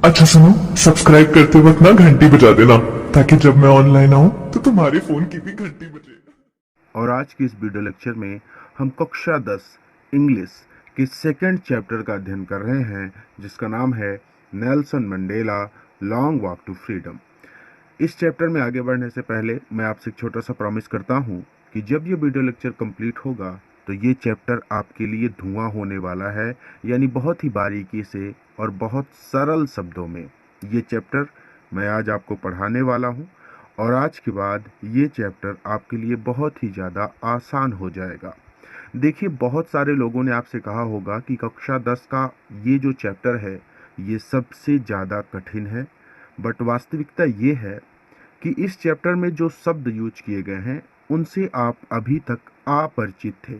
अच्छा सुनो, सब्सक्राइब करते वक्त ना घंटी बजा देना, ताकि जब मैं ऑनलाइन आऊं तो तुम्हारे फोन की भी घंटी बजे। और आज की इस वीडियो लेक्चर में हम कक्षा 10 इंग्लिश के सेकंड चैप्टर का अध्ययन कर रहे हैं, जिसका नाम है Nelson Mandela long walk to freedom. इस चैप्टर में आगे बढ़ने से पहले मैं आपसे एक छोटा सा प्रॉमिस करता हूं कि जब ये वीडियो लेक्चर कंप्लीट होगा तो ये चैप्टर आपके लिए धुआं होने वाला है, यानी बहुत ही बारीकी से और बहुत सरल शब्दों में ये चैप्टर मैं आज आपको पढ़ाने वाला हूं। और आज के बाद ये चैप्टर आपके लिए बहुत ही ज़्यादा आसान हो जाएगा। देखिए, बहुत सारे लोगों ने आपसे कहा होगा कि कक्षा 10 का ये जो चैप्टर है ये सबसे ज़्यादा कठिन है, बट वास्तविकता ये है कि इस चैप्टर में जो शब्द यूज किए गए हैं उनसे आप अभी तक अपरिचित थे।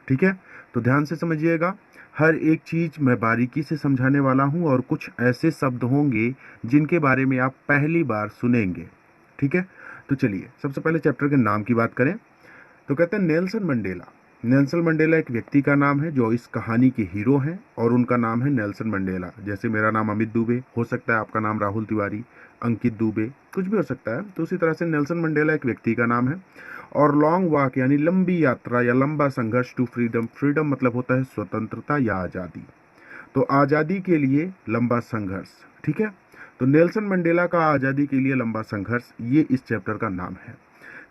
ठीक है, तो ध्यान से समझिएगा। हर एक चीज़ मैं बारीकी से समझाने वाला हूँ और कुछ ऐसे शब्द होंगे जिनके बारे में आप पहली बार सुनेंगे। ठीक है, तो चलिए सबसे पहले चैप्टर के नाम की बात करें तो कहते हैं नेल्सन मंडेला। नेल्सन मंडेला एक व्यक्ति का नाम है जो इस कहानी के हीरो हैं और उनका नाम है नेल्सन मंडेला। जैसे मेरा नाम अमित दुबे हो सकता है, आपका नाम राहुल तिवारी, अंकित दुबे, कुछ भी हो सकता है। तो उसी तरह से नेल्सन मंडेला एक व्यक्ति का नाम है। और लॉन्ग वॉक यानी लंबी यात्रा या लंबा संघर्ष टू फ्रीडम। फ्रीडम मतलब होता है स्वतंत्रता या आज़ादी, तो आज़ादी के लिए लंबा संघर्ष। ठीक है, तो नेल्सन मंडेला का आज़ादी के लिए लंबा संघर्ष, ये इस चैप्टर का नाम है।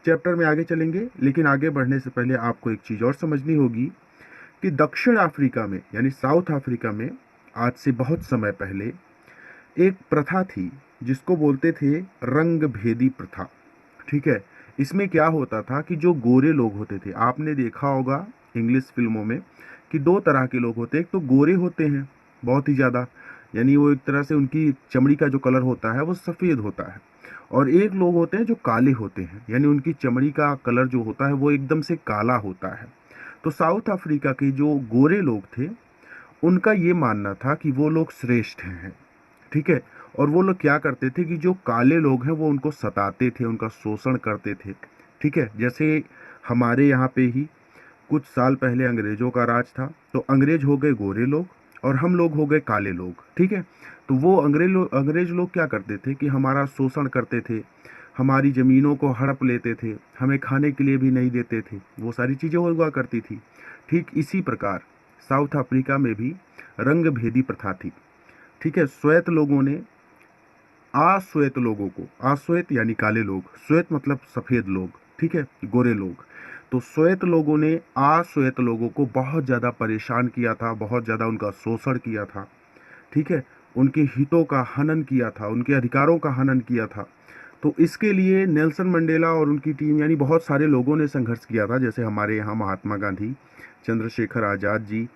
चैप्टर में आगे चलेंगे, लेकिन आगे बढ़ने से पहले आपको एक चीज़ और समझनी होगी कि दक्षिण अफ्रीका में यानी साउथ अफ्रीका में आज से बहुत समय पहले एक प्रथा थी जिसको बोलते थे रंग भेदी प्रथा। ठीक है, इसमें क्या होता था कि जो गोरे लोग होते थे, आपने देखा होगा इंग्लिश फिल्मों में कि दो तरह के लोग होते हैं। एक तो गोरे होते हैं बहुत ही ज़्यादा, यानी वो एक तरह से उनकी चमड़ी का जो कलर होता है वो सफ़ेद होता है। और एक लोग होते हैं जो काले होते हैं, यानी उनकी चमड़ी का कलर जो होता है वो एकदम से काला होता है। तो साउथ अफ्रीका के जो गोरे लोग थे उनका ये मानना था कि वो लोग श्रेष्ठ हैं। ठीक है, और वो लोग क्या करते थे कि जो काले लोग हैं वो उनको सताते थे, उनका शोषण करते थे। ठीक है, जैसे हमारे यहाँ पे ही कुछ साल पहले अंग्रेज़ों का राज था, तो अंग्रेज हो गए गोरे लोग और हम लोग हो गए काले लोग। ठीक है, तो वो अंग्रेज लोग क्या करते थे कि हमारा शोषण करते थे, हमारी ज़मीनों को हड़प लेते थे, हमें खाने के लिए भी नहीं देते थे, वो सारी चीज़ें हुआ करती थी। ठीक इसी प्रकार साउथ अफ्रीका में भी रंग भेदी प्रथा थी। ठीक है, श्वेत लोगों ने अश्वेत लोगों को, अश्वेत यानी काले लोग, श्वेत मतलब सफ़ेद लोग, ठीक है, गोरे लोग, तो श्वेत लोगों ने अश्वेत लोगों को बहुत ज़्यादा परेशान किया था, बहुत ज़्यादा उनका शोषण किया था। ठीक है, उनके हितों का हनन किया था, उनके अधिकारों का हनन किया था। तो इसके लिए नेल्सन मंडेला और उनकी टीम यानी बहुत सारे लोगों ने संघर्ष किया था। जैसे हमारे यहाँ महात्मा गांधी, चंद्रशेखर आज़ाद जी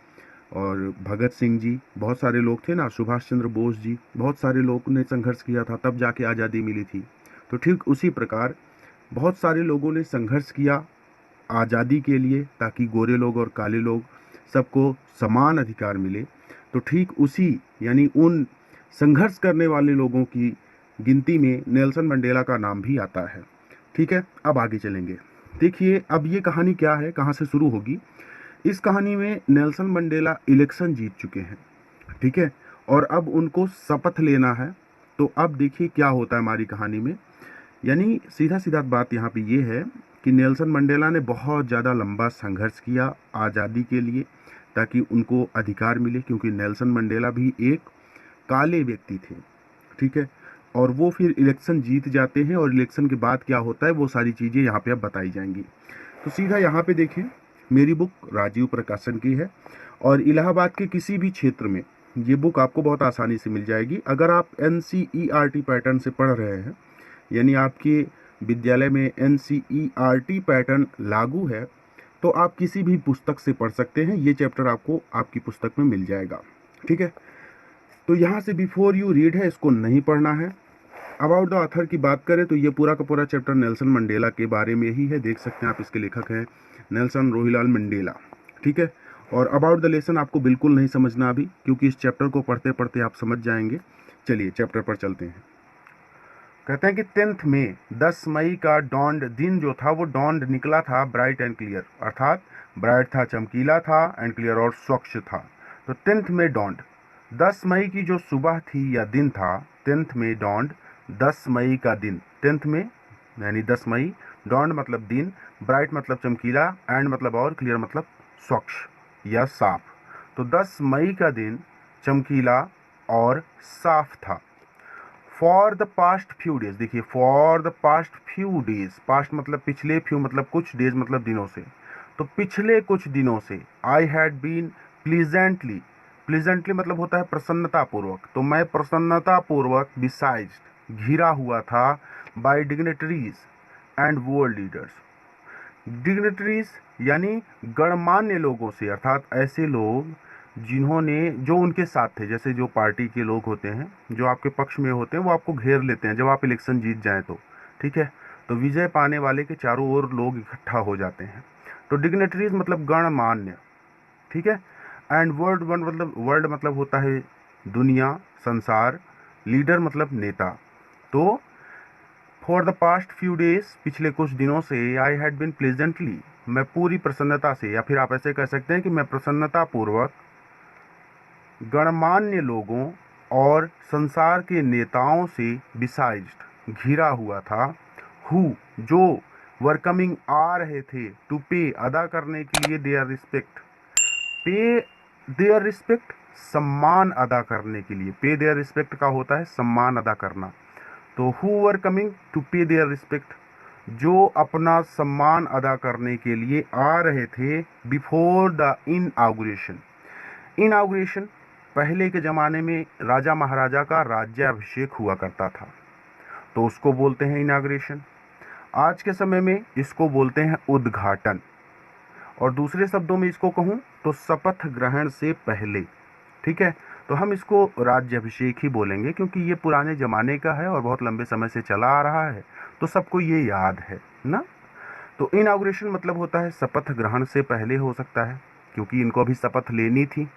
और भगत सिंह जी, बहुत सारे लोग थे ना, सुभाष चंद्र बोस जी, बहुत सारे लोगों ने संघर्ष किया था, तब जाके आज़ादी मिली थी। तो ठीक उसी प्रकार बहुत सारे लोगों ने संघर्ष किया आज़ादी के लिए, ताकि गोरे लोग और काले लोग सबको समान अधिकार मिले। तो ठीक उसी यानी उन संघर्ष करने वाले लोगों की गिनती में नेल्सन मंडेला का नाम भी आता है। ठीक है, अब आगे चलेंगे। देखिए, अब ये कहानी क्या है, कहाँ से शुरू होगी। इस कहानी में नेल्सन मंडेला इलेक्शन जीत चुके हैं। ठीक है, और अब उनको शपथ लेना है। तो अब देखिए क्या होता है हमारी कहानी में। यानी सीधा सीधा बात यहाँ पे ये है कि नेल्सन मंडेला ने बहुत ज़्यादा लंबा संघर्ष किया आज़ादी के लिए, ताकि उनको अधिकार मिले, क्योंकि नेल्सन मंडेला भी एक काले व्यक्ति थे। ठीक है, और वो फिर इलेक्शन जीत जाते हैं और इलेक्शन के बाद क्या होता है वो सारी चीज़ें यहाँ पे अब बताई जाएंगी। तो सीधा यहाँ पे देखें, मेरी बुक राजीव प्रकाशन की है और इलाहाबाद के किसी भी क्षेत्र में ये बुक आपको बहुत आसानी से मिल जाएगी। अगर आप NCERT पैटर्न से पढ़ रहे हैं, यानी आपके विद्यालय में NCERT पैटर्न लागू है, तो आप किसी भी पुस्तक से पढ़ सकते हैं। ये चैप्टर आपको आपकी पुस्तक में मिल जाएगा। ठीक है, तो यहाँ से बिफोर यू रीड है, इसको नहीं पढ़ना है। अबाउट द ऑथर की बात करें तो ये पूरा का पूरा चैप्टर नेल्सन मंडेला के बारे में ही है। देख सकते हैं आप, इसके लेखक हैं नेल्सन रोहिलाल मंडेला। ठीक है, और अबाउट द लेसन आपको बिल्कुल नहीं समझना अभी, क्योंकि इस चैप्टर को पढ़ते पढ़ते आप समझ जाएंगे। चलिए चैप्टर पर चलते हैं। कहते हैं कि 10 मई 10 मई का डॉन्ड दिन जो था वो डॉन्ड निकला था ब्राइट एंड क्लियर, अर्थात ब्राइट था, चमकीला था, एंड क्लियर और स्वच्छ था। तो 10 मई डॉन्ड, 10 मई की जो सुबह थी या दिन था, 10th में dawned, 10 मई का दिन, 10th में यानी 10 मई, dawned मतलब दिन, ब्राइट मतलब चमकीला, एंड मतलब और, क्लियर मतलब स्वच्छ या साफ। तो 10 मई का दिन चमकीला और साफ था। For the past few days, देखिए for the past few days, past मतलब पिछले, फ्यू मतलब कुछ, डेज मतलब दिनों से, तो पिछले कुछ दिनों से I had been pleasantly, pleasantly मतलब होता है प्रसन्नतापूर्वक, तो मैं प्रसन्नतापूर्वक बिसाइज्ड घिरा हुआ था by dignitaries and world leaders. Dignitaries यानी गणमान्य लोगों से, अर्थात ऐसे लोग जिन्होंने, जो उनके साथ थे, जैसे जो पार्टी के लोग होते हैं जो आपके पक्ष में होते हैं, वो आपको घेर लेते हैं जब आप इलेक्शन जीत जाएं तो, ठीक है। तो विजय पाने वाले के चारों ओर लोग इकट्ठा हो जाते हैं, तो डिग्नेटरीज मतलब गणमान्य, ठीक है। एंड वर्ल्ड मतलब होता है दुनिया, संसार, लीडर मतलब नेता। तो for the past few days, पिछले कुछ दिनों से, आई हैड बिन प्लेजेंटली, मैं पूरी प्रसन्नता से, या फिर आप ऐसे कह सकते हैं कि मैं प्रसन्नता पूर्वक गणमान्य लोगों और संसार के नेताओं से बिसाइज्ड घिरा हुआ था, हु जो वर कमिंग आ रहे थे, टू पे अदा करने के लिए, देयर रिस्पेक्ट, पे देयर रिस्पेक्ट सम्मान अदा करने के लिए, पे देयर रिस्पेक्ट का होता है सम्मान अदा करना, तो हु वर कमिंग टू पे देयर रिस्पेक्ट, जो अपना सम्मान अदा करने के लिए आ रहे थे, बिफोर द इनऑग्रेशन। इनऑग्रेशन पहले के ज़माने में राजा महाराजा का राज्याभिषेक हुआ करता था, तो उसको बोलते हैं इनॉग्रेशन। आज के समय में इसको बोलते हैं उद्घाटन, और दूसरे शब्दों में इसको कहूँ तो शपथ ग्रहण से पहले, ठीक है। तो हम इसको राज्याभिषेक ही बोलेंगे, क्योंकि ये पुराने ज़माने का है और बहुत लंबे समय से चला आ रहा है, तो सबको ये याद है ना। तो इनॉग्रेशन मतलब होता है शपथ ग्रहण से पहले हो सकता है, क्योंकि इनको अभी शपथ लेनी थी,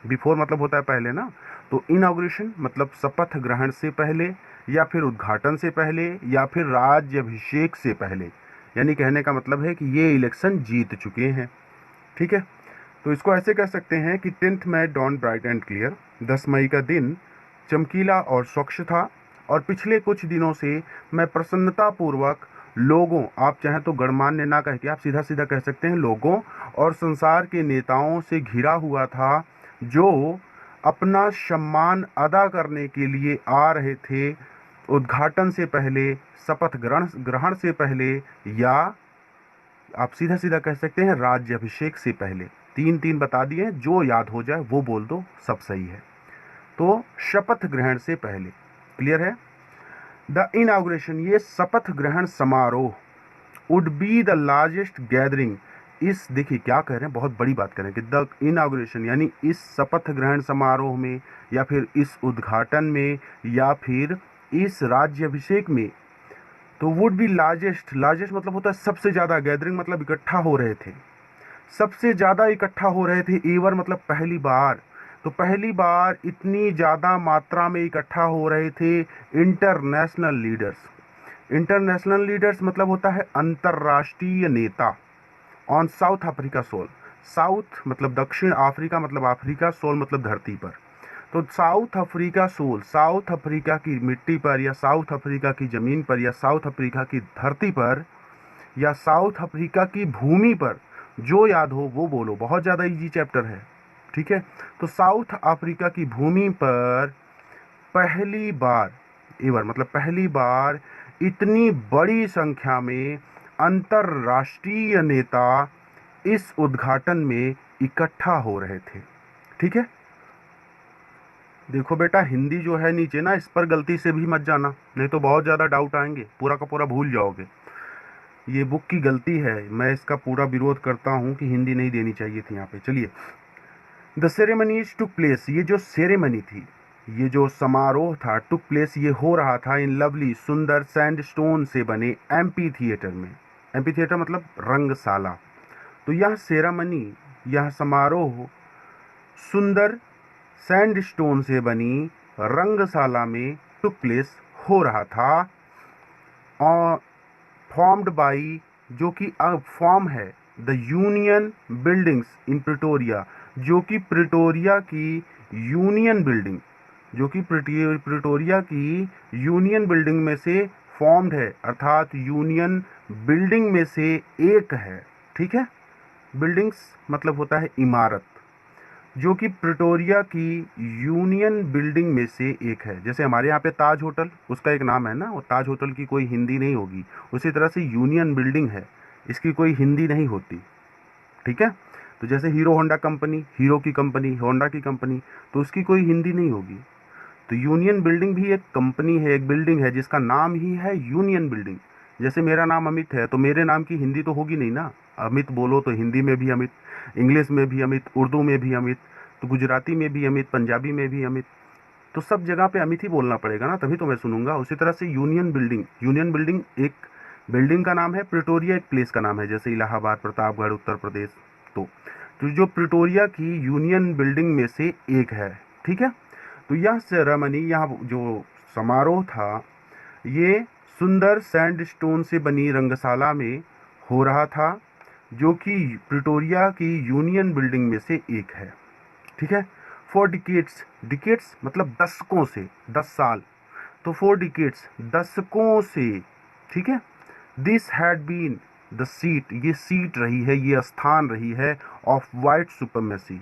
बिफोर मतलब होता है पहले ना, तो इनॉग्रेशन मतलब शपथ ग्रहण से पहले, या फिर उद्घाटन से पहले, या फिर राज्याभिषेक से पहले, यानी कहने का मतलब है कि ये इलेक्शन जीत चुके हैं, ठीक है। तो इसको ऐसे कह सकते हैं कि 10th May dawn bright and clear, 10 मई का दिन चमकीला और स्वच्छ था, और पिछले कुछ दिनों से मैं प्रसन्नतापूर्वक लोगों, आप चाहें तो गणमान्य ना कह के आप सीधा सीधा कह सकते हैं लोगों और संसार के नेताओं से घिरा हुआ था, जो अपना सम्मान अदा करने के लिए आ रहे थे उद्घाटन से पहले, शपथ ग्रहण से पहले, या आप सीधा सीधा कह सकते हैं राज्याभिषेक से पहले। तीन तीन बता दिए, जो याद हो जाए वो बोल दो, सब सही है। तो शपथ ग्रहण से पहले, क्लियर है। द इनॉग्रेशन, ये शपथ ग्रहण समारोह, would be the largest gathering, इस, देखिए क्या कह रहे हैं, बहुत बड़ी बात करें कि द इनॉग्रेशन यानी इस शपथ ग्रहण समारोह में, या फिर इस उद्घाटन में, या फिर इस राज्याभिषेक में, तो वुड बी लार्जेस्ट, लार्जेस्ट मतलब होता है सबसे ज़्यादा, गैदरिंग मतलब इकट्ठा हो रहे थे, सबसे ज़्यादा इकट्ठा हो रहे थे, एवर मतलब पहली बार, तो पहली बार इतनी ज़्यादा मात्रा में इकट्ठा हो रहे थे इंटरनेशनल लीडर्स। इंटरनेशनल लीडर्स मतलब होता है अंतर्राष्ट्रीय नेता, on South Africa soul, south मतलब दक्षिण, अफ्रीका मतलब अफ्रीका, सोल मतलब धरती पर, तो South Africa soul, South Africa की मिट्टी पर, या साउथ अफ्रीका की ज़मीन पर, या साउथ अफ्रीका की धरती पर, या साउथ अफ्रीका की भूमि पर, जो याद हो वो बोलो, बहुत ज़्यादा इजी चैप्टर है, ठीक है। तो साउथ अफ्रीका की भूमि पर पहली बार, एवर मतलब पहली बार, इतनी बड़ी संख्या में अंतर्राष्ट्रीय नेता इस उद्घाटन में इकट्ठा हो रहे थे, ठीक है। देखो बेटा, हिंदी जो है नीचे ना, इस पर गलती से भी मत जाना, नहीं तो बहुत ज़्यादा डाउट आएंगे, पूरा का पूरा भूल जाओगे। ये बुक की गलती है, मैं इसका पूरा विरोध करता हूँ कि हिंदी नहीं देनी चाहिए थी यहाँ पे। चलिए, द सेरेमनीज टुक प्लेस, ये जो सेरेमनी थी, ये जो समारोह था, टुक प्लेस ये हो रहा था इन लवली, सुंदर सैंडस्टोन से बने एम्पी थिएटर में। एम्पी थिएटर मतलब रंगशाला। तो यह सेरेमनी, यह समारोह सुंदर सैंडस्टोन से बनी रंगशाला में टुक प्लेस हो रहा था, और फॉर्म्ड बाई, जो कि फॉर्म है, the union buildings in Pretoria, जो कि प्रिटोरिया की यूनियन बिल्डिंग, जो कि प्रिटोरिया की यूनियन बिल्डिंग में से फॉर्म्ड है, अर्थात यूनियन बिल्डिंग में से एक है। ठीक है, बिल्डिंग्स मतलब होता है इमारत, जो कि प्रिटोरिया की यूनियन बिल्डिंग में से एक है। जैसे हमारे यहाँ पे ताज होटल, उसका एक नाम है ना, वो ताज होटल की कोई हिंदी नहीं होगी, उसी तरह से यूनियन बिल्डिंग है, इसकी कोई हिंदी नहीं होती। ठीक है, तो जैसे हीरो होंडा कंपनी, हीरो की कंपनी, होंडा की कंपनी, तो उसकी कोई हिंदी नहीं होगी। तो यूनियन बिल्डिंग भी एक कंपनी है, एक बिल्डिंग है जिसका नाम ही है यूनियन बिल्डिंग। जैसे मेरा नाम अमित है, तो मेरे नाम की हिंदी तो होगी नहीं ना, अमित बोलो तो हिंदी में भी अमित, इंग्लिश में भी अमित, उर्दू में भी अमित, तो गुजराती में भी अमित, पंजाबी में भी अमित, तो सब जगह पे अमित ही बोलना पड़ेगा ना, तभी तो मैं सुनूंगा। उसी तरह से यूनियन बिल्डिंग, यूनियन बिल्डिंग एक बिल्डिंग का नाम है, प्रिटोरिया एक प्लेस का नाम है, जैसे इलाहाबाद, प्रतापगढ़, उत्तर प्रदेश। तो जो प्रिटोरिया की यूनियन बिल्डिंग में से एक है। ठीक है, तो यह सेरेमनी, यहाँ जो समारोह था, ये सुंदर सैंडस्टोन से बनी रंगशाला में हो रहा था, जो कि प्रिटोरिया की यूनियन बिल्डिंग में से एक है। ठीक है, 4 डिकेट्स, डिकेट्स मतलब दशकों से, 10 साल, तो 4 डिकेट्स दशकों से। ठीक है, this had been the seat, ये सीट रही है, ये स्थान रही है ऑफ वाइट सुपरमेसी,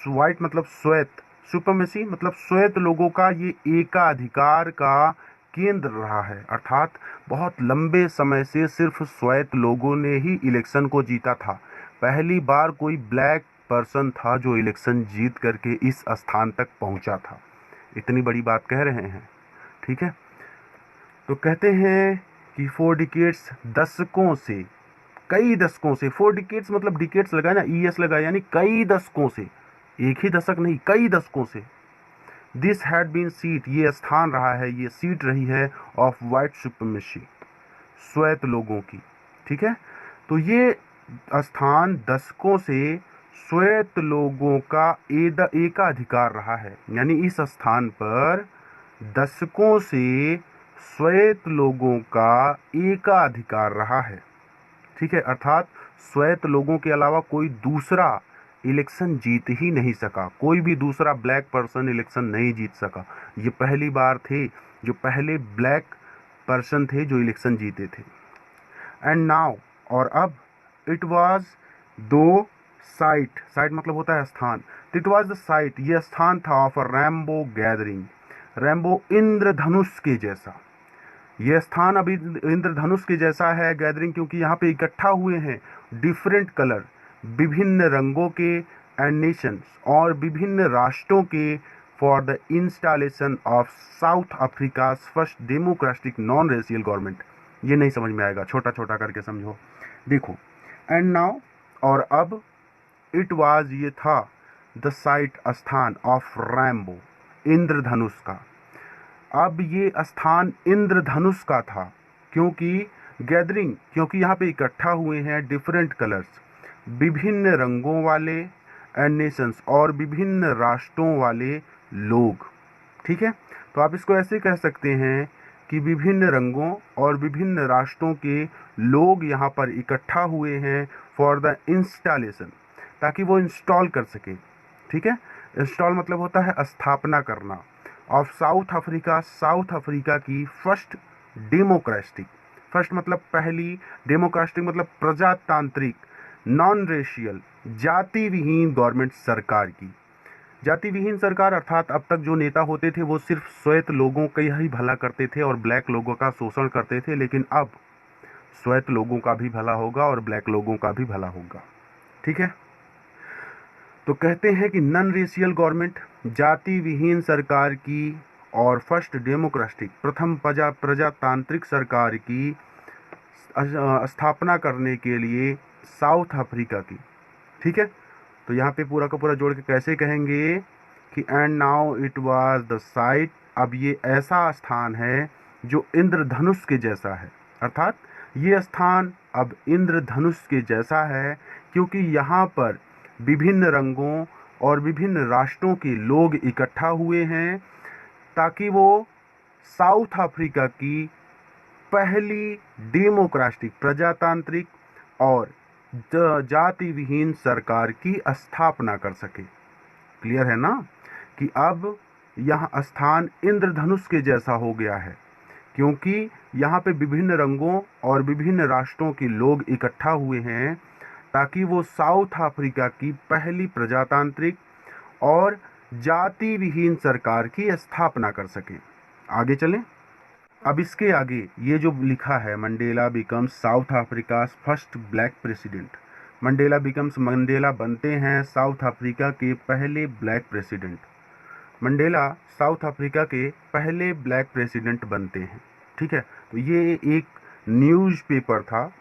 वाइट मतलब श्वेत, सुपरमेसी मतलब श्वेत लोगों का ये एकाधिकार का केंद्र रहा है, अर्थात बहुत लंबे समय से सिर्फ श्वेत लोगों ने ही इलेक्शन को जीता था। पहली बार कोई ब्लैक पर्सन था जो इलेक्शन जीत करके इस स्थान तक पहुंचा था। इतनी बड़ी बात कह रहे हैं। ठीक है, तो कहते हैं कि 4 डिकेट्स दशकों से, कई दशकों से, 4 डिकेट्स मतलब डिकेट्स लगाया ना, ईएस लगाया, यानी कई दशकों से, एक ही दशक नहीं, कई दशकों से। दिस हैड बीन सीट, ये स्थान रहा है, ये सीट रही है ऑफ वाइट सुपरमेसी, श्वेत लोगों की। ठीक है, तो ये स्थान दशकों से श्वेत लोगों का एकाधिकार रहा है, यानी इस स्थान पर दशकों से श्वेत लोगों का एकाधिकार रहा है। ठीक है, अर्थात श्वेत लोगों के अलावा कोई दूसरा इलेक्शन जीत ही नहीं सका, कोई भी दूसरा ब्लैक पर्सन इलेक्शन नहीं जीत सका। ये पहली बार थे जो पहले ब्लैक पर्सन थे जो इलेक्शन जीते थे। एंड नाउ, और अब, इट वाज दो साइट, साइट मतलब होता है स्थान, इट वाज द साइट, ये स्थान था of a rainbow gathering, rainbow इंद्रधनुष के जैसा। यह स्थान अभी इंद्रधनुष के जैसा है गैदरिंग, क्योंकि यहाँ पे इकट्ठा हुए हैं डिफरेंट कलर, विभिन्न रंगों के, एंड नेशंस, और विभिन्न राष्ट्रों के, for the installation of south Africa first democratic non racial government. ये नहीं समझ में आएगा, छोटा छोटा करके समझो। देखो, एंड नाउ, और अब, इट वाज, ये था, द साइट, स्थान, ऑफ रैम्बो, इंद्रधनुष का। अब ये स्थान इंद्रधनुष का था, क्योंकि गैदरिंग, क्योंकि यहाँ पे इकट्ठा हुए हैं डिफरेंट कलर्स, विभिन्न रंगों वाले, एंड नेशंस, और विभिन्न राष्ट्रों वाले लोग। ठीक है, तो आप इसको ऐसे कह सकते हैं कि विभिन्न रंगों और विभिन्न राष्ट्रों के लोग यहाँ पर इकट्ठा हुए हैं फॉर द इंस्टॉलेशन, ताकि वो इंस्टॉल कर सके। ठीक है, इंस्टॉल मतलब होता है स्थापना करना, of south Africa, south Africa की फर्स्ट डेमोक्रेटिक, फर्स्ट मतलब पहली, डेमोक्रेटिक मतलब प्रजातांत्रिक, नॉन रेशियल, जाति विहीन गवर्नमेंट सरकार की। जाति विहीन सरकार अर्थात अब तक जो नेता होते थे वो सिर्फ श्वेत लोगों का ही भला करते थे और ब्लैक लोगों का शोषण करते थे, लेकिन अब श्वेत लोगों का भी भला होगा और ब्लैक लोगों का भी भला होगा। ठीक है, तो कहते हैं कि नॉन रेशियल गवर्नमेंट, जाति विहीन सरकार की, और फर्स्ट डेमोक्रेटिक, प्रथम प्रजातांत्रिक सरकार की स्थापना करने के लिए साउथ अफ्रीका की। ठीक है, तो यहाँ पे पूरा का पूरा जोड़ के कैसे कहेंगे कि and now it was the site, अब ये ऐसा स्थान है जो इंद्रधनुष के जैसा है, अर्थात ये स्थान अब इंद्रधनुष के जैसा है, क्योंकि यहाँ पर विभिन्न रंगों और विभिन्न राष्ट्रों के लोग इकट्ठा हुए हैं, ताकि वो साउथ अफ्रीका की पहली डेमोक्रेटिक, प्रजातांत्रिक और जाति विहीन सरकार की स्थापना कर सके। क्लियर है ना? कि अब यहाँ स्थान इंद्रधनुष के जैसा हो गया है, क्योंकि यहाँ पे विभिन्न रंगों और विभिन्न राष्ट्रों के लोग इकट्ठा हुए हैं ताकि वो साउथ अफ्रीका की पहली प्रजातांत्रिक और जाति विहीन सरकार की स्थापना कर सकें। आगे चलें। अब इसके आगे ये जो लिखा है, Mandela becomes south Africa first black president. Mandela बनते हैं साउथ अफ्रीका के पहले black president. Mandela south Africa के पहले ब्लैक प्रेसिडेंट बनते हैं। ठीक है, तो ये एक न्यूज़पेपर था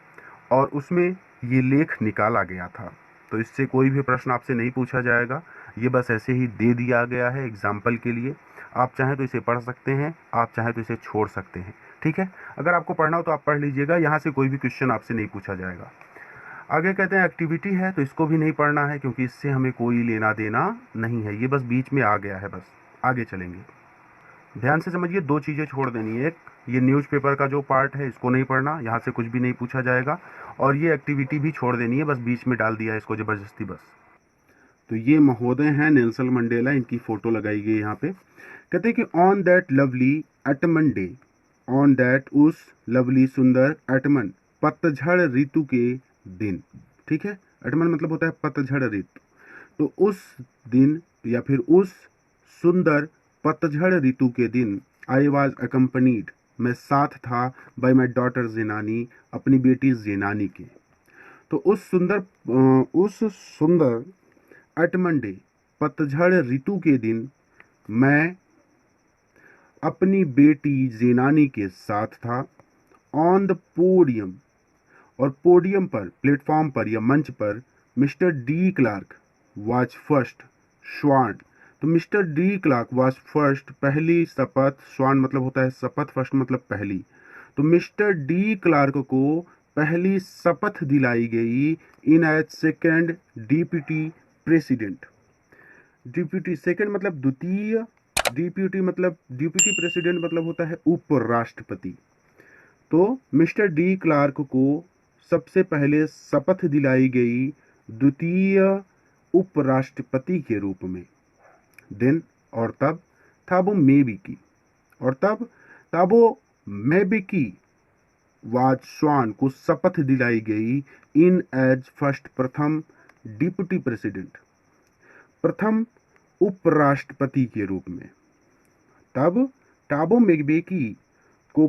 और उसमें ये लेख निकाला गया था। तो इससे कोई भी प्रश्न आपसे नहीं पूछा जाएगा, ये बस ऐसे ही दे दिया गया है एग्जाम्पल के लिए। आप चाहें तो इसे पढ़ सकते हैं, आप चाहें तो इसे छोड़ सकते हैं। ठीक है, अगर आपको पढ़ना हो तो आप पढ़ लीजिएगा, यहाँ से कोई भी क्वेश्चन आपसे नहीं पूछा जाएगा। आगे कहते हैं एक्टिविटी है, तो इसको भी नहीं पढ़ना है क्योंकि इससे हमें कोई लेना देना नहीं है, ये बस बीच में आ गया है बस। आगे चलेंगे, ध्यान से समझिए, दो चीज़ें छोड़ देनी है। एक, ये न्यूज़पेपर का जो पार्ट है इसको नहीं पढ़ना, यहाँ से कुछ भी नहीं पूछा जाएगा, और ये एक्टिविटी भी छोड़ देनी है, बस बीच में डाल दिया है इसको ज़बरदस्ती बस। तो ये महोदय हैं नेल्सन मंडेला, इनकी फ़ोटो लगाई गई यहाँ पे। कहते हैं कि on that lovely autumn day, on that उस लवली सुंदर एटमन पतझड़ ऋतु के दिन। ठीक है, एटमन मतलब होता है पतझड़ ऋतु। तो उस दिन या फिर उस सुंदर पतझड़ ऋतु के दिन आई वॉज अकम्पनीड, मैं साथ था, बाय माई डॉटर जेनानी, अपनी बेटी जेनानी के। तो उस सुंदर एटमन डे, पतझड़ ऋतु के दिन मैं अपनी बेटी जेनानी के साथ था। ऑन द पोडियम, और पोडियम पर, प्लेटफॉर्म पर या मंच पर, mister de Klerk was first श्वान। तो mister de Klerk was first, पहली शपथ, श्वान मतलब होता है शपथ, फर्स्ट मतलब पहली। तो मिस्टर डी क्लार्क को पहली शपथ दिलाई गई in as second deputy president. Deputy second मतलब द्वितीय, डिप्टी मतलब डिप्टी प्रेसिडेंट मतलब होता है उपराष्ट्रपति। तो मिस्टर डी क्लार्क को सबसे पहले शपथ दिलाई गई द्वितीय उपराष्ट्रपति के रूप में। देन, और तब थाबो मेबिकी, और तब ताबो मेबिकी वाज स्वान को शपथ दिलाई गई इन एज फर्स्ट, प्रथम डिप्टी प्रेसिडेंट, प्रथम उपराष्ट्रपति के रूप में। तब टाबो मेबिकी को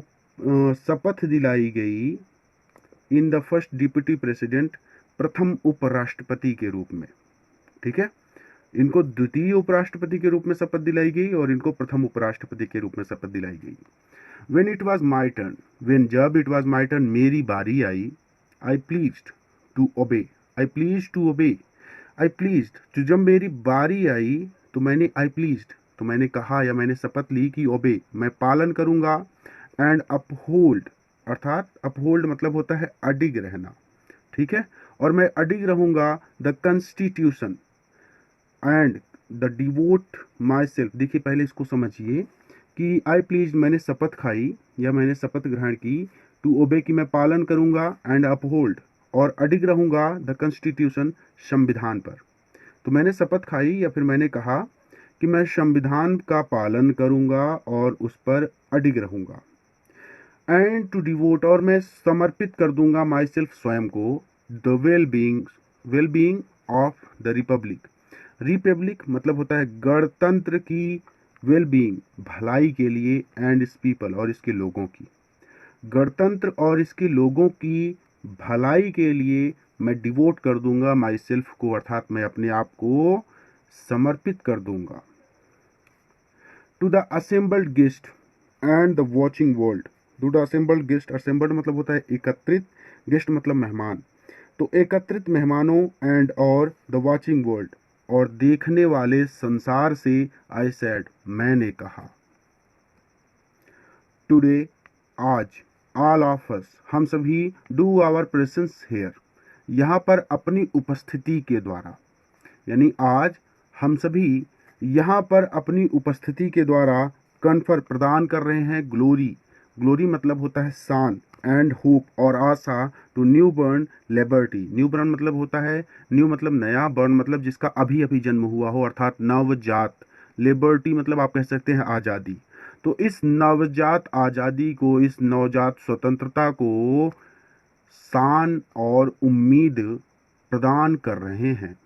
शपथ दिलाई गई इन द फर्स्ट डिप्टी प्रेसिडेंट, प्रथम उपराष्ट्रपति के रूप में। ठीक है, इनको द्वितीय उपराष्ट्रपति के रूप में शपथ दिलाई गई और इनको प्रथम उपराष्ट्रपति के रूप में शपथ दिलाई गई। When it was my turn, when जब इट वाज माय टर्न मेरी बारी आई, आई pleased to obey, I pleased to obey, I pleased, तो जब मेरी बारी आई तो मैंने आई प्लीज्ड, तो मैंने कहा या मैंने शपथ ली कि ओबे, मैं पालन करूंगा, एंड अपहोल्ड, अर्थात अपहोल्ड मतलब होता है अडिग रहना। ठीक है, और मैं अडिग रहूंगा the constitution and the devote my self. देखिए पहले इसको समझिए कि आई प्लीज, मैंने शपथ खाई या मैंने शपथ ग्रहण की, टू ओबे कि मैं पालन करूंगा, एंड अपहोल्ड और अडिग रहूंगा, द कॉन्स्टिट्यूशन संविधान पर। तो मैंने शपथ खाई या फिर मैंने कहा कि मैं संविधान का पालन करूंगा और उस पर अडिग रहूंगा। एंड टू डिवोट, और मैं समर्पित कर दूंगा माई सेल्फ, स्वयं को, the well being of the republic. Republic मतलब होता है गणतंत्र की, वेल बीइंग भलाई के लिए, एंड इस पीपल और इसके लोगों की, गणतंत्र और इसके लोगों की भलाई के लिए मैं डिवोट कर दूंगा माई सेल्फ को, अर्थात मैं अपने आप को समर्पित कर दूंगा। To the assembled guest and the watching world, to the assembled guest, assembled मतलब होता है एकत्रित, गेस्ट मतलब मेहमान, तो एकत्रित मेहमानों, एंड और द वॉचिंग वर्ल्ड और देखने वाले संसार से, आई सेड मैंने कहा, टुडे आज, ऑल ऑफ अस हम सभी, डू आवर प्रेजेंस हेयर यहाँ पर अपनी उपस्थिति के द्वारा, यानी आज हम सभी यहाँ पर अपनी उपस्थिति के द्वारा कन्फर प्रदान कर रहे हैं ग्लोरी, ग्लोरी मतलब होता है शान, एंड होप और आशा, to newborn liberty, newborn मतलब होता है, न्यू मतलब नया, बर्न मतलब जिसका अभी अभी जन्म हुआ हो, अर्थात नवजात, लिबर्टी मतलब आप कह सकते हैं आज़ादी। तो इस नवजात आज़ादी को, इस नवजात स्वतंत्रता को शान और उम्मीद प्रदान कर रहे हैं।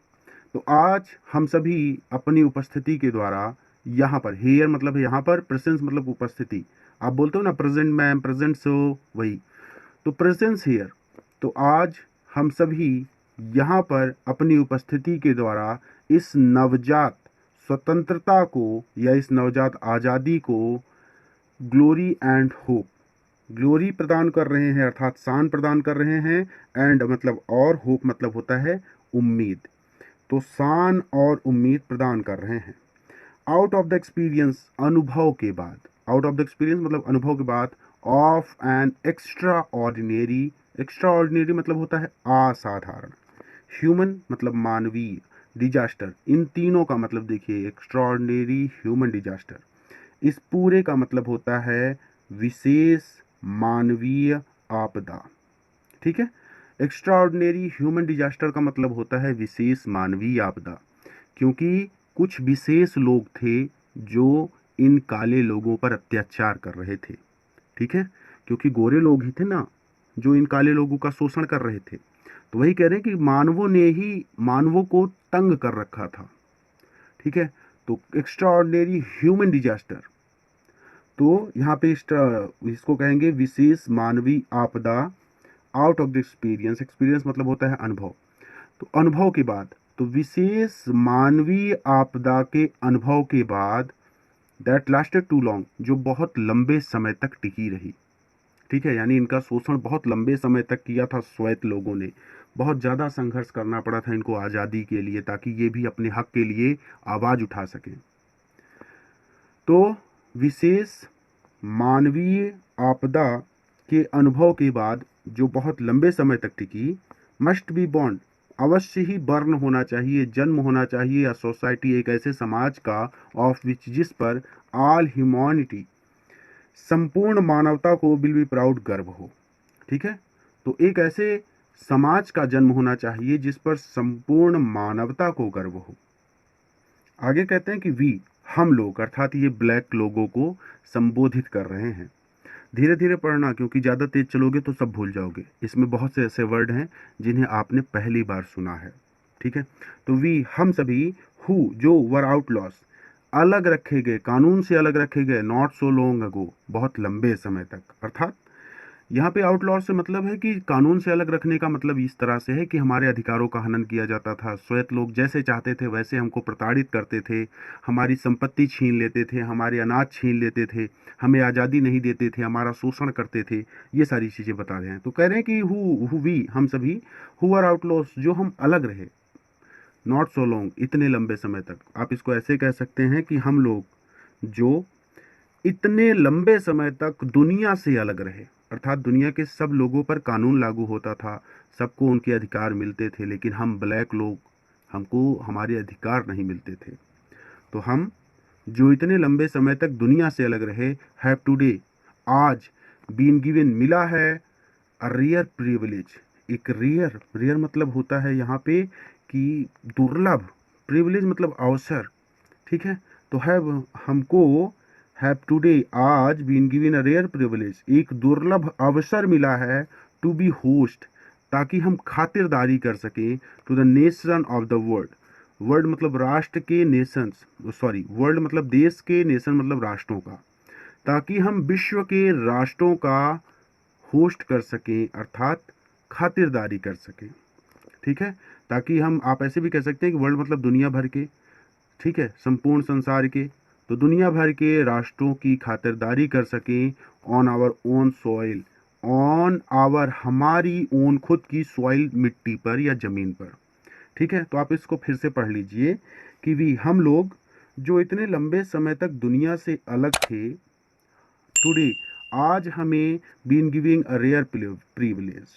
तो आज हम सभी अपनी उपस्थिति के द्वारा यहाँ पर, हेयर मतलब यहाँ पर, प्रेजेंस मतलब उपस्थिति, आप बोलते हो ना प्रेजेंट, मैं एम प्रेजेंट, सो वही, तो प्रेजेंस हियर। तो आज हम सभी यहाँ पर अपनी उपस्थिति के द्वारा इस नवजात स्वतंत्रता को या इस नवजात आज़ादी को ग्लोरी एंड होप, ग्लोरी प्रदान कर रहे हैं अर्थात शान प्रदान कर रहे हैं, एंड मतलब और, होप मतलब होता है उम्मीद। तो शान और उम्मीद प्रदान कर रहे हैं। आउट ऑफ द एक्सपीरियंस, अनुभव के बाद, आउट ऑफ द एक्सपीरियंस मतलब अनुभव के बाद, of an extra ordinary, extra ordinary मतलब होता है असाधारण, ह्यूमन मतलब मानवीय, डिजास्टर, इन तीनों का मतलब देखिए, एक्स्ट्रा ऑर्डिनरी, ह्यूमन, डिजास्टर, इस पूरे का मतलब होता है विशेष मानवीय आपदा। ठीक है, एक्स्ट्रा ऑर्डिनरी ह्यूमन डिजास्टर का मतलब होता है विशेष मानवीय आपदा, क्योंकि कुछ विशेष लोग थे जो इन काले लोगों पर अत्याचार कर रहे थे। ठीक है, क्योंकि गोरे लोग ही थे ना जो इन काले लोगों का शोषण कर रहे थे। तो वही कह रहे हैं कि मानवों ने ही मानवों को तंग कर रखा था। ठीक है, तो एक्स्ट्रा ऑर्डिनरी ह्यूमन डिजास्टर, तो यहाँ पे इसको कहेंगे विशेष मानवीय आपदा। Out of the experience, experience मतलब होता है अनुभव, तो अनुभव के बाद, तो विशेष मानवीय आपदा के अनुभव के बाद, दैट लास्टेड टू लॉन्ग, जो बहुत लंबे समय तक टिकी रही। ठीक है, यानी इनका शोषण बहुत लंबे समय तक किया था श्वेत लोगों ने, बहुत ज़्यादा संघर्ष करना पड़ा था इनको आज़ादी के लिए, ताकि ये भी अपने हक के लिए आवाज़ उठा सकें। तो विशेष मानवीय आपदा के अनुभव के बाद जो बहुत लंबे समय तक टिकी, मस्ट बी बॉर्न, अवश्य ही बर्न होना चाहिए, जन्म होना चाहिए, या सोसाइटी, एक ऐसे समाज का, ऑफ विच, जिस पर ऑल ह्यूमैनिटी, संपूर्ण मानवता को विल बी प्राउड, गर्व हो। ठीक है, तो एक ऐसे समाज का जन्म होना चाहिए जिस पर संपूर्ण मानवता को गर्व हो। आगे कहते हैं कि वी, हम लोग, अर्थात ये ब्लैक लोगों को संबोधित कर रहे हैं। धीरे धीरे पढ़ना, क्योंकि ज़्यादा तेज चलोगे तो सब भूल जाओगे। इसमें बहुत से ऐसे वर्ड हैं जिन्हें आपने पहली बार सुना है। ठीक है, तो वी, हम सभी, हु, जो वर आउटलॉस, अलग रखे गए, कानून से अलग रखे गए, नॉट सो लॉन्ग अगो, बहुत लंबे समय तक, अर्थात यहाँ पे आउटलॉ से मतलब है कि कानून से अलग रखने का मतलब इस तरह से है कि हमारे अधिकारों का हनन किया जाता था, श्वेत लोग जैसे चाहते थे वैसे हमको प्रताड़ित करते थे, हमारी संपत्ति छीन लेते थे, हमारे अनाज छीन लेते थे, हमें आज़ादी नहीं देते थे, हमारा शोषण करते थे, ये सारी चीज़ें बता रहे हैं। तो कह रहे हैं कि हु वी, हम सभी, हु आर आउटलॉस, जो हम अलग रहे, नॉट सो लॉन्ग, इतने लंबे समय तक। आप इसको ऐसे कह सकते हैं कि हम लोग जो इतने लंबे समय तक दुनिया से अलग रहे, अर्थात दुनिया के सब लोगों पर कानून लागू होता था, सबको उनके अधिकार मिलते थे, लेकिन हम ब्लैक लोग, हमको हमारे अधिकार नहीं मिलते थे। तो हम जो इतने लंबे समय तक दुनिया से अलग रहे, हैव टुडे, आज, बीन गिवन, मिला है, अ रेयर प्रिविलेज, एक रेयर, रेयर मतलब होता है यहाँ पे कि दुर्लभ, प्रिविलेज मतलब अवसर। ठीक है, तो हैव, हमको, हैव टुडे, आज, been given a rare privilege, एक दुर्लभ अवसर मिला है, टू बी होस्ट, ताकि हम खातिरदारी कर सकें, to the nation of the world, world मतलब राष्ट्र के, नेशंस, सॉरी, वर्ल्ड मतलब देश के, नेशन मतलब राष्ट्रों का, ताकि हम विश्व के राष्ट्रों का होस्ट कर सकें, अर्थात खातिरदारी कर सकें। ठीक है, ताकि हम, आप ऐसे भी कह सकते हैं कि वर्ल्ड मतलब दुनिया भर के, ठीक है, संपूर्ण संसार के, तो दुनिया भर के राष्ट्रों की खातिरदारी कर सकें, on our own soil, on our, हमारी ओन, खुद की, सॉइल, मिट्टी पर या ज़मीन पर। ठीक है, तो आप इसको फिर से पढ़ लीजिए कि वी, हम लोग जो इतने लंबे समय तक दुनिया से अलग थे, टुडे, आज हमें, been giving a rare privilege,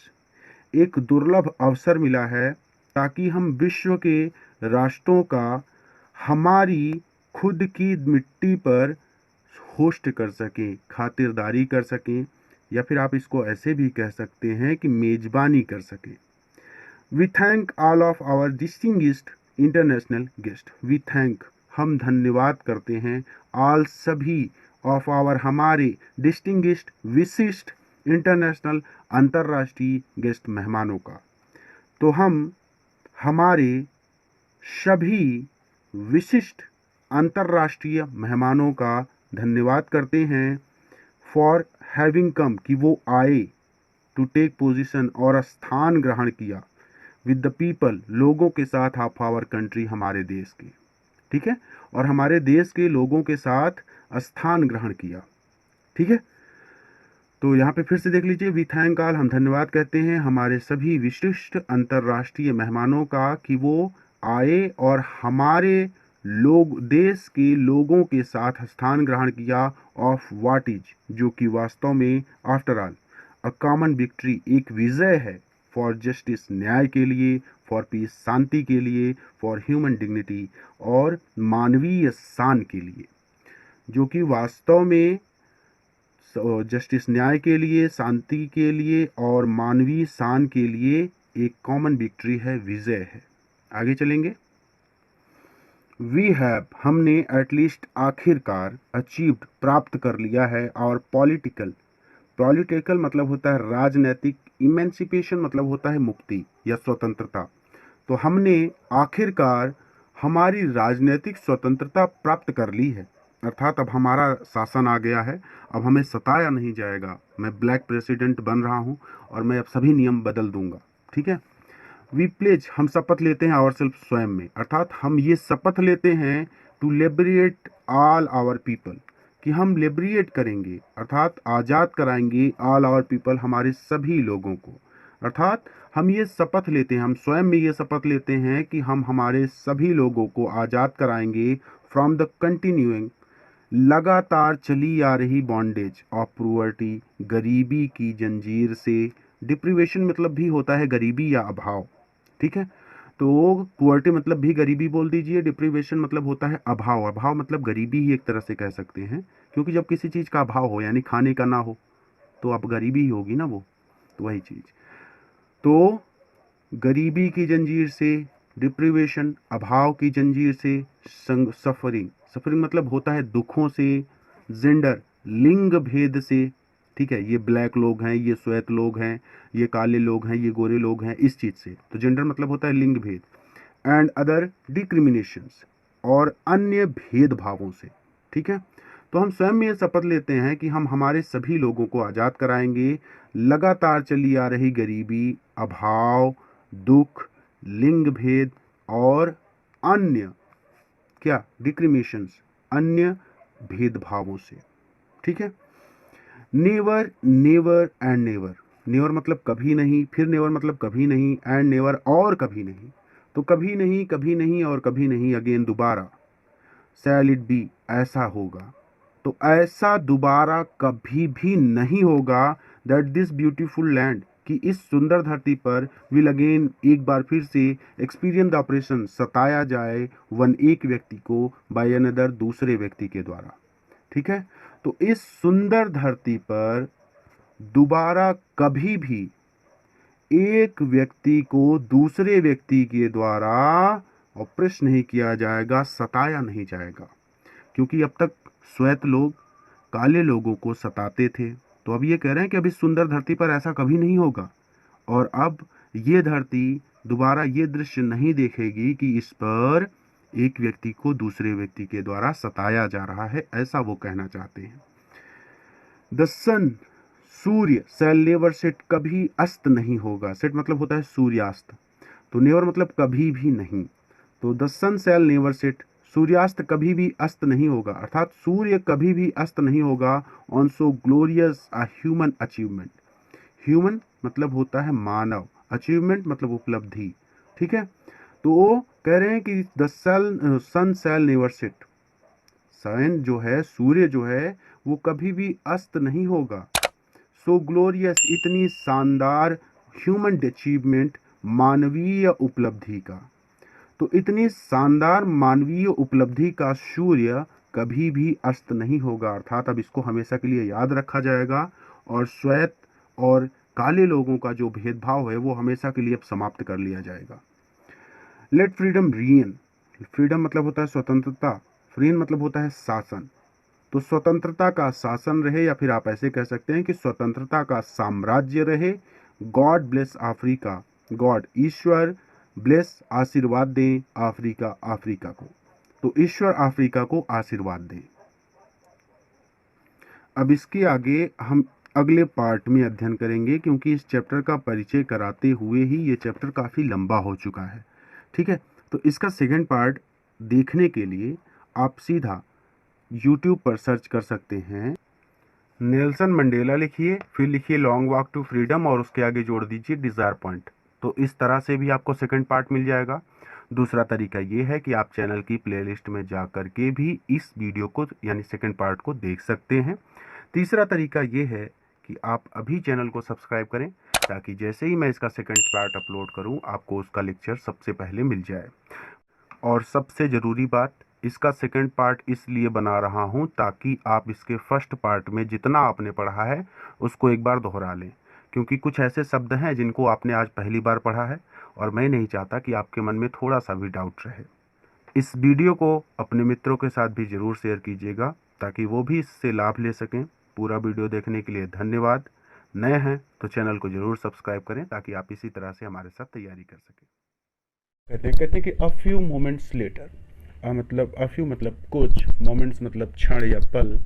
एक दुर्लभ अवसर मिला है, ताकि हम विश्व के राष्ट्रों का हमारी खुद की मिट्टी पर होस्ट कर सकें, खातिरदारी कर सकें, या फिर आप इसको ऐसे भी कह सकते हैं कि मेजबानी कर सकें। We thank all of our distinguished international guest, we thank, हम धन्यवाद करते हैं ऑल सभी ऑफ आवर हमारे डिस्टिंग्विश्ड विशिष्ट इंटरनेशनल अंतर्राष्ट्रीय गेस्ट मेहमानों का। तो हम हमारे सभी विशिष्ट अंतर्राष्ट्रीय मेहमानों का धन्यवाद करते हैं फॉर हैविंग कम, कि वो आए, टू टेक पोजीशन, और स्थान ग्रहण किया, विद द पीपल, लोगों के साथ, ऑफ आवर कंट्री, हमारे देश के, ठीक है, और हमारे देश के लोगों के साथ स्थान ग्रहण किया, ठीक है। तो यहाँ पे फिर से देख लीजिए, वी थैंक ऑल, हम धन्यवाद कहते हैं हमारे सभी विशिष्ट अंतर्राष्ट्रीय मेहमानों का कि वो आए और हमारे लोग, देश के लोगों के साथ स्थान ग्रहण किया, ऑफ व्हाट इज, जो कि वास्तव में after all a common victory, एक विजय है, फॉर जस्टिस, न्याय के लिए, फॉर पीस, शांति के लिए, फॉर ह्यूमन डिग्निटी, और मानवीय शान के लिए, जो कि वास्तव में जस्टिस, न्याय के लिए, शांति के लिए और मानवीय शान के लिए एक कॉमन विक्ट्री है, विजय है। आगे चलेंगे। वी हैव, हमने एटलीस्ट, आखिरकार, अचीव्ड, प्राप्त कर लिया है, और पॉलिटिकल, पॉलिटिकल मतलब होता है राजनैतिक, इमेंसिपेशन मतलब होता है मुक्ति या स्वतंत्रता। तो हमने आखिरकार हमारी राजनीतिक स्वतंत्रता प्राप्त कर ली है, अर्थात अब हमारा शासन आ गया है, अब हमें सताया नहीं जाएगा। मैं ब्लैक प्रेसिडेंट बन रहा हूँ और मैं अब सभी नियम बदल दूंगा, ठीक है। वी प्लेज, हम शपथ लेते हैं आवर सेल्फ, स्वयं में, अर्थात हम ये शपथ लेते हैं to liberate all our people, कि हम लिबरेट करेंगे, अर्थात आज़ाद कराएंगे, ऑल आवर पीपल, हमारे सभी लोगों को, अर्थात हम ये शपथ लेते हैं, हम स्वयं में ये शपथ लेते हैं कि हम हमारे सभी लोगों को आज़ाद कराएंगे फ्रॉम द कंटिन्यूइंग, लगातार चली आ रही बॉन्डेज ऑफ पॉवर्टी, गरीबी की जंजीर से, डिप्रीवेशन मतलब भी होता है गरीबी या अभाव, ठीक है। तो पुअर्टी मतलब भी गरीबी बोल दीजिए, डिप्रीवेशन मतलब होता है अभाव, अभाव मतलब गरीबी ही एक तरह से कह सकते हैं, क्योंकि जब किसी चीज़ का अभाव हो, यानी खाने का ना हो, तो अब गरीबी ही होगी ना वो, तो वही चीज़। तो गरीबी की जंजीर से, डिप्रीवेशन, अभाव की जंजीर से, सफरिंग, सफरिंग मतलब होता है दुखों से, जेंडर, लिंग भेद से, ठीक है, ये ब्लैक लोग हैं, ये श्वेत लोग हैं, ये काले लोग हैं, ये गोरे लोग हैं, इस चीज़ से, तो जेंडर मतलब होता है लिंग भेद, एंड अदर डिक्रिमिनेशंस, और अन्य भेदभावों से, ठीक है। तो हम स्वयं में ये शपथ लेते हैं कि हम हमारे सभी लोगों को आज़ाद कराएंगे लगातार चली आ रही गरीबी, अभाव, दुख, लिंग भेद और अन्य क्या, डिक्रिमिनेशंस, अन्य भेदभावों से, ठीक है। Never, never and never, never मतलब कभी नहीं, फिर नेवर मतलब कभी नहीं, एंड नेवर और कभी नहीं, तो कभी नहीं, कभी नहीं और कभी नहीं, अगेन दोबारा, शैल इट बी, ऐसा होगा, तो ऐसा दोबारा कभी भी नहीं होगा, दैट दिस ब्यूटीफुल लैंड, कि इस सुंदर धरती पर, विल अगेन, एक बार फिर से, एक्सपीरियंस द ऑपरेशन, सताया जाए, वन, एक व्यक्ति को, बाय अनदर, दूसरे व्यक्ति के द्वारा, ठीक है। तो इस सुंदर धरती पर दोबारा कभी भी एक व्यक्ति को दूसरे व्यक्ति के द्वारा ऑपरेट नहीं किया जाएगा, सताया नहीं जाएगा, क्योंकि अब तक श्वेत लोग काले लोगों को सताते थे, तो अब ये कह रहे हैं कि अब इस सुंदर धरती पर ऐसा कभी नहीं होगा, और अब ये धरती दोबारा ये दृश्य नहीं देखेगी कि इस पर एक व्यक्ति को दूसरे व्यक्ति के द्वारा सताया जा रहा है, ऐसा वो कहना चाहते हैं। द सन, सूर्य, शैल नेवर सेट, कभी अस्त नहीं होगा, सेट मतलब होता है सूर्यास्त, तो नेवर मतलब कभी भी नहीं, तो the sun shall never set, सूर्यास्त कभी भी अस्त नहीं होगा, अर्थात सूर्य कभी भी अस्त नहीं होगा, on so glorious a human achievement, human मतलब होता है मानव, अचीवमेंट मतलब उपलब्धि, ठीक है। तो वो कह रहे हैं कि the sun shall never set, sun जो है, सूर्य जो है, वो कभी भी अस्त नहीं होगा, सो ग्लोरियस, इतनी शानदार, ह्यूमन अचीवमेंट, मानवीय उपलब्धि का, तो इतनी शानदार मानवीय उपलब्धि का सूर्य कभी भी अस्त नहीं होगा, अर्थात अब इसको हमेशा के लिए याद रखा जाएगा, और श्वेत और काले लोगों का जो भेदभाव है वो हमेशा के लिए अब समाप्त कर लिया जाएगा। लेट फ्रीडम रियन, फ्रीडम मतलब होता है स्वतंत्रता, फ्रीन मतलब होता है शासन। तो स्वतंत्रता का शासन रहे, या फिर आप ऐसे कह सकते हैं कि स्वतंत्रता का साम्राज्य रहे। गॉड ब्लेस अफ्रीका, गॉड ईश्वर, ब्लेस आशीर्वाद दें अफ्रीका, अफ्रीका को। तो ईश्वर अफ्रीका को आशीर्वाद दें। अब इसके आगे हम अगले पार्ट में अध्ययन करेंगे, क्योंकि इस चैप्टर का परिचय कराते हुए ही ये चैप्टर काफ़ी लंबा हो चुका है। ठीक है, तो इसका सेकंड पार्ट देखने के लिए आप सीधा YouTube पर सर्च कर सकते हैं, नेल्सन मंडेला लिखिए, फिर लिखिए लॉन्ग वॉक टू फ्रीडम और उसके आगे जोड़ दीजिए डिज़ायर पॉइंट। तो इस तरह से भी आपको सेकंड पार्ट मिल जाएगा। दूसरा तरीका ये है कि आप चैनल की प्लेलिस्ट में जा कर के भी इस वीडियो को यानी सेकंड पार्ट को देख सकते हैं। तीसरा तरीका ये है कि आप अभी चैनल को सब्सक्राइब करें, ताकि जैसे ही मैं इसका सेकंड पार्ट अपलोड करूं आपको उसका लेक्चर सबसे पहले मिल जाए। और सबसे ज़रूरी बात, इसका सेकंड पार्ट इसलिए बना रहा हूं ताकि आप इसके फर्स्ट पार्ट में जितना आपने पढ़ा है उसको एक बार दोहरा लें, क्योंकि कुछ ऐसे शब्द हैं जिनको आपने आज पहली बार पढ़ा है और मैं नहीं चाहता कि आपके मन में थोड़ा सा भी डाउट रहे। इस वीडियो को अपने मित्रों के साथ भी ज़रूर शेयर कीजिएगा ताकि वो भी इससे लाभ ले सकें। पूरा वीडियो देखने के लिए धन्यवाद। नए हैं तो चैनल को ज़रूर सब्सक्राइब करें ताकि आप इसी तरह से हमारे साथ तैयारी कर सकें। कहते हैं कि अ फ्यू मोमेंट्स लेटर, मतलब अ फ्यू मतलब कुछ, मोमेंट्स मतलब क्षण या पल,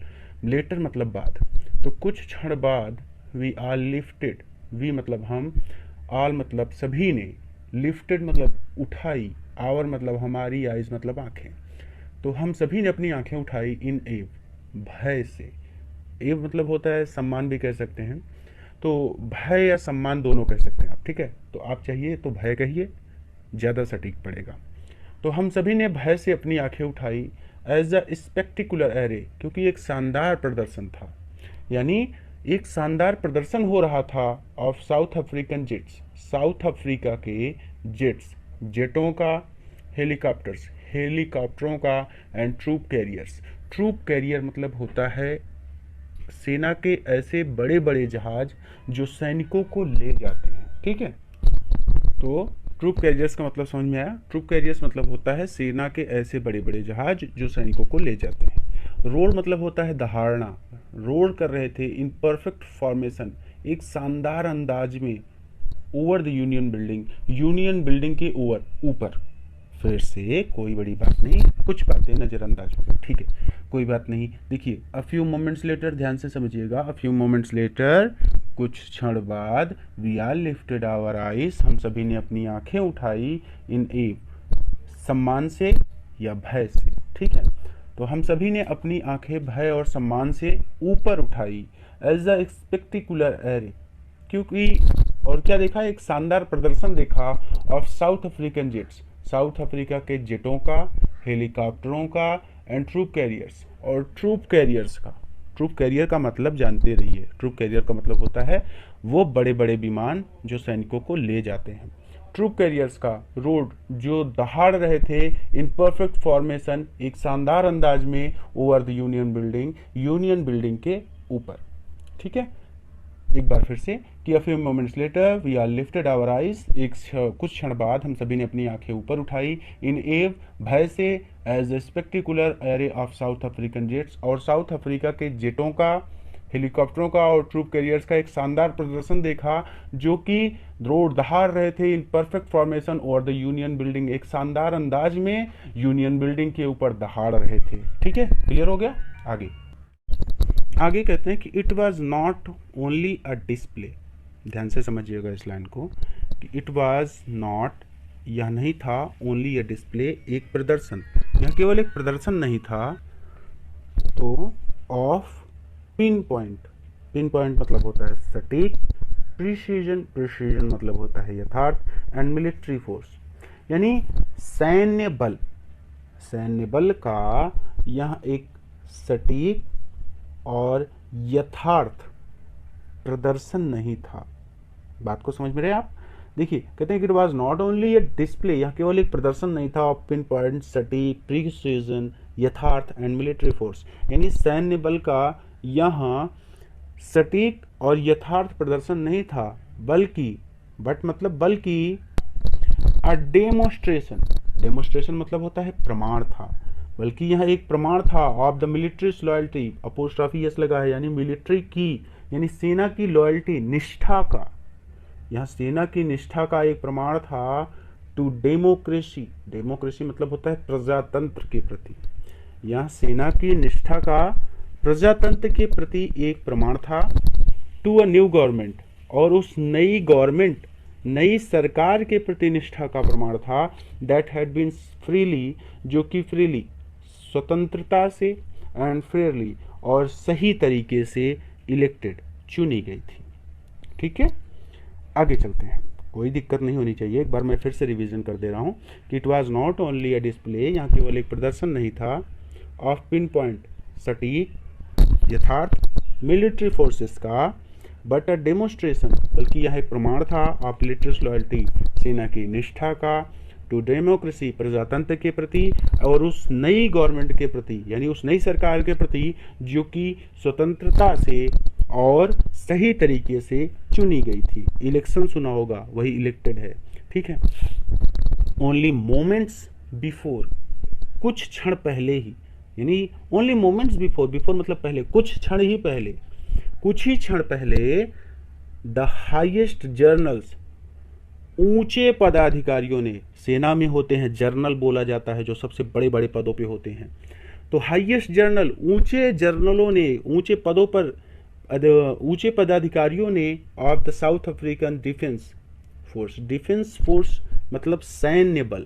लेटर मतलब बाद। तो कुछ क्षण बाद वी आर लिफ्टेड, वी मतलब हम, आल मतलब सभी ने, लिफ्टेड मतलब उठाई, आवर मतलब हमारी, आइज मतलब आंखें। तो हम सभी ने अपनी आंखें उठाई इन एव, भय से। एव मतलब होता है सम्मान भी कह सकते हैं, तो भय या सम्मान दोनों कह सकते हैं आप। ठीक है, तो आप चाहिए तो भय कहिए, ज़्यादा सटीक पड़ेगा। तो हम सभी ने भय से अपनी आंखें उठाई एज अ स्पेक्टिकुलर एरे, क्योंकि एक शानदार प्रदर्शन था, यानी एक शानदार प्रदर्शन हो रहा था of South African jets, South Africa के जेट्स, जेटों का, हेलीकॉप्टर्स, हेलीकॉप्टरों का, and troop carriers. Troop carrier मतलब होता है सेना के ऐसे बड़े बड़े जहाज जो सैनिकों को ले जाते हैं। ठीक है, तो ट्रूप कैरियर्स का मतलब समझ में आया। ट्रूप कैरियर्स मतलब होता है सेना के ऐसे बड़े बड़े जहाज जो सैनिकों को ले जाते हैं। रोड मतलब होता है दहाड़ना, रोड कर रहे थे इन परफेक्ट फॉर्मेशन, एक शानदार अंदाज में, over the union building, union building के ऊपर। फिर से कोई बड़ी बात नहीं, कुछ बातें नज़रअंदाज हो गई। ठीक है, कोई बात नहीं। देखिए अ फ्यू मोमेंट्स लेटर, ध्यान से समझिएगा। अ फ्यू मोमेंट्स लेटर, कुछ क्षण बाद, we are lifted our eyes, हम सभी ने अपनी आंखें उठाई इन ए, सम्मान से या भय से। ठीक है, तो हम सभी ने अपनी आंखें भय और सम्मान से ऊपर उठाई एज अ स्पेक्टिकुलर एरे, क्योंकि और क्या देखा, एक शानदार प्रदर्शन देखा of South African jets, South Africa के जेटों का, हेलीकॉप्टरों का, एंड ट्रूप कैरियर्स, और ट्रूप कैरियर्स का। ट्रूप कैरियर का मतलब जानते रहिए, ट्रूप कैरियर का मतलब होता है वो बड़े बड़े विमान जो सैनिकों को ले जाते हैं। ट्रूप कैरियर्स का रोड जो दहाड़ रहे थे इन परफेक्ट फॉर्मेशन, एक शानदार अंदाज में, over the union building, union building के ऊपर। ठीक है, एक बार फिर से कि a few moments later we are lifted our eyes, कुछ क्षण बाद हम सभी ने अपनी आंखें ऊपर उठाई इन एव, भय से, as a spectacular array of South African jets, और साउथ अफ्रीका के जेटों का, हेलीकॉप्टरों का और ट्रूप कैरियर्स का एक शानदार प्रदर्शन देखा जो कि रोड दहाड़ रहे थे in perfect formation over the union building, एक शानदार अंदाज में यूनियन बिल्डिंग के ऊपर दहाड़ रहे थे। ठीक है, क्लियर हो गया। आगे कहते हैं कि it was not only a display, ध्यान से समझिएगा इस लाइन को, कि इट वॉज नॉट, यह नहीं था, ओनली अ डिस्प्ले, एक प्रदर्शन, यह केवल एक प्रदर्शन नहीं था, तो of pin point, pin point मतलब होता है सटीक, प्रिसीजन, प्रिसीजन मतलब होता है यथार्थ, एंड मिलिट्री फोर्स यानी सैन्य बल, सैन्य बल का यह एक सटीक और यथार्थ प्रदर्शन नहीं था। बात को समझ में रहे आप। देखिए कहते हैं कि it was not only A display, यह केवल एक प्रदर्शन नहीं था ऑफ पिन पॉइंट, सटीक, प्रिसीजन, यथार्थ, एंड मिलिट्री फोर्स, यानी सैन्य बल का यहाँ सटीक और यथार्थ प्रदर्शन नहीं था, बल्कि बल्कि अ डेमोस्ट्रेशन, डेमोस्ट्रेशन मतलब होता है प्रमाण था, बल्कि यह एक प्रमाण था of the military loyalty, apostrophe S लगा है, यानी मिलिट्री की यानी सेना की लॉयल्टी, निष्ठा का, यहाँ सेना की निष्ठा का एक प्रमाण था टू डेमोक्रेसी, डेमोक्रेसी मतलब होता है प्रजातंत्र के प्रति, यहाँ सेना की निष्ठा का प्रजातंत्र के प्रति एक प्रमाण था, टू अ न्यू गवर्नमेंट, और उस नई गवर्नमेंट, नई सरकार के प्रति निष्ठा का प्रमाण था, दैट हैड बीन फ्रीली, जो कि फ्रीली स्वतंत्रता से एंड फेयरली और सही तरीके से इलेक्टेड, चुनी गई थी। ठीक है, आगे चलते हैं, कोई दिक्कत नहीं होनी चाहिए। एक बार मैं फिर से रिवीजन कर दे रहा हूँ कि it was not only a display, यहाँ केवल एक प्रदर्शन नहीं था ऑफ पिन पॉइंट सटीक यथार्थ मिलिट्री फोर्सेस का, बट अ डेमोन्स्ट्रेशन, बल्कि यह एक प्रमाण था ऑफ मिलिट्री लॉयल्टी, सेना की निष्ठा का, टू डेमोक्रेसी प्रजातंत्र के प्रति, और उस नई गवर्नमेंट के प्रति, यानी उस नई सरकार के प्रति जो कि स्वतंत्रता से और सही तरीके से चुनी गई थी। इलेक्शन सुना होगा, वही इलेक्टेड है। ठीक है, ओनली मोमेंट्स बिफोर, कुछ क्षण पहले ही, यानी ओनली मोमेंट्स बिफोर, बिफोर मतलब पहले, कुछ क्षण ही पहले, कुछ ही क्षण पहले द हाईएस्ट जर्नल्स, ऊंचे पदाधिकारियों ने, सेना में होते हैं जर्नल बोला जाता है जो सबसे बड़े बड़े पदों पे होते हैं, तो हाईएस्ट जर्नल, ऊंचे जर्नलों ने, ऊंचे पदों पर ऊंचे पदाधिकारियों ने of the south African defence force, defence force मतलब सैन्य बल,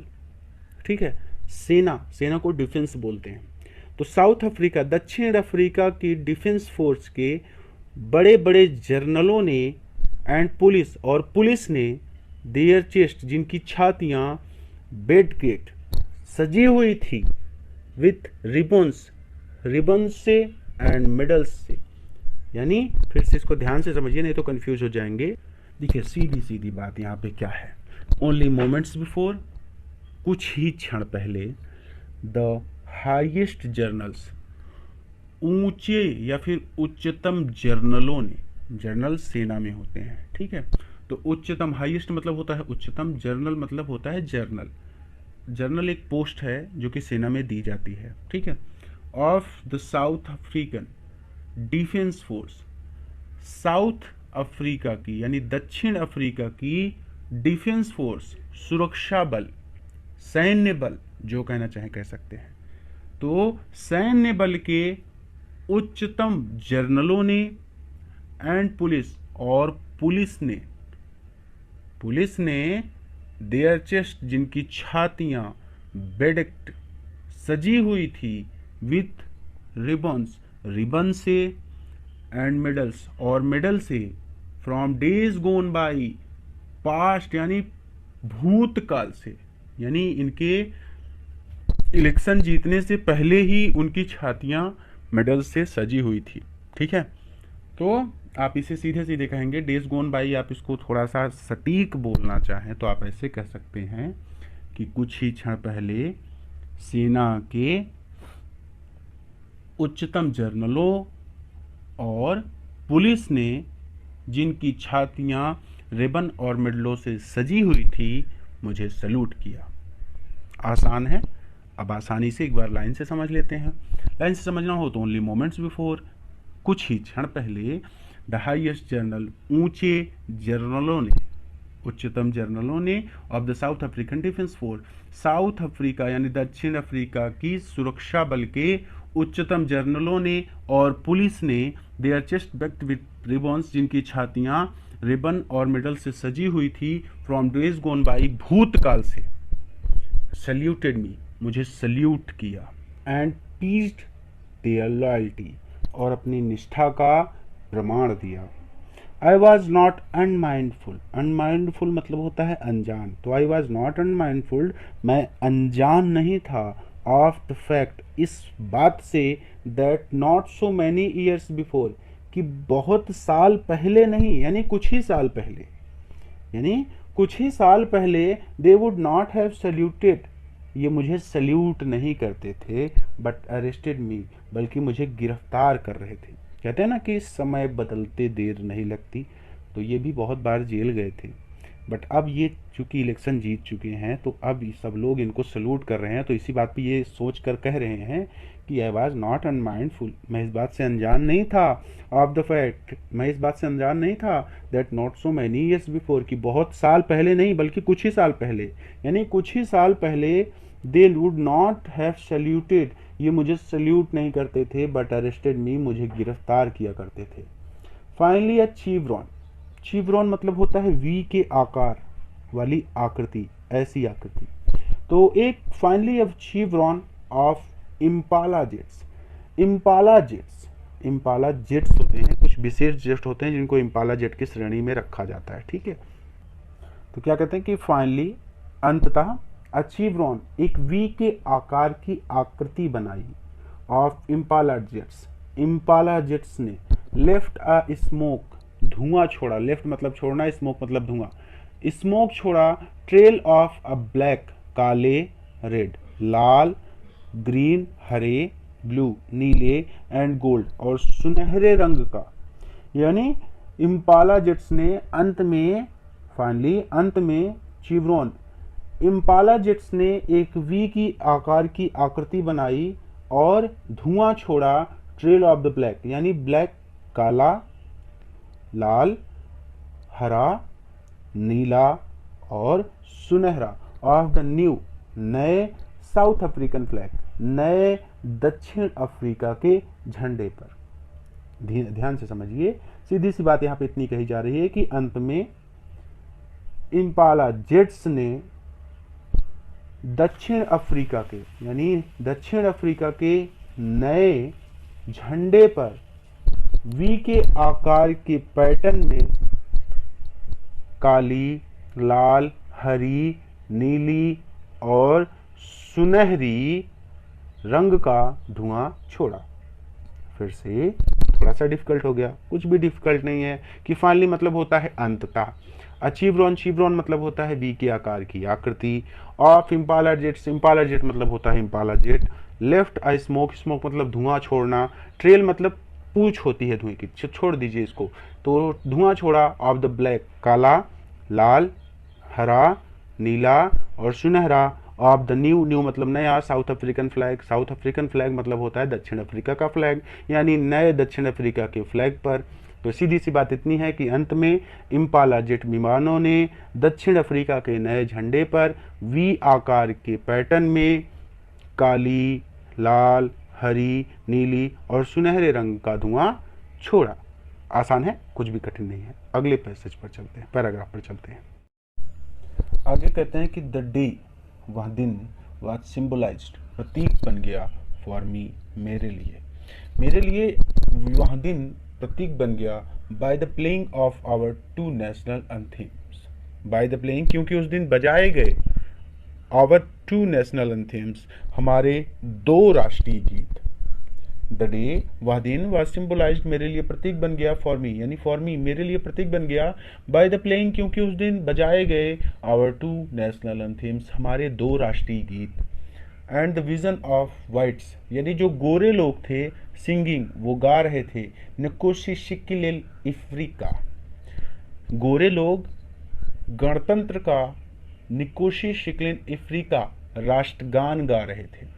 ठीक है, सेना, सेना को डिफेंस बोलते हैं, तो साउथ अफ्रीका, दक्षिण अफ्रीका की डिफेंस फोर्स के बड़े बड़े जर्नलों ने एंड पुलिस, और पुलिस ने देयर चेस्ट, जिनकी छातियां बेड गेट सजी हुई थी विथ रिबन्स, रिबन से एंड मेडल्स से, यानी फिर से इसको ध्यान से समझिए नहीं तो कंफ्यूज हो जाएंगे। देखिए सीधी सीधी बात यहाँ पे क्या है, ओनली मोमेंट्स बिफोर, कुछ ही क्षण पहले, द हाईएस्ट जर्नल्स, ऊंचे या फिर उच्चतम जर्नलों ने, जर्नल सेना में होते हैं, ठीक है, तो उच्चतम, हाईएस्ट मतलब होता है उच्चतम, जर्नल मतलब होता है जर्नल, जर्नल एक पोस्ट है जो कि सेना में दी जाती है, ठीक है, of the south African defence force, south Africa की यानी दक्षिण अफ्रीका की डिफेंस फोर्स, सुरक्षा बल, सैन्य बल जो कहना चाहे कह सकते हैं, तो सैन्य बल के उच्चतम जर्नलों ने एंड पुलिस, और पुलिस ने देयर चेस्ट, जिनकी छातियां बेडेक्ट सजी हुई थी विथ रिबन्स, रिबन से एंड मेडल्स, और मेडल से, from days gone by, past यानी भूतकाल से, यानी इनके इलेक्शन जीतने से पहले ही उनकी छातियां मेडल से सजी हुई थी। ठीक है, तो आप इसे सीधे सीधे कहेंगे, डेज गोन बाई, आप इसको थोड़ा सा सटीक बोलना चाहें तो आप ऐसे कह सकते हैं कि कुछ ही क्षण पहले सेना के उच्चतम जर्नलों और पुलिस ने, जिनकी छातियां रिबन और मेडलों से सजी हुई थी, मुझे सल्यूट किया। आसान है, अब आसानी से एक बार लाइन से समझ लेते हैं। लाइन से समझना हो तो ओनली मोमेंट्स बिफोर, कुछ ही क्षण पहले, द हाईएस्ट जर्नल, ऊंचे जर्नलों ने, उच्चतम जर्नलों ने, of the south African defence force, south Africa यानी दक्षिण अफ्रीका की सुरक्षा बल के उच्चतम जर्नलों ने और पुलिस ने, their chest bedecked with ribbons, जिनकी छातियां रिबन और मेडल से सजी हुई थी, फ्रॉम डेज गोन बाई, भूतकाल से, सल्यूटेड मी, मुझे सल्यूट किया, एंड टीज्ड देयर लॉयल्टी, और अपनी निष्ठा का प्रमाण दिया। आई वॉज नॉट अनमाइंडफुल, अनमाइंडफुल मतलब होता है अनजान, तो आई वॉज नॉट अनमाइंडफुल, मैं अनजान नहीं था, ऑफ द फैक्ट, इस बात से, that not so many years before, कि बहुत साल पहले नहीं, यानी कुछ ही साल पहले, यानी कुछ ही साल पहले, they would not have saluted, ये मुझे सल्यूट नहीं करते थे, बट अरेस्टेड मी, बल्कि मुझे गिरफ्तार कर रहे थे। कहते हैं ना कि समय बदलते देर नहीं लगती, तो ये भी बहुत बार जेल गए थे, बट अब ये चूंकि इलेक्शन जीत चुके हैं तो अब ये सब लोग इनको सल्यूट कर रहे हैं, तो इसी बात पे ये सोच कर कह रहे हैं कि आई वॉज नॉट अनमाइंडफुल, मैं इस बात से अनजान नहीं था, ऑफ द फैक्ट, मैं इस बात से अनजान नहीं था, that not so many years before, कि बहुत साल पहले नहीं बल्कि कुछ ही साल पहले, यानी कुछ ही साल पहले they would not have saluted, ये मुझे सल्यूट नहीं करते थे, बट अरेस्टेड मी, मुझे गिरफ्तार किया करते थे। फाइनली अ चीवरॉन, चीवरॉन मतलब होता है वी के आकार वाली आकृति, ऐसी आकृति। तो एक finally a chevron of impala jets, impala jets, impala jets होते हैं, कुछ विशेष जेट होते हैं जिनको इम्पाला जेट की श्रेणी में रखा जाता है, ठीक है। तो क्या कहते हैं कि फाइनली, अंततः, अचीवरॉन, एक वी के आकार की आकृति बनाई of impala jets, impala jets ने लेफ्ट अ स्मोक, धुआं छोड़ा, लेफ्ट मतलब छोड़ना, स्मोक मतलब धुआं, स्मोक छोड़ा, ट्रेल ऑफ अ ब्लैक, काले, रेड, लाल, ग्रीन, हरे, ब्लू, नीले, एंड गोल्ड, और सुनहरे रंग का। यानी इम्पाला जेट्स ने अंत में, फाइनली अंत में, चिवरॉन, इम्पाला जेट्स ने एक वी की आकार की आकृति बनाई और धुआं छोड़ा, ट्रेल ऑफ द ब्लैक, यानी ब्लैक, काला, लाल, हरा, नीला और सुनहरा, ऑफ द न्यू, नए साउथ अफ्रीकन फ्लैग, नए दक्षिण अफ्रीका के झंडे पर। ध्यान से समझिए, सीधी सी बात यहां पे इतनी कही जा रही है कि अंत में इम्पाला जेट्स ने दक्षिण अफ्रीका के, यानी दक्षिण अफ्रीका के नए झंडे पर वी के आकार के पैटर्न में काली, लाल, हरी, नीली और सुनहरी रंग का धुआं छोड़ा। फिर से थोड़ा सा डिफिकल्ट हो गया, कुछ भी डिफिकल्ट नहीं है, कि फाइनली मतलब होता है अंततः, अचीवरॉन, चिवरॉन मतलब होता है वी के आकार की आकृति, of impala jets, Impala jet मतलब होता है Impala jet, left a smoke, smoke मतलब धुआं छोड़ना, ट्रेल मतलब पूंछ होती है धुएं की, छोड़ दीजिए इसको, तो धुआं छोड़ा, ऑफ द ब्लैक, काला, लाल, हरा, नीला और सुनहरा, ऑफ द न्यू, न्यू मतलब नया, south African flag, south African flag मतलब होता है दक्षिण अफ्रीका का फ्लैग, यानी नए दक्षिण अफ्रीका के फ्लैग पर। तो सीधी सी बात इतनी है कि अंत में इम्पाला जेट विमानों ने दक्षिण अफ्रीका के नए झंडे पर वी आकार के पैटर्न में काली, लाल, हरी, नीली और सुनहरे रंग का धुआं छोड़ा। आसान है, कुछ भी कठिन नहीं है। अगले पैसेज पर चलते हैं, पैराग्राफ पर चलते हैं। आगे कहते हैं कि द डे, वह दिन, वह सिंबलाइज्ड, प्रतीक बन गया, फॉर मी, मेरे लिए वह दिन प्रतीक बन गया, by the playing of our two national anthems, by the playing क्योंकि उस दिन बजाए गए, आवर टू नेशनल एंथेम्स, हमारे दो राष्ट्रीय गीत। द डे, वह दिन, वह सिंबलाइज्ड, मेरे लिए प्रतीक बन गया, फॉर मी, यानी फॉर मी, मेरे लिए प्रतीक बन गया, बाय द प्लेइंग क्योंकि उस दिन बजाए गए, आवर टू नेशनल एंथेम्स, हमारे दो राष्ट्रीय गीत, and the vision of whites, यानी जो गोरे लोग थे, सिंगिंग, वो गा रहे थे, नकोशी शिकिल अफ्रीका, गोरे लोग गणतंत्र का निकोशी शिकिल अफ्रीका राष्ट्रगान गा रहे थे।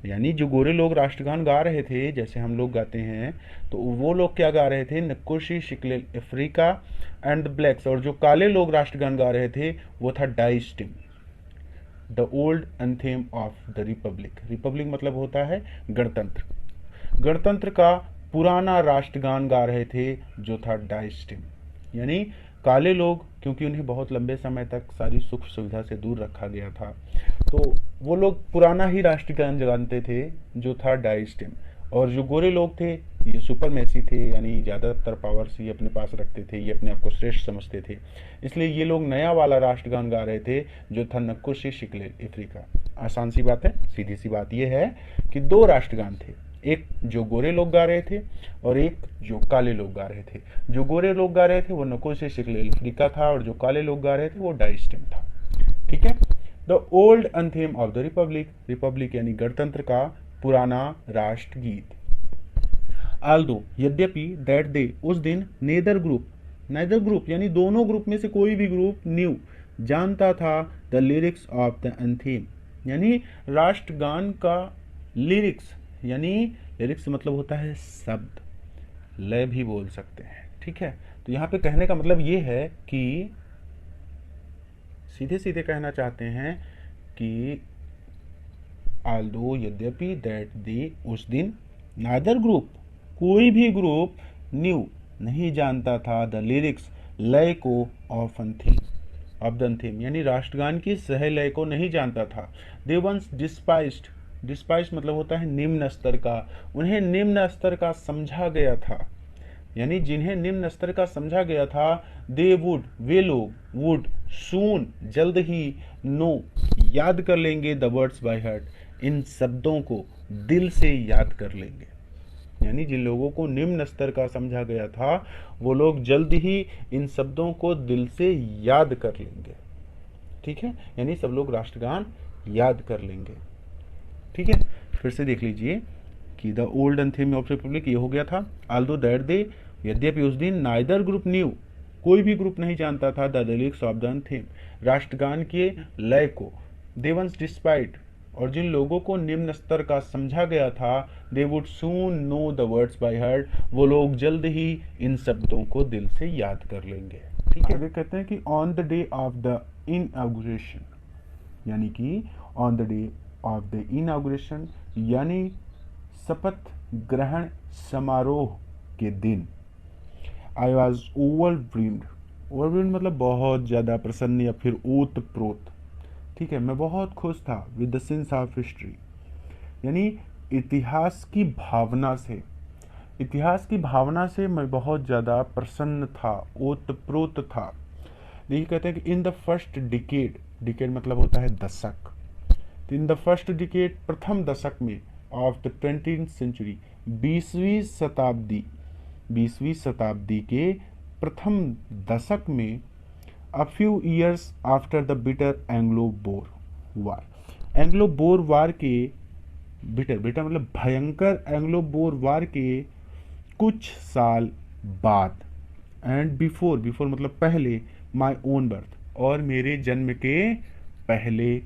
यानी जो गोरे लोग राष्ट्रगान गा रहे थे, जैसे हम लोग गाते हैं, तो वो लोग क्या गा रहे थे, नकोशी शिकिल अफ्रीका, एंड द ब्लैक्स, और जो काले लोग राष्ट्रगान गा रहे थे वो था Die Stem, the old anthem of the republic, republic मतलब होता है गणतंत्र, गणतंत्र का पुराना राष्ट्रगान गा रहे थे जो था डाई स्टिम। यानी काले लोग, क्योंकि उन्हें बहुत लंबे समय तक सारी सुख सुविधा से दूर रखा गया था, तो वो लोग पुराना ही राष्ट्रगान जानते थे जो था डाई स्टिम, और जो गोरे लोग थे ये सुपरमेसी थे, यानी ज़्यादातर पावर्स ये अपने पास रखते थे, ये अपने आप को श्रेष्ठ समझते थे, इसलिए ये लोग नया वाला राष्ट्रगान गा रहे थे जो था नकोशी शिकिल अफ्रीका। आसान सी बात है, सीधी सी बात ये है कि दो राष्ट्रगान थे, एक जो गोरे लोग गा रहे थे और एक जो काले लोग गा रहे थे। जो गोरे लोग गा रहे थे वो नकोशी शिकिल अफ्रीका था और जो काले लोग गा रहे थे वो डाई स्टिम था। ठीक है, the old anthem of the republic, Republic यानी गणतंत्र का पुराना राष्ट्रगीत। आल्दो, यद्यपि, दैट डे, उस दिन, नेदर ग्रुप, नाइदर ग्रुप यानी दोनों ग्रुप में से कोई भी ग्रुप न्यू जानता था the lyrics of the anthem, यानी राष्ट्रगान का लिरिक्स, यानी लिरिक्स मतलब होता है शब्द, लय भी बोल सकते हैं, ठीक है। तो यहाँ पे कहने का मतलब ये है कि सीधे सीधे कहना चाहते हैं कि आल्दो यद्यपि दैट दे उस दिन नादर ग्रुप कोई भी ग्रुप न्यू नहीं जानता था द लिरिक्स लय को of anthem of the anthem, यानी राष्ट्रगान की सह लय को नहीं जानता था। दे वंस डिस्पाइस्ड, डिस्पाइस्ड मतलब होता है निम्न स्तर का, उन्हें निम्न स्तर का समझा गया था, यानी जिन्हें निम्न स्तर का समझा गया था, दे वुड वे लोग, वुड सून जल्द ही, नो याद कर लेंगे, the words by heart in शब्दों को दिल से याद कर लेंगे, यानी जिन लोगों को निम्न स्तर का समझा गया था वो लोग जल्द ही इन शब्दों को दिल से याद कर लेंगे, ठीक है, यानी सब लोग राष्ट्रगान याद कर लेंगे, ठीक है। फिर से देख लीजिए कि the old anthem of Republic ये हो गया था। आल्दो दैट डे यद्यपि उस दिन नाइदर ग्रुप न्यू कोई भी ग्रुप नहीं जानता था the lyrics of the anthem राष्ट्रगान के लय को, दे वंस डिस्पाइट और जिन लोगों को निम्न स्तर का समझा गया था, they would soon know the words by heart वो लोग जल्द ही इन शब्दों को दिल से याद कर लेंगे, ठीक है। आगे कहते हैं कि on the day of the inauguration, यानी कि on the day of the inauguration यानी शपथ ग्रहण समारोह के दिन, आई वॉज ओवरवेल्म्ड, ओवरवेल्म्ड मतलब बहुत ज़्यादा प्रसन्न या फिर ओत प्रोत, ठीक है, मैं बहुत खुश था, with the sense of history यानी इतिहास की भावना से, इतिहास की भावना से मैं बहुत ज़्यादा प्रसन्न था, ओत प्रोत था। देखिए कहते हैं कि in the first decade, decade मतलब होता है दशक, तो इन द फर्स्ट डिकेड प्रथम दशक में ऑफ द 20th सेंचुरी 20वीं शताब्दी के प्रथम दशक में, a few years after the bitter Anglo Boer war, Anglo Boer war के बिटर बिटर मतलब भयंकर एंग्लो बोर वार के कुछ साल बाद, एंड बिफोर बिफोर मतलब पहले, माई ओन बर्थ और मेरे जन्म के पहले।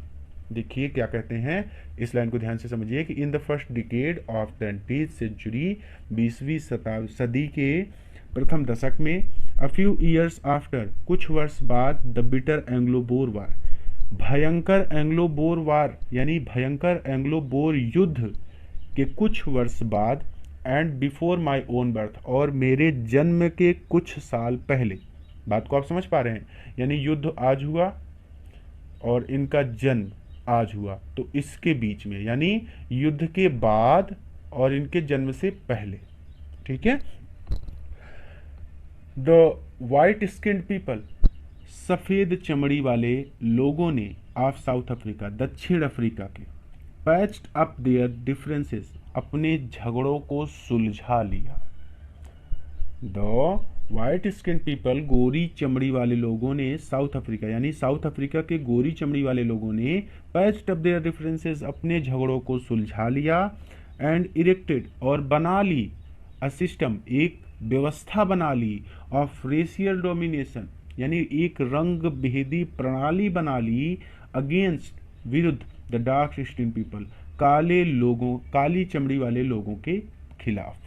देखिए क्या कहते हैं, इस लाइन को ध्यान से समझिए कि in the first decade of 20th century 20वीं सदी के प्रथम दशक में, अ फ्यू ईयर्स आफ्टर कुछ वर्ष बाद, द बिटर एंग्लो बोर वार भयंकर एंग्लो बोर वार यानी भयंकर एंग्लो बोर युद्ध के कुछ वर्ष बाद, and before my own birth और मेरे जन्म के कुछ साल पहले। बात को आप समझ पा रहे हैं, यानी युद्ध आज हुआ और इनका जन्म आज हुआ, तो इसके बीच में यानी युद्ध के बाद और इनके जन्म से पहले, ठीक है। द वाइट स्किन्ड पीपल सफ़ेद चमड़ी वाले लोगों ने ऑफ साउथ अफ्रीका दक्षिण अफ्रीका के, पैच्ड अप देयर डिफरेंसेस अपने झगड़ों को सुलझा लिया। द वाइट स्किन पीपल गोरी चमड़ी वाले लोगों ने साउथ अफ्रीका यानी साउथ अफ्रीका के गोरी चमड़ी वाले लोगों ने पैच्ड अप देयर डिफरेंसेस अपने झगड़ों को सुलझा लिया, एंड इरेक्टेड और बना ली, अ सिस्टम एक व्यवस्था बना ली, ऑफ रेशियल डोमिनेशन यानी एक रंग भेदी प्रणाली बना ली, अगेंस्ट विरुद्ध द डार्क स्किन पीपल काले लोगों काली चमड़ी वाले लोगों के खिलाफ,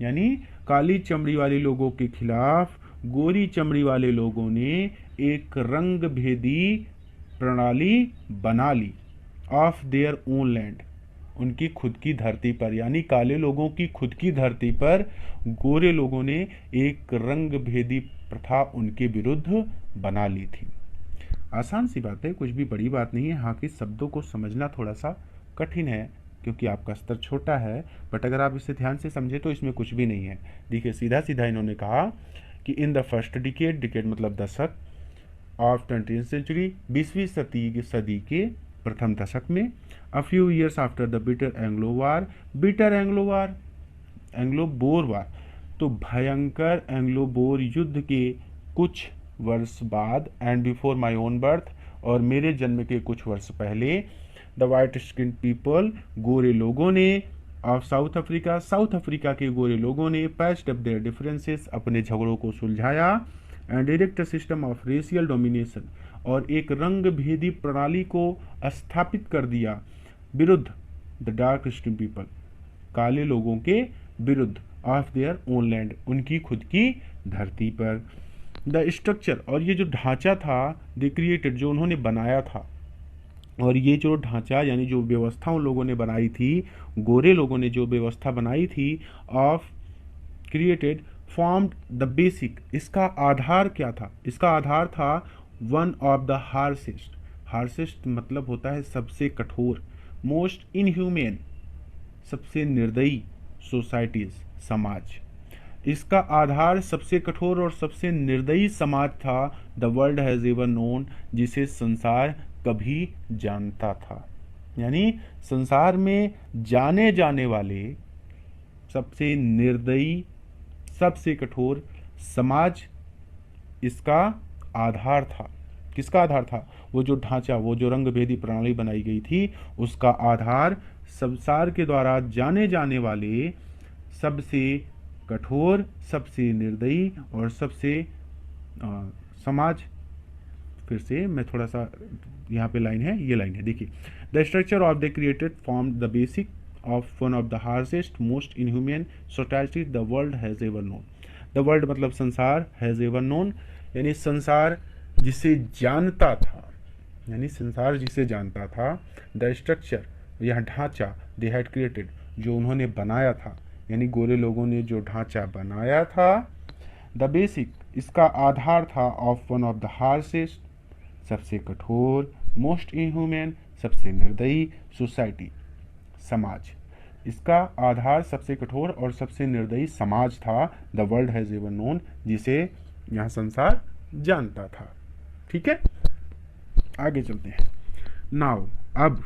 यानी काली चमड़ी वाले लोगों के खिलाफ गोरी चमड़ी वाले लोगों ने एक रंग भेदी प्रणाली बना ली, ऑफ देयर ओन लैंड उनकी खुद की धरती पर, यानी काले लोगों की खुद की धरती पर गोरे लोगों ने एक रंग भेदी प्रथा उनके विरुद्ध बना ली थी। आसान सी बात है, कुछ भी बड़ी बात नहीं है। हाँ कि शब्दों को समझना थोड़ा सा कठिन है क्योंकि आपका स्तर छोटा है, बट अगर आप इसे ध्यान से समझे तो इसमें कुछ भी नहीं है। देखिए सीधा सीधा इन्होंने कहा कि in the first decade, decade मतलब दशक, ऑफ 20th सेंचुरी 20वीं सदी के प्रथम दशक में, a few years after the bitter Anglo war, bitter Anglo war Anglo Boer war तो भयंकर एंग्लो बोर युद्ध के कुछ वर्ष बाद, and before my own birth और मेरे जन्म के कुछ वर्ष पहले, द वाइट स्किन पीपल गोरे लोगों ने, of south Africa, south Africa के गोरे लोगों ने पैच्ड अप देयर डिफरेंसेस, अपने झगड़ों को सुलझाया, and erect system of racial domination, और एक रंग भेदी प्रणाली को स्थापित कर दिया विरुद्ध द डार्क स्किन पीपल, काले लोगों के विरुद्ध, ऑफ देयर ओन लैंड, उनकी खुद की धरती पर। द स्ट्रक्चर, और ये जो ढांचा था, दे क्रिएटेड, जो उन्होंने बनाया था, और ये जो ढांचा यानी जो व्यवस्था उन लोगों ने बनाई थी, गोरे लोगों ने जो व्यवस्था बनाई थी, of created formed the basic, इसका आधार क्या था? इसका आधार था वन ऑफ द हार्सेस्ट, हार्सेस्ट मतलब होता है सबसे कठोर, मोस्ट इनह्यूमेन, सबसे निर्दयी, सोसाइटीज, समाज, इसका आधार सबसे कठोर और सबसे निर्दयी समाज था, the world has ever known, जिसे संसार कभी जानता था। यानी संसार में जाने जाने वाले सबसे निर्दयी, सबसे कठोर समाज इसका आधार था। किसका आधार था? वो जो ढांचा, वो जो रंग भेदी प्रणाली बनाई गई थी, उसका आधार संसार के द्वारा जाने जाने वाले सबसे कठोर, सबसे निर्दयी और सबसे समाज। फिर से मैं थोड़ा सा, यहाँ पे लाइन है, ये लाइन है, देखिए, the structure of the created form the basic of one of the harshest most inhuman society the world has ever known. The world मतलब संसार, हैज एवर नोन यानी संसार जिसे जानता था, यानी संसार जिसे जानता था, द स्ट्रक्चर यह ढांचा, दे हैड क्रिएटेड जो उन्होंने बनाया था, यानी गोरे लोगों ने जो ढांचा बनाया था, द बेसिक इसका आधार था, ऑफ वन ऑफ द हार्सेस्ट सबसे कठोर, मोस्ट इनह्यूमन सबसे निर्दयी, सोसाइटी समाज, इसका आधार सबसे कठोर और सबसे निर्दयी समाज था, the world has ever known जिसे यह संसार जानता था। ठीक है, आगे चलते हैं। नाउ अब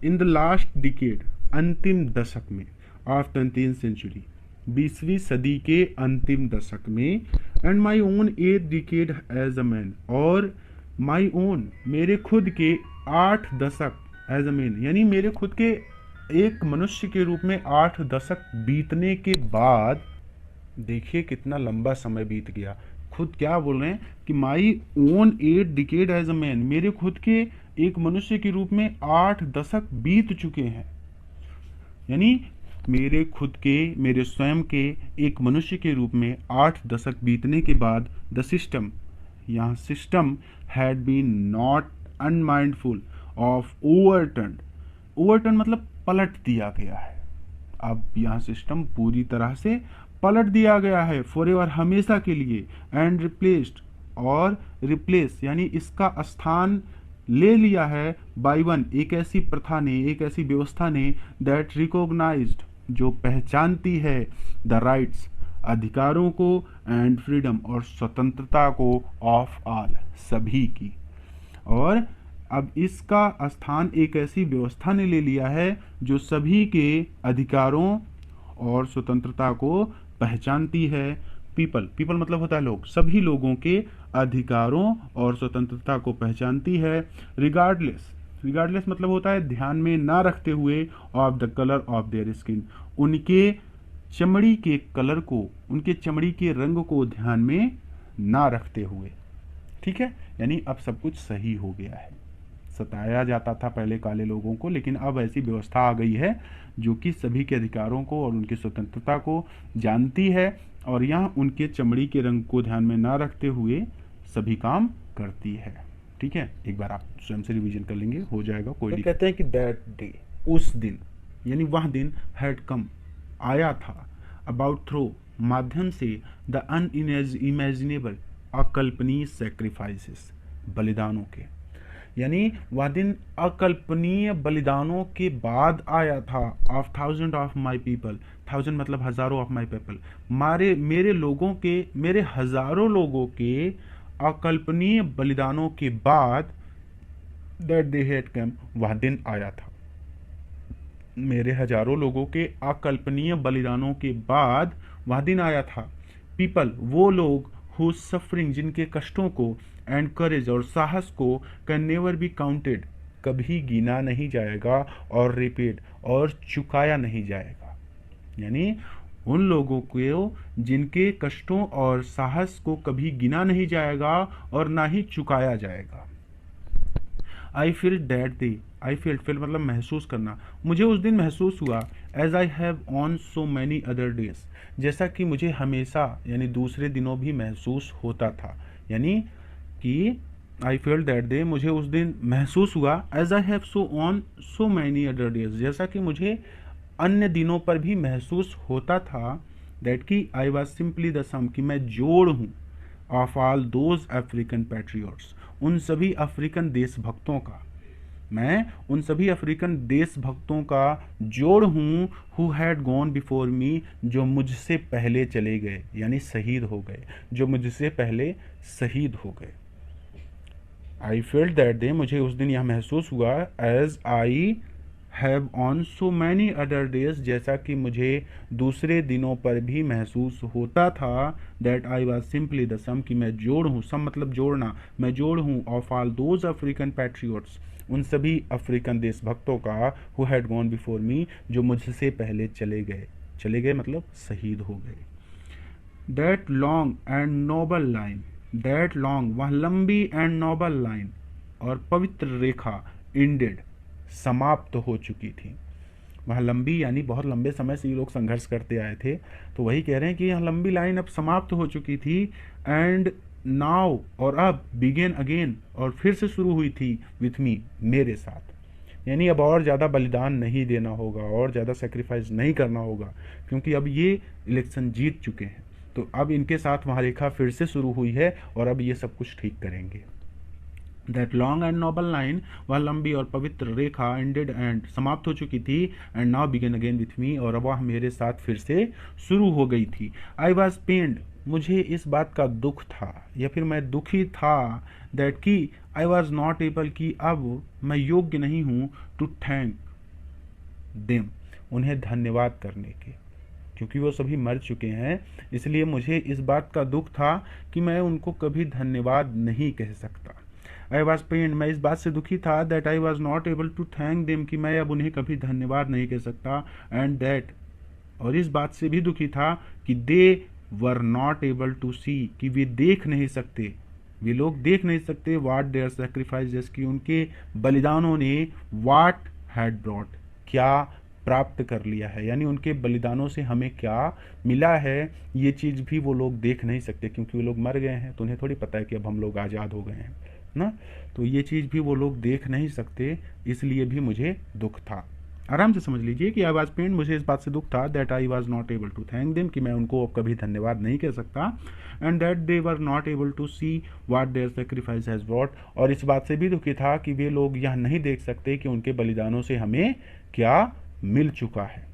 इन द लास्ट डिकेड, अंतिम दशक में, ऑफ 20th सेंचुरी, 20वीं सदी के अंतिम दशक में, and my own 8th decade as a man, और माई ओन मेरे खुद के 8 दशक एज अ मैन, यानी मेरे खुद के एक मनुष्य के रूप में 8 दशक बीतने के बाद, देखिए कितना लंबा समय बीत गया। खुद क्या बोल रहे हैं कि my own 8 decade as a man, मेरे खुद के एक मनुष्य के रूप में 8 दशक बीत चुके हैं। यानी मेरे खुद के, मेरे स्वयं के एक मनुष्य के रूप में 8 दशक बीतने के बाद, द सिस्टम, यहाँ system had been not unmindful of overturn, overturn मतलब पलट दिया गया है। अब यहाँ सिस्टम पूरी तरह से पलट दिया गया है, फॉरएवर हमेशा के लिए, एंड रिप्लेस्ड और रिप्लेस यानी इसका स्थान ले लिया है, बाय वन एक ऐसी प्रथा ने, एक ऐसी व्यवस्था ने, दैट रिकॉग्नाइज्ड जो पहचानती है, द राइट्स अधिकारों को, एंड फ्रीडम और स्वतंत्रता को, ऑफ ऑल सभी की। और अब इसका स्थान एक ऐसी व्यवस्था ने ले लिया है जो सभी के अधिकारों और स्वतंत्रता को पहचानती है। पीपल, पीपल मतलब होता है लोग, सभी लोगों के अधिकारों और स्वतंत्रता को पहचानती है। रिगार्डलेस, रिगार्डलेस मतलब होता है ध्यान में ना रखते हुए, of the colour of their skin, उनके चमड़ी के कलर को, उनके चमड़ी के रंग को ध्यान में ना रखते हुए। ठीक है, यानी अब सब कुछ सही हो गया है। सताया जाता था पहले काले लोगों को, लेकिन अब ऐसी व्यवस्था आ गई है जो कि सभी के अधिकारों को और उनकी स्वतंत्रता को जानती है, और यहाँ उनके चमड़ी के रंग को ध्यान में ना रखते हुए सभी काम करती है। ठीक है, एक बार आप स्वयं से रिवीजन कर लेंगे, हो जाएगा, कोई दिक्कत। कहते हैं कि दैट डे, उस दिन, यानी वह दिन, हैड कम आया था, अबाउट थ्रू माध्यम से, द अनइमेजिनेबल अकल्पनीय सैक्रिफाइसेस बलिदानों के, यानी वह दिन अकल्पनीय बलिदानों के बाद आया था, ऑफ 1000 ऑफ माई पीपल, 1000 मतलब हजारों, ऑफ माई पीपल मेरे लोगों के, मेरे हजारों लोगों के अकल्पनीय बलिदानों के बाद, दैट डे हैड कम वह दिन आया था। मेरे हजारों लोगों के अकल्पनीय बलिदानों के बाद वह दिन आया था। पीपल वो लोग, हु सफरिंग जिनके कष्टों को, एंड करेज और साहस को, कैन नेवर बी काउंटेड कभी गिना नहीं जाएगा, और रिपेड और चुकाया नहीं जाएगा। यानी उन लोगों को जिनके कष्टों और साहस को कभी गिना नहीं जाएगा और ना ही चुकाया जाएगा। I feel that day, I feel मतलब महसूस करना, मुझे उस दिन महसूस हुआ, as I have on so many other days, जैसा कि मुझे हमेशा यानी दूसरे दिनों भी महसूस होता था। यानी कि आई फील दैट डे, मुझे उस दिन महसूस हुआ, as I have so on so many other days, जैसा कि मुझे अन्य दिनों पर भी महसूस होता था, दैट कि I was simply the sum, कि मैं जोड़ हूँ, of all those African patriots, उन सभी अफ्रीकन देशभक्तों का, मैं उन सभी अफ्रीकन देशभक्तों का जोड़ हूँ, who had gone before me, जो मुझसे पहले चले गए यानी शहीद हो गए, जो मुझसे पहले शहीद हो गए। आई फेल्ट दैट डे, मुझे उस दिन यह महसूस हुआ, as I have on so many other days, जैसा कि मुझे दूसरे दिनों पर भी महसूस होता था, that I was simply the sum, कि मैं जोड़ हूँ, सम मतलब जोड़ना, मैं जोड़ हूँ, of all those African patriots, उन सभी अफ्रीकन देशभक्तों का, who had gone before me, जो मुझसे पहले चले गए मतलब शहीद हो गए। That long and noble line, that long वह लंबी एंड नोबल लाइन और पवित्र रेखा, इंडेड समाप्त हो चुकी थी। वह लंबी यानी बहुत लंबे समय से ये लोग संघर्ष करते आए थे, तो वही कह रहे हैं कि यह लंबी लाइन अब समाप्त हो चुकी थी, एंड नाउ और अब, बिगेन अगेन और फिर से शुरू हुई थी, विथ मी मेरे साथ। यानी अब और ज़्यादा बलिदान नहीं देना होगा और ज़्यादा सेक्रीफाइस नहीं करना होगा, क्योंकि अब ये इलेक्शन जीत चुके हैं, तो अब इनके साथ वहाँ रेखा फिर से शुरू हुई है और अब ये सब कुछ ठीक करेंगे। That long and noble line, वह लंबी और पवित्र रेखा, एंडेड एंड समाप्त हो चुकी थी, and now begin again with me, और अब वह मेरे साथ फिर से शुरू हो गई थी। आई वॉज पेन्ड, मुझे इस बात का दुख था या फिर मैं दुखी था, दैट कि आई वॉज नॉट एबल, कि अब मैं योग्य नहीं हूँ, टू थैंक देम, उन्हें धन्यवाद करने के, क्योंकि वो सभी मर चुके हैं, इसलिए मुझे इस बात का दुख था कि मैं उनको कभी धन्यवाद नहीं कह सकता। आई वॉज पेन्ड, मैं इस बात से दुखी था, that I was not able to thank them, कि मैं अब उन्हें कभी धन्यवाद नहीं कह सकता, एंड दैट, और इस बात से भी दुखी था कि दे वर नॉट एबल टू सी, कि वे देख नहीं सकते, वे लोग देख नहीं सकते, वाट देयर सेक्रीफाइसेस, की उनके बलिदानों ने, वाट हैड ब्रॉट, क्या प्राप्त कर लिया है, यानी उनके बलिदानों से हमें क्या मिला है, ये चीज़ भी वो लोग देख नहीं सकते, क्योंकि वो लोग मर गए हैं, तो उन्हें थोड़ी पता है कि अब हम लोग आज़ाद हो गए हैं ना, तो ये चीज़ भी वो लोग देख नहीं सकते, इसलिए भी मुझे दुख था। आराम से समझ लीजिए कि आई वॉज पेन्ड, मुझे इस बात से दुख था, that I was not able to thank them, कि मैं उनको अब कभी धन्यवाद नहीं कह सकता, and that they were not able to see what their sacrifice has brought, और इस बात से भी दुखी था कि वे लोग यह नहीं देख सकते कि उनके बलिदानों से हमें क्या मिल चुका है।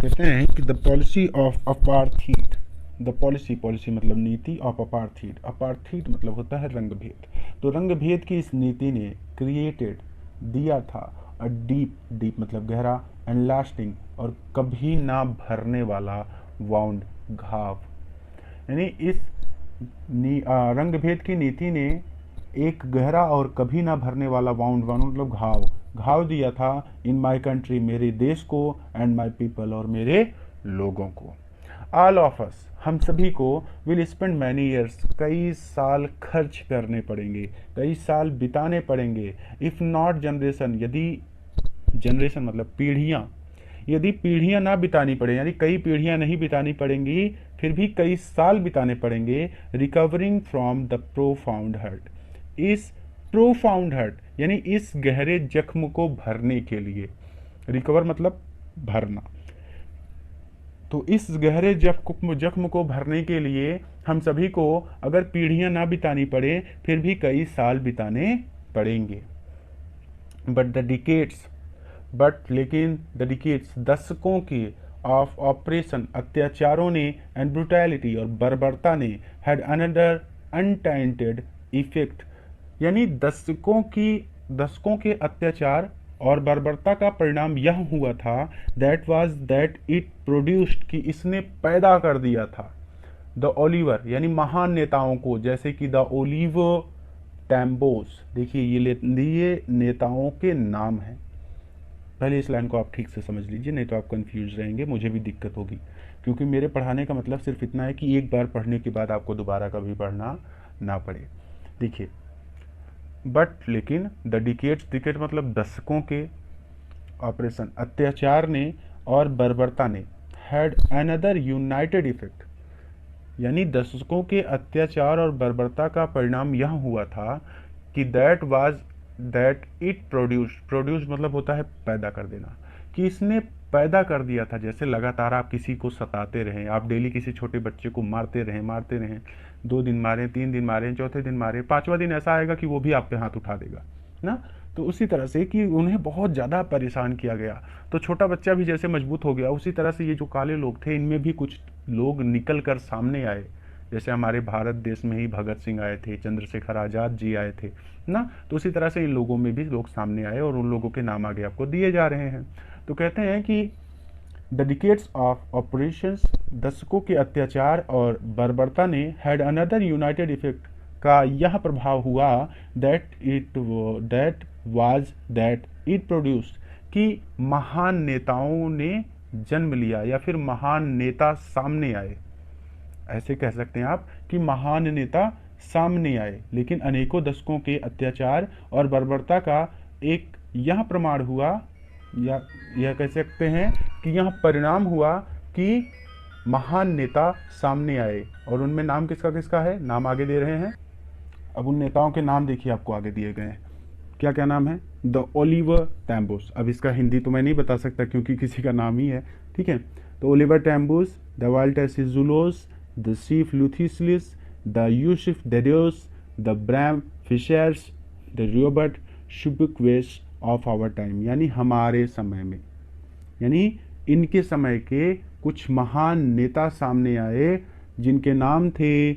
कहते हैं कि the policy of apartheid, the policy मतलब नीति, ऑफ अपार्थीड, अपार्थीड मतलब होता है रंग भेद, तो रंग भेद की इस नीति ने क्रिएटेड दिया था अ डीप मतलब गहरा, एंड लास्टिंग और कभी ना भरने वाला, वाउंड घाव, यानी इस रंग भेद की नीति ने एक गहरा और कभी ना भरने वाला, वाउंड मतलब घाव दिया था, इन माई कंट्री, मेरे देश को, एंड माई पीपल और मेरे लोगों को। ऑल ऑफ अस, हम सभी को, विल स्पेंड मैनी ईयर्स, कई साल खर्च करने पड़ेंगे, कई साल बिताने पड़ेंगे, इफ़ नॉट जनरेशन, यदि जनरेशन मतलब पीढ़ियाँ, यदि पीढ़ियाँ ना बितानी पड़े, यानी कई पीढ़ियाँ नहीं बितानी पड़ेंगी, फिर भी कई साल बिताने पड़ेंगे, recovering from the profound hurt, इस प्रोफाउंड हर्ट यानी इस गहरे जख्म को भरने के लिए, रिकवर मतलब भरना, तो इस गहरे जख्म को भरने के लिए हम सभी को अगर पीढ़ियां ना बितानी पड़े, फिर भी कई साल बिताने पड़ेंगे। लेकिन द डिकेट्स, दशकों के, ऑफ ऑपरेशन, अत्याचारों ने, एंड ब्रुटैलिटी और बर्बरता ने, हैड अनदर अनटेंटेड इफेक्ट, यानी दशकों के अत्याचार और बर्बरता का परिणाम यह हुआ था, दैट इट प्रोड्यूस्ड, कि इसने पैदा कर दिया था, द ओलिवर यानी महान नेताओं को, जैसे कि द ओलिवो टैम्बोस, देखिए ये नेताओं के नाम हैं, पहले इस लाइन को आप ठीक से समझ लीजिए, नहीं तो आप कंफ्यूज रहेंगे, मुझे भी दिक्कत होगी, क्योंकि मेरे पढ़ाने का मतलब सिर्फ इतना है कि एक बार पढ़ने के बाद आपको दोबारा कभी पढ़ना ना पड़े। देखिए, बट लेकिन द डिकेट मतलब दशकों के ऑपरेशन अत्याचार ने और बर्बरता ने हैड अनदर यूनाइटेड इफेक्ट, यानी दशकों के अत्याचार और बर्बरता का परिणाम यह हुआ था कि दैट इट प्रोड्यूस मतलब होता है पैदा कर देना, कि इसने पैदा कर दिया था। जैसे लगातार आप किसी को सताते रहें, आप डेली किसी छोटे बच्चे को मारते रहें, 2 दिन मारें, 3 दिन मारें, चौथे दिन मारें, 5वां दिन ऐसा आएगा कि वो भी आप पे हाथ उठा देगा ना। तो उसी तरह से कि उन्हें बहुत ज़्यादा परेशान किया गया, तो छोटा बच्चा भी जैसे मजबूत हो गया, उसी तरह से ये जो काले लोग थे इनमें भी कुछ लोग निकल कर सामने आए। जैसे हमारे भारत देश में ही भगत सिंह आए थे, चंद्रशेखर आज़ाद जी आए थे ना, तो उसी तरह से इन लोगों में भी लोग सामने आए और उन लोगों के नाम आगे आपको दिए जा रहे हैं। तो कहते हैं कि द डिकेड्स ऑफ ऑपरेशंस, दशकों के अत्याचार और बर्बरता ने हैड अनदर यूनाइटेड इफेक्ट का यह प्रभाव हुआ दैट इट प्रोड्यूस्ड, कि महान नेताओं ने जन्म लिया या फिर महान नेता सामने आए। ऐसे कह सकते हैं आप कि महान नेता सामने आए, लेकिन अनेकों दशकों के अत्याचार और बर्बरता का एक यह प्रमाण हुआ, या यह कह सकते हैं कि यह परिणाम हुआ कि महान नेता सामने आए। और उनमें नाम किसका किसका है, नाम आगे दे रहे हैं। अब उन नेताओं के नाम देखिए आपको आगे दिए गए हैं, क्या क्या नाम है। द ओलिवर टैम्बोस, अब इसका हिंदी तो मैं नहीं बता सकता क्योंकि किसी का नाम ही है, ठीक है। तो Oliver Tambos, the Walter Sisulus, the Chief Luthulis, the Yusuf Dadoos, the Bram Fischers, the Robert Sobukwes of our time, यानी हमारे समय में, यानी इनके समय के कुछ महान नेता सामने आए जिनके नाम थे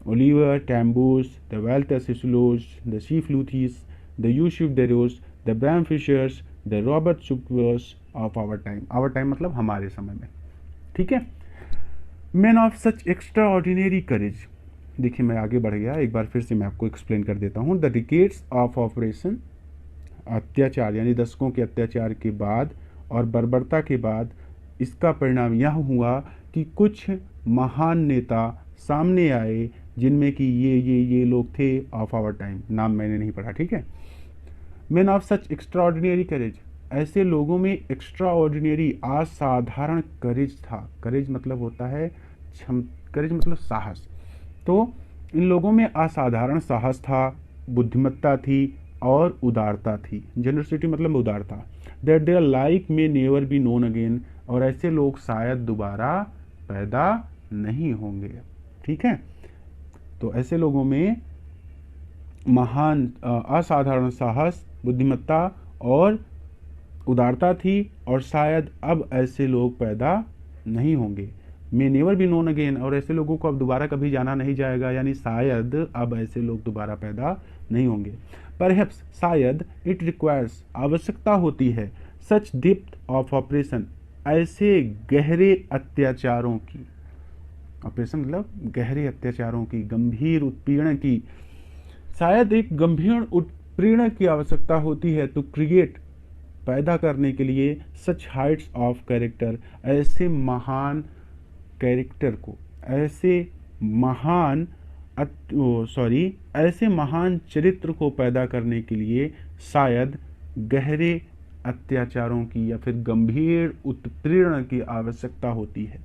Oliver Tambos, the Walter Sisulus, the Chief Luthulis, the Yusuf Dadoos, the Bram Fischers, the Robert Sobukwes of our time. Our time मतलब हमारे समय में, ठीक है। Man of such extraordinary courage, देखिए मैं आगे बढ़ गया, एक बार फिर से मैं आपको एक्सप्लेन कर देता हूँ। द डिकेड्स ऑफ ऑपरेशन, अत्याचार यानी दशकों के अत्याचार के बाद और बर्बरता के बाद इसका परिणाम यह हुआ कि कुछ महान नेता सामने आए जिनमें कि ये लोग थे ऑफ आवर टाइम, नाम मैंने नहीं पढ़ा, ठीक है। Man of such extraordinary courage, ऐसे लोगों में एक्स्ट्रा ऑर्डिनरी असाधारण करेज था। करेज मतलब होता है करेज मतलब साहस। तो इन लोगों में असाधारण साहस था, बुद्धिमत्ता थी और उदारता थी। जनरसिटी मतलब उदारता। दैट देयर लाइक में नेवर बी नोन अगेन, और ऐसे लोग शायद दोबारा पैदा नहीं होंगे, ठीक है। तो ऐसे लोगों में महान असाधारण साहस, बुद्धिमत्ता और उदारता थी, और शायद अब ऐसे लोग पैदा नहीं होंगे। May never be known again, और ऐसे लोगों को अब दोबारा कभी जाना नहीं जाएगा, यानी शायद अब ऐसे लोग दोबारा पैदा नहीं होंगे। परहैप्स, शायद, इट रिक्वायर्स, आवश्यकता होती है, सच डेप्थ ऑफ ऑपरेशन, ऐसे गहरे अत्याचारों की, ऑपरेशन मतलब गहरे अत्याचारों की, गंभीर उत्पीड़न की, शायद एक गंभीर उत्पीड़न की आवश्यकता होती है टू क्रिएट, पैदा करने के लिए, सच हाइट्स ऑफ कैरेक्टर, ऐसे महान कैरेक्टर को, ऐसे महान ऐसे महान चरित्र को पैदा करने के लिए शायद गहरे अत्याचारों की या फिर गंभीर उत्पीड़न की आवश्यकता होती है।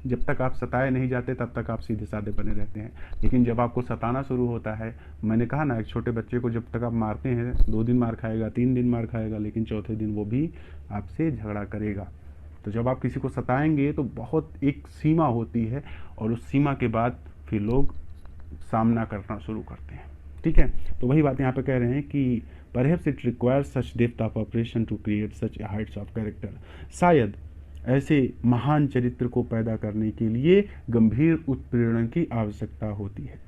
जब तक आप सताए नहीं जाते तब तक आप सीधे साधे बने रहते हैं, लेकिन जब आपको सताना शुरू होता है, मैंने कहा ना, एक छोटे बच्चे को जब तक आप मारते हैं 2 दिन मार खाएगा, 3 दिन मार खाएगा, लेकिन चौथे दिन वो भी आपसे झगड़ा करेगा। तो जब आप किसी को सताएंगे तो बहुत एक सीमा होती है, और उस सीमा के बाद फिर लोग सामना करना शुरू करते हैं, ठीक है। तो वही बात यहाँ पे कह रहे हैं कि perhaps it requires such depth of operation to create such heights of character, शायद ऐसे महान चरित्र को पैदा करने के लिए गंभीर उत्पीड़न की आवश्यकता होती है।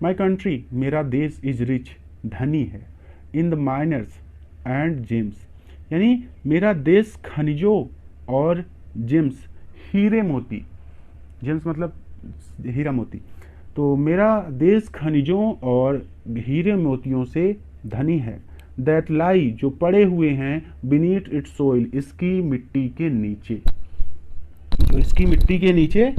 माई कंट्री, मेरा देश, इज रिच, धनी है, in the miners and gems, यानी मेरा देश खनिजों और जेम्स, हीरे मोती, जेम्स मतलब हीरा मोती, तो मेरा देश खनिजों और हीरे मोतियों से धनी है। दैट लाई जो पड़े हुए हैं बीनीथ इट्स सोइल इसकी मिट्टी के नीचे, जो इसकी मिट्टी के नीचे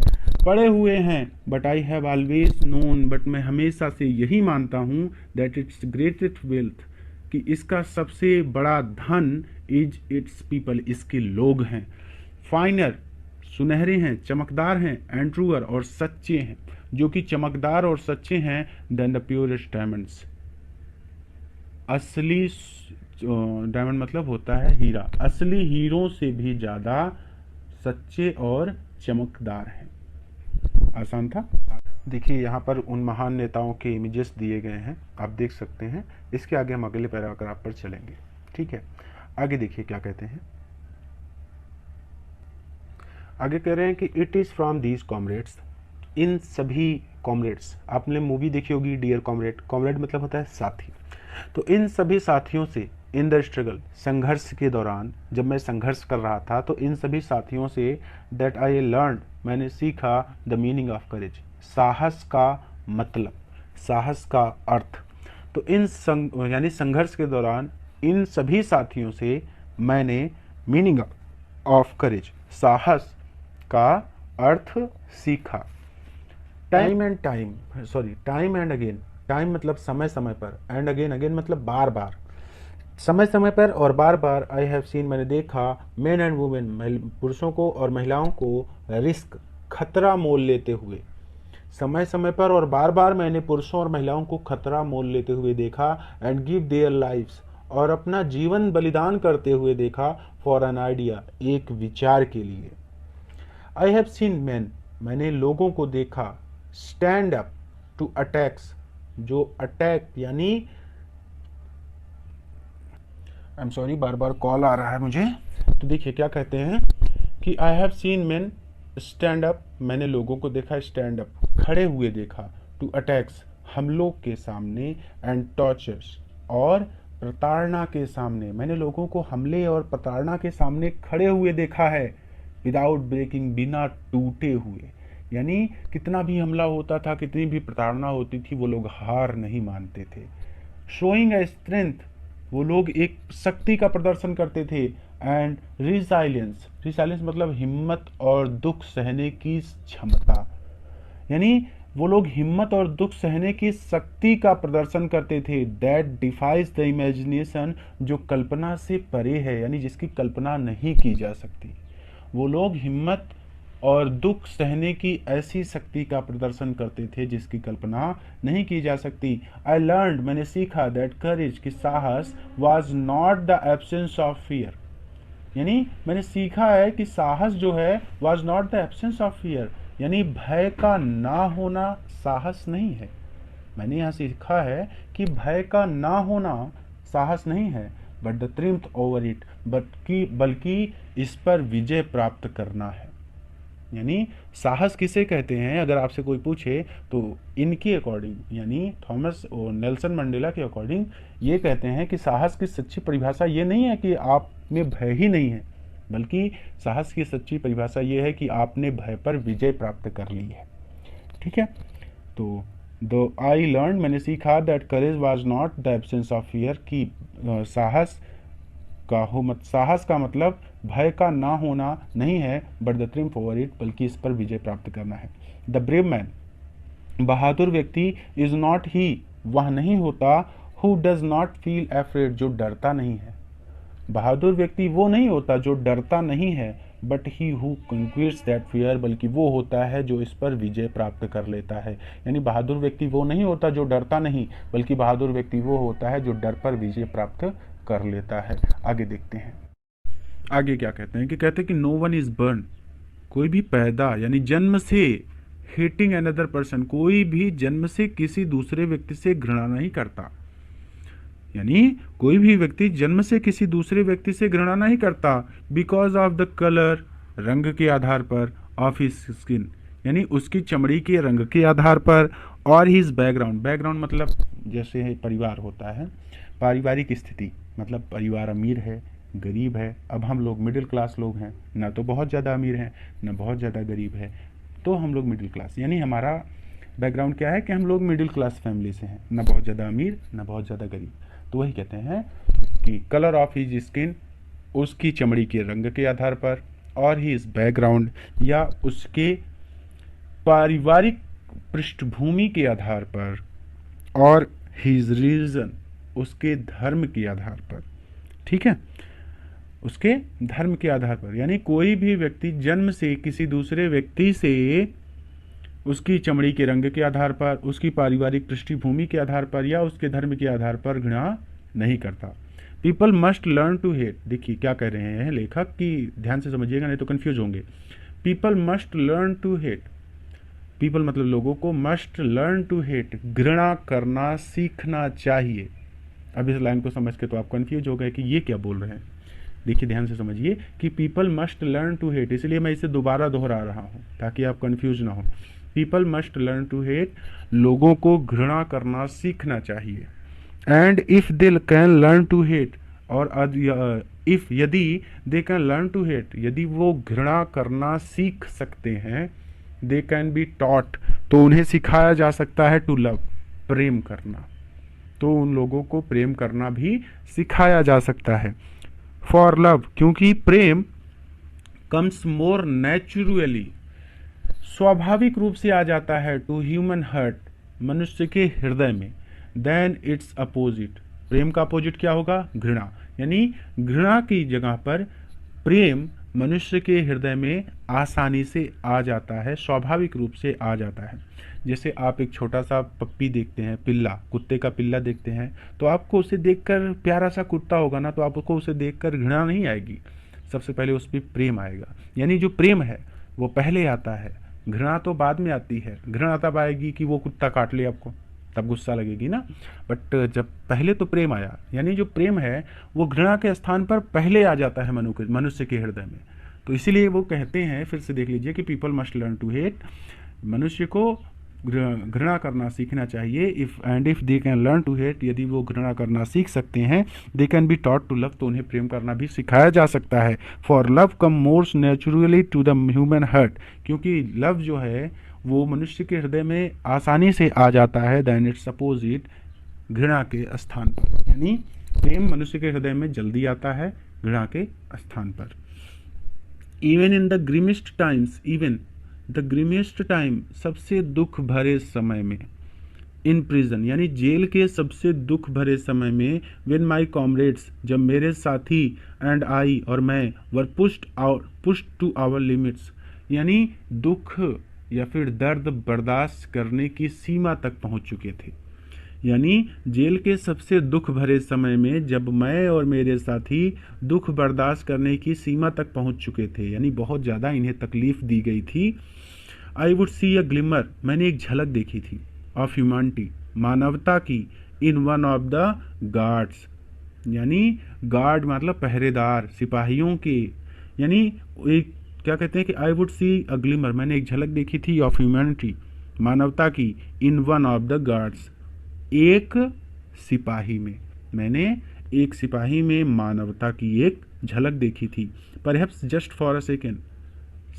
पड़े हुए हैं। But I have always known, but मैं हमेशा से यही मानता हूँ दैट इट्स ग्रेटेस्ट वेल्थ कि इसका सबसे बड़ा धन इज इट्स पीपल इसके लोग हैं। फाइनर सुनहरे हैं, चमकदार हैं, एंड ट्रूअर और सच्चे हैं, जो कि चमकदार और सच्चे हैं देन द प्योरेस्ट डायमंड्स। असली डायमंड मतलब होता है हीरा, असली हीरों से भी ज़्यादा सच्चे और चमकदार हैं। आसान था। देखिए यहाँ पर उन महान नेताओं के इमेजेस दिए गए हैं, आप देख सकते हैं। इसके आगे हम अगले पैराग्राफ पर चलेंगे, ठीक है। आगे देखिए क्या कहते हैं। आगे कह रहे हैं कि it is from these comrades, इन सभी कॉमरेड्स, आपने मूवी देखी होगी डियर कॉमरेड, कॉमरेड मतलब होता है साथी। तो इन सभी साथियों से इन द स्ट्रगल, संघर्ष के दौरान जब मैं संघर्ष कर रहा था तो इन सभी साथियों से दैट आई लर्न, मैंने सीखा द मीनिंग ऑफ करेज, साहस का मतलब, साहस का अर्थ। तो यानी संघर्ष के दौरान इन सभी साथियों से मैंने मीनिंग ऑफ करेज, साहस का अर्थ सीखा। टाइम एंड अगेन, टाइम मतलब समय समय पर, एंड अगेन, अगेन मतलब बार बार, समय समय पर और बार बार। आई हैव सीन, मैंने देखा, मेन एंड वुमेन, पुरुषों को और महिलाओं को रिस्क, खतरा मोल लेते हुए, समय समय पर और बार बार मैंने पुरुषों और महिलाओं को खतरा मोल लेते हुए देखा। एंड गिव देयर लाइव्स, और अपना जीवन बलिदान करते हुए देखा। फॉर एन आइडिया, एक विचार के लिए। आई हैव सीन मैन, मैंने लोगों को देखा। स्टैंड अप टू अटैक्स, जो अटैक यानी, आई एम सॉरी बार बार कॉल आ रहा है मुझे। तो देखिए क्या कहते हैं कि I have seen man stand up, मैंने लोगों को देखा स्टैंड अप, खड़े हुए देखा, टू अटैक्स, हमलों के सामने, एंड टॉर्चर्स, और प्रताड़ना के सामने, मैंने लोगों को हमले और प्रताड़ना के सामने खड़े हुए देखा है। विदाउट ब्रेकिंग, बिना टूटे हुए, यानी कितना भी हमला होता था, कितनी भी प्रताड़ना होती थी, वो लोग हार नहीं मानते थे। शोइंग ए स्ट्रेंथ, वो लोग एक शक्ति का प्रदर्शन करते थे। एंड रिसाइलेंस, रिसाइलेंस मतलब हिम्मत और दुख सहने की क्षमता, यानी वो लोग हिम्मत और दुख सहने की शक्ति का प्रदर्शन करते थे। दैट डिफाइज द इमेजिनेशन, जो कल्पना से परे है, यानी जिसकी कल्पना नहीं की जा सकती। वो लोग हिम्मत और दुख सहने की ऐसी शक्ति का प्रदर्शन करते थे जिसकी कल्पना नहीं की जा सकती। आई लर्न, मैंने सीखा, दैट करेज, कि साहस, was not the absence of fear, यानी मैंने सीखा है कि साहस जो है was not the absence of fear, यानी भय का ना होना साहस नहीं है। मैंने यहाँ सीखा है कि भय का ना होना साहस नहीं है, बट द ट्रिम्थ ओवर इट, बल्कि इस पर विजय प्राप्त करना है। यानी साहस किसे कहते हैं, अगर आपसे कोई पूछे तो इनके अकॉर्डिंग, यानी थॉमस और नेल्सन मंडेला के अकॉर्डिंग ये कहते हैं कि साहस की सच्ची परिभाषा ये नहीं है कि आप में भय ही नहीं है, बल्कि साहस की सच्ची परिभाषा ये है कि आपने भय पर विजय प्राप्त कर ली है। ठीक है, तो दो आई लर्न, मैंने सीखा, that courage was not the absence of fear, कि साहस का मतलब भय का ना होना नहीं है, but the triumph over it, बल्कि इस पर विजय प्राप्त करना है। द ब्रेव मैन, बहादुर व्यक्ति, इज नॉट ही, वह नहीं होता, who does not feel afraid, जो डरता नहीं है। बहादुर व्यक्ति वो नहीं होता जो डरता नहीं है, but he who conquers that fear, बल्कि वो होता है जो इस पर विजय प्राप्त कर लेता है। यानी बहादुर व्यक्ति वो नहीं होता जो डरता नहीं, बल्कि बहादुर व्यक्ति वो होता है जो डर पर विजय प्राप्त कर लेता है। आगे देखते हैं, आगे क्या कहते हैं कि नो वन इज बर्न, कोई भी पैदा यानी जन्म से हेटिंग अनदर पर्सन, कोई भी जन्म से किसी दूसरे व्यक्ति से घृणा नहीं करता, यानी कोई भी व्यक्ति जन्म से किसी दूसरे व्यक्ति से घृणा नहीं करता। बिकॉज ऑफ द कलर, रंग के आधार पर, ऑफ हिज स्किन, यानी उसकी चमड़ी के रंग के आधार पर, और हिज बैकग्राउंड, बैकग्राउंड मतलब जैसे परिवार होता है, पारिवारिक स्थिति, मतलब परिवार अमीर है, गरीब है। अब हम लोग मिडिल क्लास लोग हैं, ना तो बहुत ज़्यादा अमीर हैं ना बहुत ज़्यादा गरीब है, तो हम लोग मिडिल क्लास, यानी हमारा बैकग्राउंड क्या है कि हम लोग मिडिल क्लास फैमिली से हैं, ना बहुत ज़्यादा अमीर ना बहुत ज़्यादा गरीब। तो वही कहते हैं कि कलर ऑफ हिज स्किन, उसकी चमड़ी के रंग के आधार पर, और हिज बैकग्राउंड या उसके पारिवारिक पृष्ठभूमि के आधार पर, और हिज रिलीजन, उसके धर्म के आधार पर। ठीक है, उसके धर्म के आधार पर, यानी कोई भी व्यक्ति जन्म से किसी दूसरे व्यक्ति से उसकी चमड़ी के रंग के आधार पर, उसकी पारिवारिक पृष्ठभूमि के आधार पर या उसके धर्म के आधार पर घृणा नहीं करता। People must learn to hate, देखिए क्या कह रहे हैं लेखक कि ध्यान से समझिएगा नहीं तो कंफ्यूज होंगे। People must learn to hate, people मतलब लोगों को, मस्ट लर्न टू हेट, घृणा करना सीखना चाहिए। अब इस लाइन को समझ के तो आप कंफ्यूज हो गए कि ये क्या बोल रहे हैं। देखिए ध्यान से समझिए कि people must learn to hate, इसलिए मैं इसे दोबारा दोहरा रहा हूँ ताकि आप कंफ्यूज ना हो। People must learn to hate, लोगों को घृणा करना सीखना चाहिए। And if they can learn to hate, और इफ यदि they can learn to hate, यदि वो घृणा करना सीख सकते हैं, दे कैन बी टॉट, तो उन्हें सिखाया जा सकता है टू लव, प्रेम करना, तो उन लोगों को प्रेम करना भी सिखाया जा सकता है। फॉर लव, क्योंकि प्रेम कम्स मोर नेचुरली, स्वाभाविक रूप से आ जाता है, टू ह्यूमन हार्ट, मनुष्य के हृदय में, देन इट्स अपोजिट, प्रेम का अपोजिट क्या होगा, घृणा, यानी घृणा की जगह पर प्रेम मनुष्य के हृदय में आसानी से आ जाता है, स्वाभाविक रूप से आ जाता है। जैसे आप एक छोटा सा पप्पी देखते हैं, पिल्ला, कुत्ते का पिल्ला देखते हैं, तो आपको उसे देखकर, प्यारा सा कुत्ता होगा ना, तो आपको उसे देखकर घृणा नहीं आएगी, सबसे पहले उस पर प्रेम आएगा। यानी जो प्रेम है वो पहले आता है, घृणा तो बाद में आती है। घृणा तब आएगी कि वो कुत्ता काट ले आपको, तब गुस्सा लगेगी ना, बट जब पहले तो प्रेम आया, यानी जो प्रेम है वो घृणा के स्थान पर पहले आ जाता है मनुष्य के हृदय में। तो इसीलिए वो कहते हैं, फिर से देख लीजिए कि people must learn to hate, मनुष्य को घृणा करना सीखना चाहिए। If they can learn to hate, यदि वो घृणा करना सीख सकते हैं, they can be taught to love, तो उन्हें प्रेम करना भी सिखाया जा सकता है। For love come more naturally to the human heart, क्योंकि लव जो है वो मनुष्य के हृदय में आसानी से आ जाता है, देन इट्स अपोजिट, घृणा के स्थान पर, यानी प्रेम मनुष्य के हृदय में जल्दी आता है, घृणा के स्थान पर। Even in the grimmest times, even the grimmest time, सबसे दुख भरे समय में, इन प्रिजन, यानी जेल के सबसे दुख भरे समय में, व्हेन माई कॉमरेड्स, जब मेरे साथी, एंड आई, और मैं, वर पुश्ड टू आवर लिमिट्स, यानी दुख या फिर दर्द बर्दाश्त करने की सीमा तक पहुंच चुके थे। यानी जेल के सबसे दुख भरे समय में जब मैं और मेरे साथी दुख बर्दाश्त करने की सीमा तक पहुंच चुके थे, यानी बहुत ज़्यादा इन्हें तकलीफ दी गई थी। I would see a glimmer, मैंने एक झलक देखी थी, ऑफ ह्यूमैनिटी, मानवता की, in one of the guards, यानी गार्ड मतलब पहरेदार, सिपाहियों के, यानी एक क्या कहते हैं कि I would see a glimmer, मैंने एक झलक देखी थी, ऑफ ह्यूमैनिटी, मानवता की, in one of the guards, एक सिपाही में, मैंने एक सिपाही में मानवता की एक झलक देखी थी। Perhaps just for a second,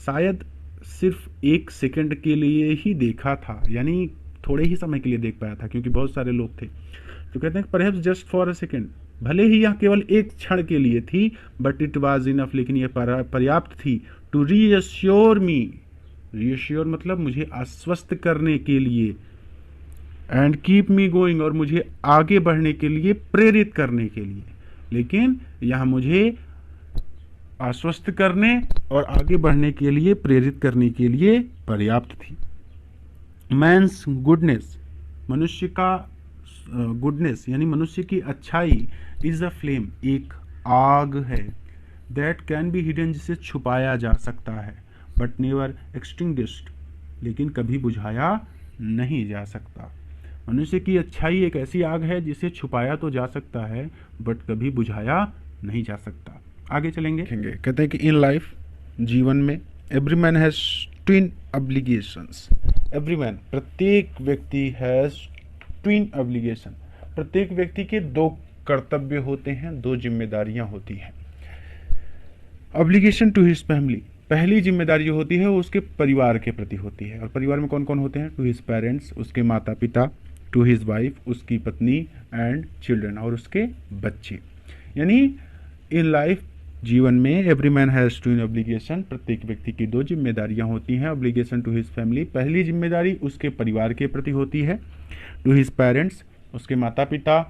शायद सिर्फ एक सेकंड के लिए ही देखा था, यानी थोड़े ही समय के लिए देख पाया था क्योंकि बहुत सारे लोग थे। तो कहते हैं perhaps just for a second, भले ही यह केवल एक क्षण के लिए थी, बट इट वाज इनफ, लेकिन यह पर्याप्त थी, टू रीअश्योर मी, रीअश्योर मतलब मुझे आश्वस्त करने के लिए, एंड कीप मी गोइंग, और मुझे आगे बढ़ने के लिए प्रेरित करने के लिए। लेकिन यह मुझे आश्वस्त करने और आगे बढ़ने के लिए, प्रेरित करने के लिए पर्याप्त थी। मैंस गुडनेस, मनुष्य का गुडनेस यानी मनुष्य की अच्छाई, इज अ फ्लेम, एक आग है, दैट कैन बी हिडन, जिसे छुपाया जा सकता है, बट नेवर एक्सटिंग्विश्ड, लेकिन कभी बुझाया नहीं जा सकता। मनुष्य की अच्छाई एक ऐसी आग है जिसे छुपाया तो जा सकता है बट कभी बुझाया नहीं जा सकता। आगे चलेंगे, कहते हैं कि इन लाइफ, जीवन में, every man has twin obligations, every man प्रत्येक व्यक्ति हैज ट्विन ऑब्लिगेशन, प्रत्येक व्यक्ति के दो कर्तव्य होते हैं, दो जिम्मेदारियां होती हैं। ऑब्लिगेशन टू हिज फैमिली, पहली जिम्मेदारी जो होती है वो उसके परिवार के प्रति होती है, और परिवार में कौन कौन होते हैं, टू हिज पेरेंट्स, उसके माता पिता, टू हिज वाइफ, उसकी पत्नी, एंड चिल्ड्रन, और उसके बच्चे। यानी इन लाइफ, जीवन में, every man has to in obligation, प्रत्येक व्यक्ति की 2 जिम्मेदारियां होती हैं। ऑब्लिगेशन टू हिज फैमिली, पहली जिम्मेदारी उसके परिवार के प्रति होती है। टू हिज पेरेंट्स, उसके माता पिता।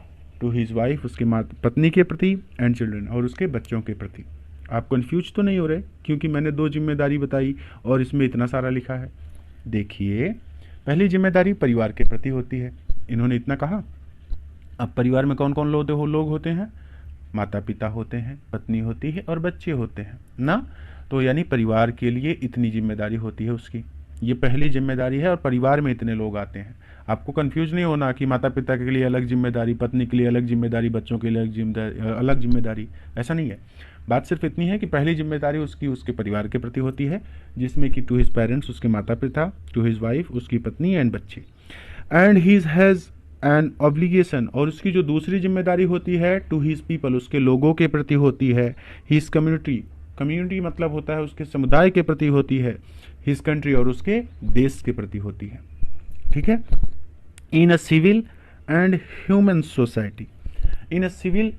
टू हिज वाइफ, उसके पत्नी के प्रति। एंड चिल्ड्रन, और उसके बच्चों के प्रति। आप कंफ्यूज तो नहीं हो रहे, क्योंकि मैंने 2 जिम्मेदारी बताई और इसमें इतना सारा लिखा है। देखिए, पहली जिम्मेदारी परिवार के प्रति होती है, इन्होंने इतना कहा। अब परिवार में कौन कौन लोग होते हैं? माता पिता होते हैं, पत्नी होती है और बच्चे होते हैं ना। तो यानी परिवार के लिए इतनी जिम्मेदारी होती है उसकी, ये पहली जिम्मेदारी है, और परिवार में इतने लोग आते हैं। आपको कंफ्यूज नहीं होना कि माता पिता के लिए अलग जिम्मेदारी, पत्नी के लिए अलग जिम्मेदारी, बच्चों के लिए अलग जिम्मेदारी, ऐसा नहीं है। बात सिर्फ इतनी है कि पहली जिम्मेदारी उसकी उसके परिवार के प्रति होती है, जिसमें कि टू हिज पेरेंट्स, उसके माता पिता। टू हिज वाइफ, उसकी पत्नी एंड बच्चे। And he has an obligation, और उसकी जो दूसरी जिम्मेदारी होती है टू हिज पीपल, उसके लोगों के प्रति होती है। हिज कम्युनिटी, कम्युनिटी मतलब होता है उसके समुदाय के प्रति होती है। हिज कंट्री, और उसके देश के प्रति होती है। ठीक है। In a civil and human society, in a civil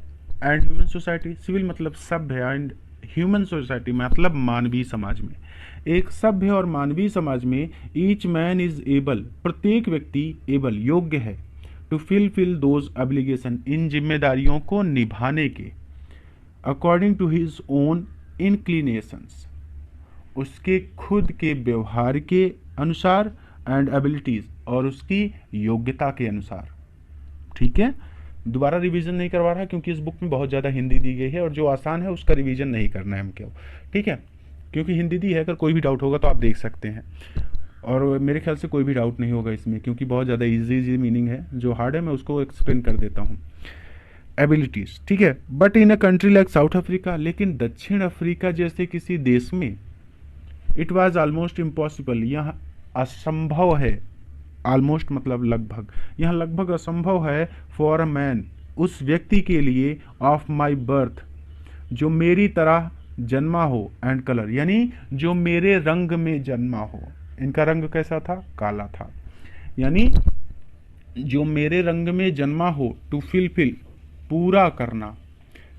and human society, civil मतलब सभ्य एंड ह्यूमन सोसाइटी मतलब मानवीय समाज में, एक सभ्य और मानवीय समाज में ईच मैन इज एबल, प्रत्येक व्यक्ति एबल, योग्य है, टू फिल दोज ऑब्लिगेशन, इन जिम्मेदारियों को निभाने के, according to his own inclinations, उसके खुद के व्यवहार के अनुसार, एंड एबिलिटीज, और उसकी योग्यता के अनुसार। ठीक है। दोबारा रिवीजन नहीं करवा रहा क्योंकि इस बुक में बहुत ज़्यादा हिंदी दी गई है, और जो आसान है उसका रिवीजन नहीं करना है हमको। ठीक है, क्योंकि हिंदी दी है, अगर कोई भी डाउट होगा तो आप देख सकते हैं, और मेरे ख्याल से कोई भी डाउट नहीं होगा इसमें, क्योंकि बहुत ज़्यादा इजी मीनिंग है। जो हार्ड है मैं उसको एक्सप्लेन कर देता हूँ। एबिलिटीज़, ठीक है। But in a country like south Africa, लेकिन दक्षिण अफ्रीका जैसे किसी देश में, इट वॉज ऑलमोस्ट इम्पॉसिबल, यह असंभव है। ऑलमोस्ट मतलब लगभग, यह लगभग असंभव है। फॉर अ मैन, उस व्यक्ति के लिए, ऑफ माई बर्थ, जो मेरी तरह जन्मा हो, एंड कलर, यानी जो मेरे रंग में जन्मा हो। इनका रंग कैसा था? काला था। यानी जो मेरे रंग में जन्मा हो, टू फिल, पूरा करना,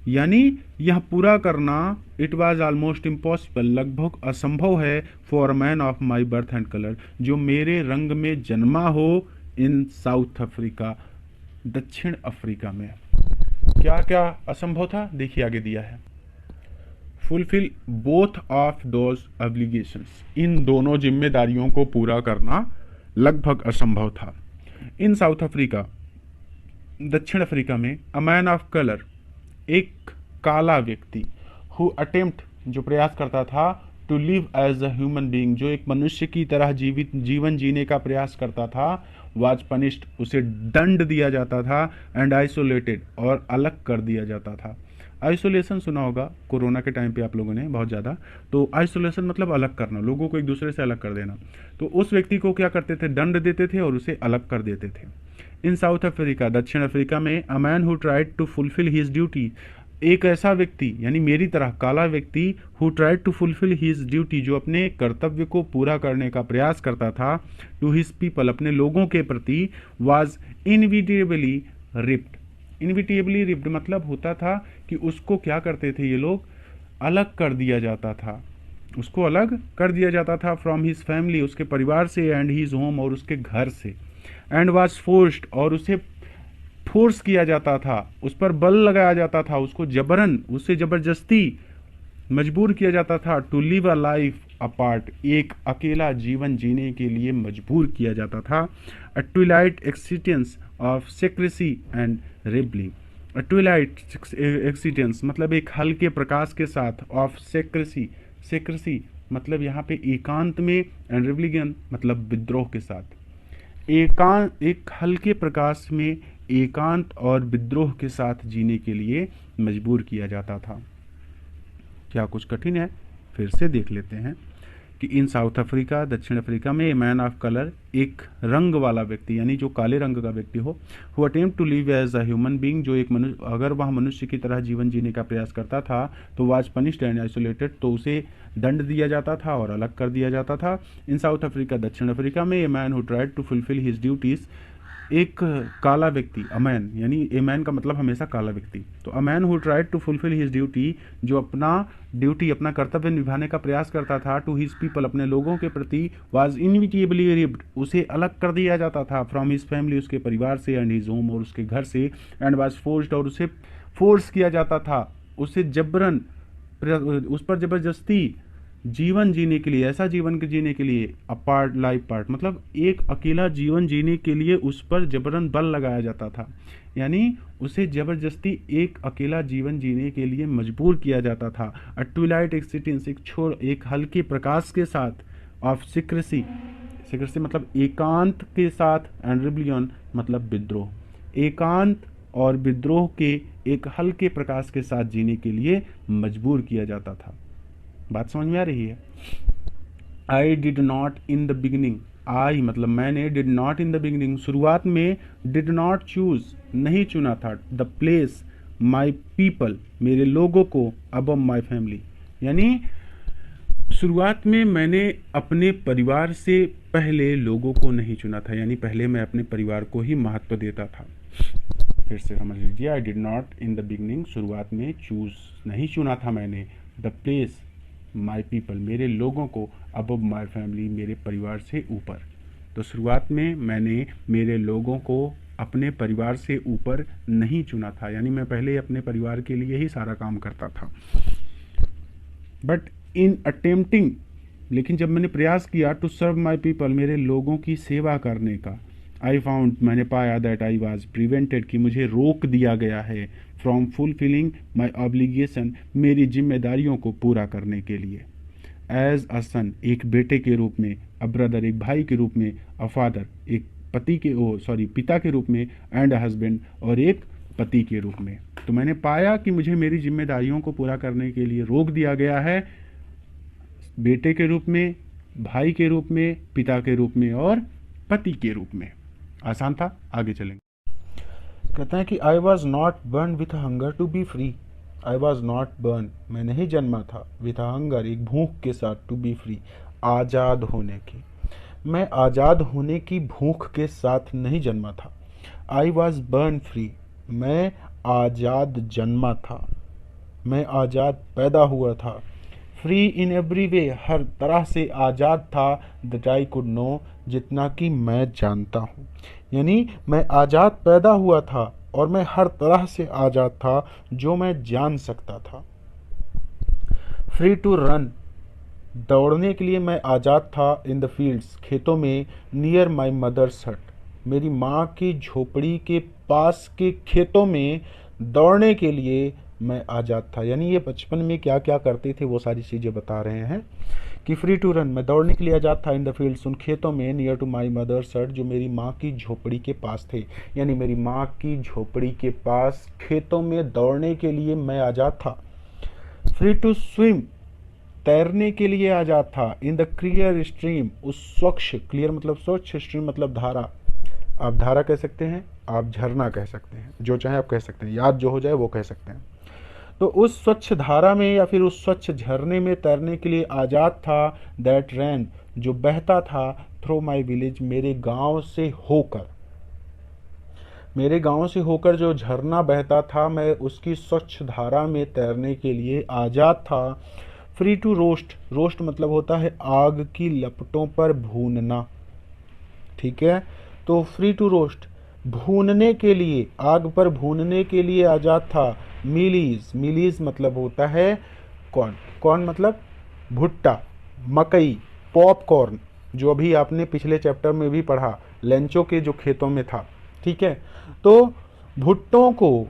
यानी यह पूरा करना, इट वॉज ऑलमोस्ट इम्पॉसिबल, लगभग असंभव है। For man of my birth and colour, जो मेरे रंग में जन्मा हो, इन साउथ अफ्रीका, दक्षिण अफ्रीका में। क्या क्या असंभव था? देखिए आगे दिया है। Fulfil both of those obligations, इन दोनों जिम्मेदारियों को पूरा करना लगभग असंभव था। इन साउथ अफ्रीका, दक्षिण अफ्रीका में, अ मैन ऑफ कलर, एक काला व्यक्ति, हु अटेम्प्ट, जो प्रयास करता था, to live as a human being, जो एक मनुष्य की तरह जीवन जीने का प्रयास करता था, वाज पनिश्ड, उसे दंड दिया जाता था, एंड आइसोलेटेड, और अलग कर दिया जाता था। आइसोलेशन सुना होगा कोरोना के टाइम पे आप लोगों ने बहुत ज़्यादा। तो आइसोलेशन मतलब अलग करना, लोगों को एक दूसरे से अलग कर देना। तो उस व्यक्ति को क्या करते थे? दंड देते थे और उसे अलग कर देते थे। इन साउथ अफ्रीका, दक्षिण अफ्रीका में, a man who tried to fulfil his duty, एक ऐसा व्यक्ति, यानी मेरी तरह काला व्यक्ति, who tried to fulfil his duty, जो अपने कर्तव्य को पूरा करने का प्रयास करता था, टू हिज पीपल, अपने लोगों के प्रति, वाज इनविटेबली रिप्ड। इनविटेबली रिप्ड मतलब होता था कि उसको क्या करते थे ये लोग? अलग कर दिया जाता था, उसको अलग कर दिया जाता था, फ्रॉम हिज फैमिली, उसके परिवार से, एंड हिज होम, और उसके घर से, एंड वाज फोर्स्ड, और उसे फोर्स किया जाता था, उस पर बल लगाया जाता था, उसको जबरन, उससे जबरदस्ती मजबूर किया जाता था, to live a life apart, एक अकेला जीवन जीने के लिए मजबूर किया जाता था। A twilight existence of secrecy and rebellion, a twilight existence मतलब एक हल्के प्रकाश के साथ, ऑफ सेक्रेसी, सेक्रेसी मतलब यहाँ पे एकांत में, एंड रेबलिगन मतलब विद्रोह के साथ। एकांत, एक हल्के प्रकाश में एकांत और विद्रोह के साथ जीने के लिए मजबूर किया जाता था। क्या कुछ कठिन है? फिर से देख लेते हैं कि इन साउथ अफ्रीका, दक्षिण अफ्रीका में, मैन ऑफ कलर, एक रंग वाला व्यक्ति, यानी जो काले रंग का व्यक्ति हो, who attempt to live as a human being, जो एक मनुष्य, अगर वह मनुष्य की तरह जीवन जीने का प्रयास करता था, तो वाज पनिश्ड एंड आइसोलेटेड, तो उसे दंड दिया जाता था और अलग कर दिया जाता था। इन साउथ अफ्रीका, दक्षिण अफ्रीका में, a man who tried to fulfil his duties, एक काला व्यक्ति, अमैन, यानी ए मैन का मतलब हमेशा काला व्यक्ति। तो a man who tried to fulfil his duty, जो अपना ड्यूटी, अपना कर्तव्य निभाने का प्रयास करता था, टू हिज पीपल, अपने लोगों के प्रति, वाज इनविटेबली रिप्ड, उसे अलग कर दिया जाता था, फ्रॉम हिज फैमिली, उसके परिवार से, एंड हिज होम, और उसके घर से, एंड वाज फोर्स्ड, और उसे फोर्स किया जाता था, उसे जबरन, उस पर जबरदस्ती जीवन जीने के लिए, ऐसा जीवन जीने के लिए, अपार्ट लाइफ पार्ट, मतलब एक अकेला जीवन जीने के लिए उस पर जबरन बल लगाया जाता था, यानी उसे जबरदस्ती एक अकेला जीवन जीने के लिए मजबूर किया जाता था। अ ट्विलाइट एक्सिस्टेंस, एक हल्के प्रकाश के साथ, ऑफ सिक्रेसी, सिक्रेसी मतलब एकांत के साथ, एंड रिबलियन मतलब विद्रोह, एकांत और विद्रोह के एक हल्के प्रकाश के साथ जीने के लिए मजबूर किया जाता था। बात समझ में आ रही है? I did not in the beginning, I मतलब मैंने, did not in the beginning शुरुआत में, डिड नॉट चूज नहीं चुना था, द प्लेस माई पीपल मेरे लोगों को, अबव माई फैमिली, यानी शुरुआत में मैंने अपने परिवार से पहले लोगों को नहीं चुना था, यानी पहले मैं अपने परिवार को ही महत्व देता था। फिर से समझ लीजिए, आई did not in the beginning शुरुआत में, चूज नहीं चुना था मैंने, द प्लेस माई पीपल मेरे लोगों को, अबव माई फैमिली मेरे परिवार से ऊपर। तो शुरुआत में मैंने मेरे लोगों को अपने परिवार से ऊपर नहीं चुना था, यानी मैं पहले अपने परिवार के लिए ही सारा काम करता था। बट इन अटेम्प्टिंग, लेकिन जब मैंने प्रयास किया, टू सर्व माई पीपल मेरे लोगों की सेवा करने का, आई फाउंड मैंने पाया, दैट आई वॉज प्रिवेंटेड कि मुझे रोक दिया गया है, फ्रॉम फुलफिलिंग माई ऑब्लिगेशन मेरी जिम्मेदारियों को पूरा करने के लिए, एज अ सन एक बेटे के रूप में, अ ब्रदर एक भाई के रूप में, अ फादर एक पिता के रूप में, एंड अ हस्बैंड और एक पति के रूप में। तो मैंने पाया कि मुझे मेरी जिम्मेदारियों को पूरा करने के लिए रोक दिया गया है, बेटे के रूप में, भाई के रूप में, पिता के रूप में और पति के रूप में। आसान था, आगे चलेंगे। कहते हैं कि I was not born with hunger to be free, I was not born मैं नहीं जन्मा था, विथ हंगर एक भूख के साथ, टू बी फ्री आज़ाद होने की, मैं आज़ाद होने की भूख के साथ नहीं जन्मा था। आई वॉज बर्न फ्री मैं आज़ाद जन्मा था, मैं आज़ाद पैदा हुआ था। फ्री इन एवरी वे हर तरह से आज़ाद था, दैट आई कुड नो जितना कि मैं जानता हूँ, यानी मैं आज़ाद पैदा हुआ था और मैं हर तरह से आज़ाद था जो मैं जान सकता था। फ्री टू रन दौड़ने के लिए मैं आज़ाद था, इन द फील्ड्स खेतों में, नियर माई मदर्स हट मेरी माँ की झोपड़ी के पास के खेतों में दौड़ने के लिए मैं आज़ाद था, यानी ये बचपन में क्या क्या करते थे वो सारी चीज़ें बता रहे हैं कि फ्री टू रन मैं दौड़ने के लिए आज़ाद था, इन द फील्ड्स उन खेतों में, नियर टू माई मदर्स हट जो मेरी माँ की झोपड़ी के पास थे, यानी मेरी माँ की झोपड़ी के पास खेतों में दौड़ने के लिए मैं आज़ाद था। फ्री टू स्विम तैरने के लिए आज़ाद था, इन द क्लियर स्ट्रीम उस स्वच्छ, क्लियर मतलब स्वच्छ, स्ट्रीम मतलब धारा, आप धारा कह सकते हैं, आप झरना कह सकते हैं, जो चाहे आप कह सकते हैं, याद जो हो जाए वो कह सकते हैं। तो उस स्वच्छ धारा में या फिर उस स्वच्छ झरने में तैरने के लिए आज़ाद था, दैट रैन जो बहता था, थ्रू माई विलेज मेरे गांव से होकर, मेरे गांव से होकर जो झरना बहता था मैं उसकी स्वच्छ धारा में तैरने के लिए आज़ाद था। फ्री टू रोस्ट, रोस्ट मतलब होता है आग की लपटों पर भूनना, ठीक है। तो फ्री टू रोस्ट भूनने के लिए, आग पर भूनने के लिए आज़ाद था। मिलीज, मिलीज मतलब होता है कॉर्न, कॉर्न मतलब भुट्टा, मकई, पॉपकॉर्न जो अभी आपने पिछले चैप्टर में भी पढ़ा, लेंचो के जो खेतों में था, ठीक है। तो भुट्टों को